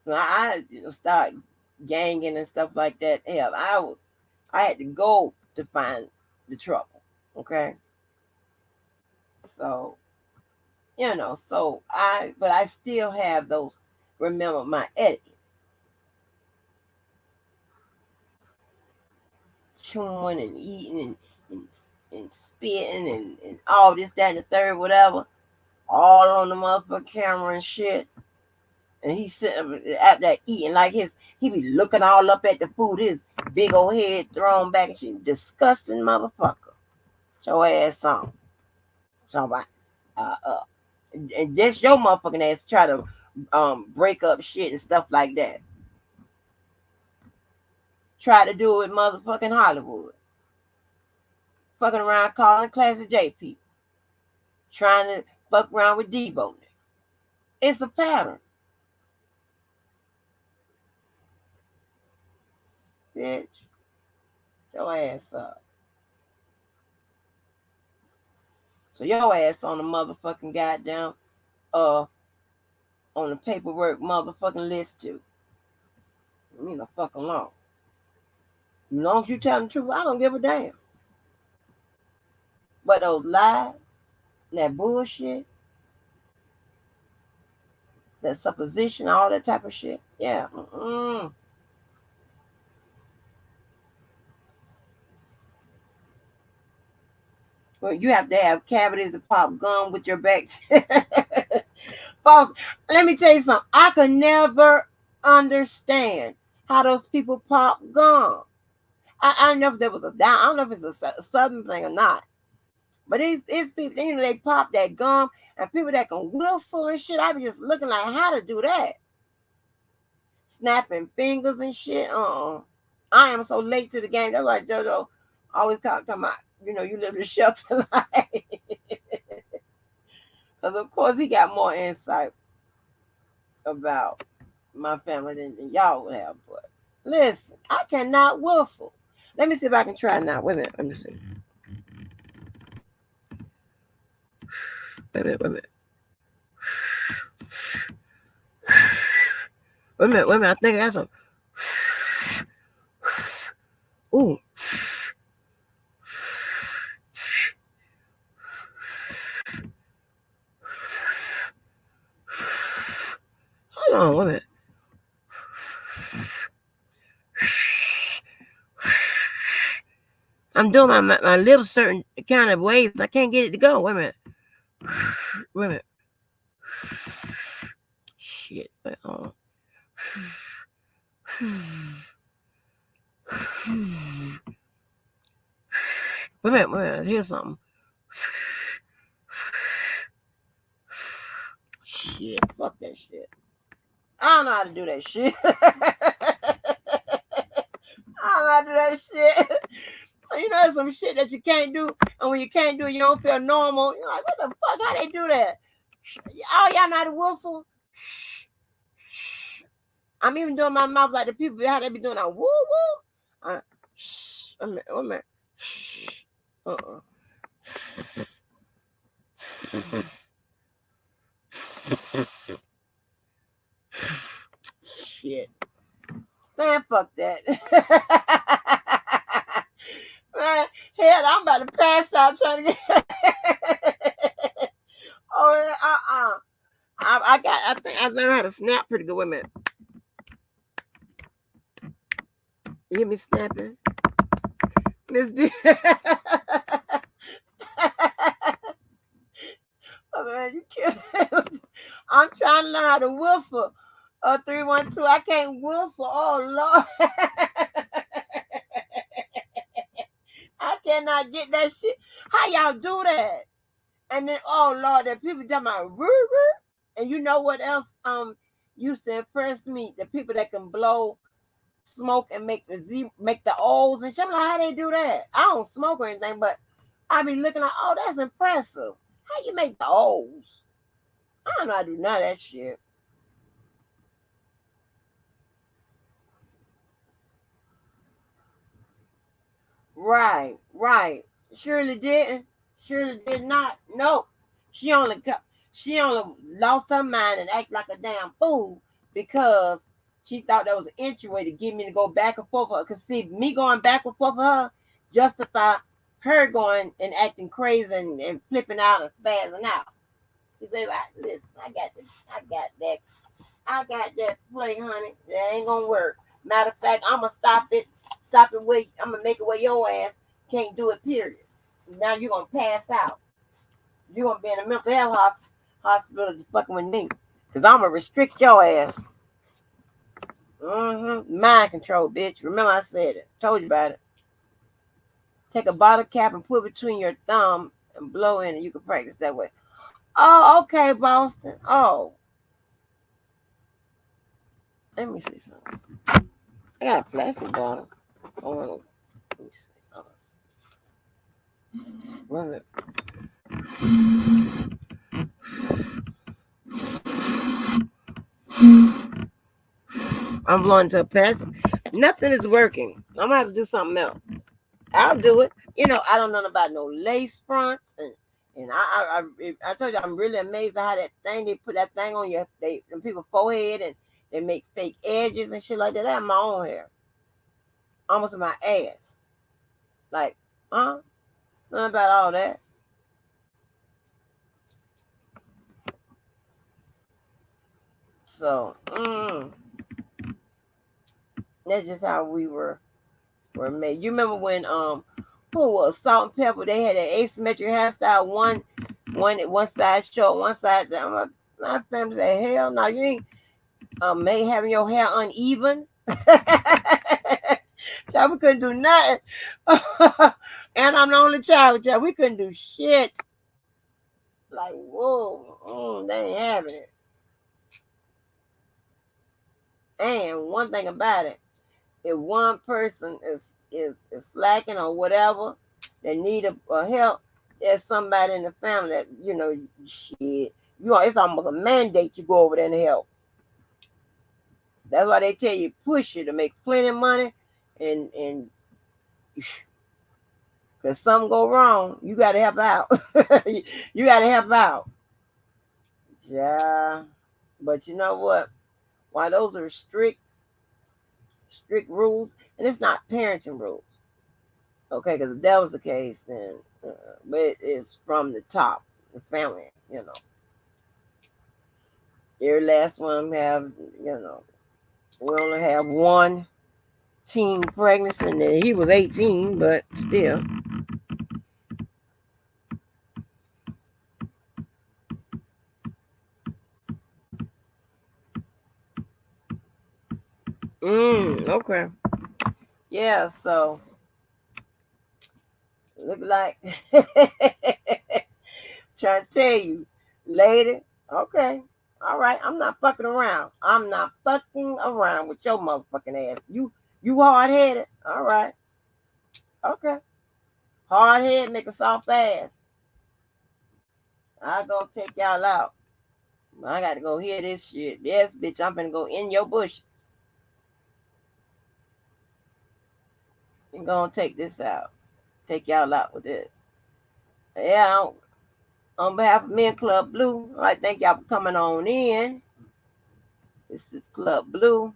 I start ganging and stuff like that. Hell, I had to go to find the trouble. Okay? So, but I still have those, remember my etiquette. Chewing and eating and spitting and all this, that, and the third, whatever. All on the motherfucking camera and shit. And he's sitting at that eating like he be looking all up at the food, his big old head thrown back and shit. Disgusting motherfucker. Your ass on. So and this your motherfucking ass try to break up shit and stuff like that. Try to do it motherfucking Hollywood. Fucking around calling Classic J people. Trying to fuck around with Debo. It's a pattern. Bitch. Your ass up. So your ass on the motherfucking goddamn on the paperwork motherfucking list too. I mean a fucking long. As long as you tell the truth, I don't give a damn. But those lies, that bullshit, that supposition, all that type of shit, yeah. Well, you have to have cavities and pop gum with your back. Folks, let me tell you something. I could never understand how those people pop gum. I don't know if there was I don't know if it's a southern thing or not. But it's people, they pop that gum, and people that can whistle and shit. I be just looking like how to do that. Snapping fingers and shit. I am so late to the game. That's why JoJo always talking about, you live the shelter life. Because of course he got more insight about my family than y'all would have. But listen, I cannot whistle. Let me see if I can try now. Wait a minute. Let me see. Wait a minute. Wait a minute. I think I got some. Ooh. Hold on, wait a minute. I'm doing my lips certain kind of ways. I can't get it to go. Wait a minute. Wait a minute. Shit. Wait on. Wait a minute. Here's something. Shit. Fuck that shit. I don't know how to do that shit. I don't know how to do that shit. There's some shit that you can't do, and when you can't do it, you don't feel normal. You're like, what the fuck? How they do that? Oh, y'all know how to whistle? I'm even doing my mouth like the people how they be doing that woo woo. Wait a minute. Uh-uh. Shit. Man, fuck that. Man, hell, I'm about to pass out trying to get. Oh, I think I learned how to snap pretty good. Wait a minute. You hear me snapping? Miss D. Oh, man, you kidding? I'm trying to learn how to whistle. 312. I can't whistle. Oh Lord. I cannot get that shit. How y'all do that? And then oh Lord, that people talking about woo woo. And you know what else used to impress me? The people that can blow smoke and make the make the O's and shit. I'm like, how they do that? I don't smoke or anything, but I be looking like, oh, that's impressive. How you make the O's? I don't know how to do none of that shit. Right, right. Shirley didn't. Shirley did not. Nope. She only she only lost her mind and act like a damn fool because she thought that was an entry way to get me to go back and forth with her. Cause see, me going back and forth with her justify her going and acting crazy and flipping out and spazzing out. See, baby, listen, I got that play, honey. That ain't gonna work. Matter of fact, I'm gonna stop it. Stop it where I'm gonna make it where your ass can't do it. Period. Now you're gonna pass out. You're gonna be in a mental health hospital just fucking with me, cause I'm gonna restrict your ass. Mind control, bitch. Remember I said it. Told you about it. Take a bottle cap and put it between your thumb and blow in it. You can practice that way. Oh, okay, Boston. Oh, let me see something. I got a plastic bottle. Oh, let me see. Run it. I'm blowing to a pass. Nothing is working. I'm gonna have to do something else. I'll do it. You know, I don't know about no lace fronts and I told you I'm really amazed at how that thing they put that thing on your people forehead and they make fake edges and shit like that. I have my own hair, almost in my ass. Like, nothing about all that. So, that's just how we were made. You remember when who was Salt and Pepper? They had an asymmetric hairstyle. One side short, one side down. My family said, "Hell no, you ain't made having your hair uneven." Child, we couldn't do nothing. And I'm the only child. Child, we couldn't do shit. Like whoa, they ain't having it. And one thing about it, if one person is slacking or whatever, they need a help, there's somebody in the family that shit. It's almost a mandate you go over there and help. That's why they tell you push it to make plenty of money, and because something go wrong, you got to help out. You got to help out. Yeah, but you know what? Why those are strict rules, and it's not parenting rules. Okay, because if that was the case, then but it's from the top, the family. Every last one have, we only have one teen pregnancy, and he was 18, but still. Okay. Yeah, so look like trying to tell you, lady. Okay. All right. I'm not fucking around. I'm not fucking around with your motherfucking ass. You hard headed. All right. Okay. Hard head make a soft ass. I gonna take y'all out. I got to go hear this shit. Yes, bitch, I'm finna go in your bushes. And go and take this out. Take y'all out with this. Yeah, on behalf of me and Club Blue, I'd like to thank y'all for coming on in. This is Club Blue.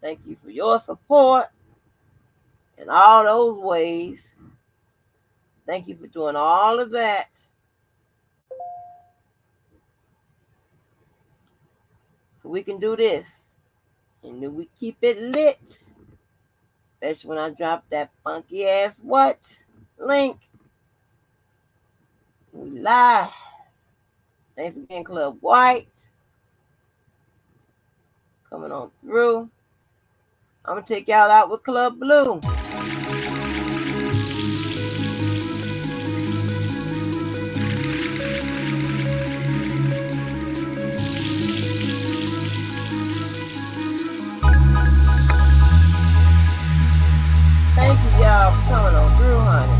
Thank you for your support in all those ways. Thank you for doing all of that. So we can do this. And then we keep it lit. Especially when I drop that funky ass what? Link. We live. Thanks again, Club White. Coming on through. I'm going to take y'all out with Club Blue. Thank you, y'all, for coming on through, honey.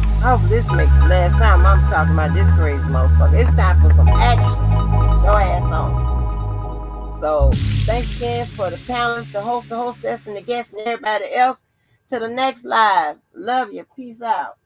I hope this makes the last time I'm talking about this crazy motherfucker. It's time for some action. Your ass on. So, thanks again for the panelists, the host, the hostess, and the guests, and everybody else. To the next live. Love you. Peace out.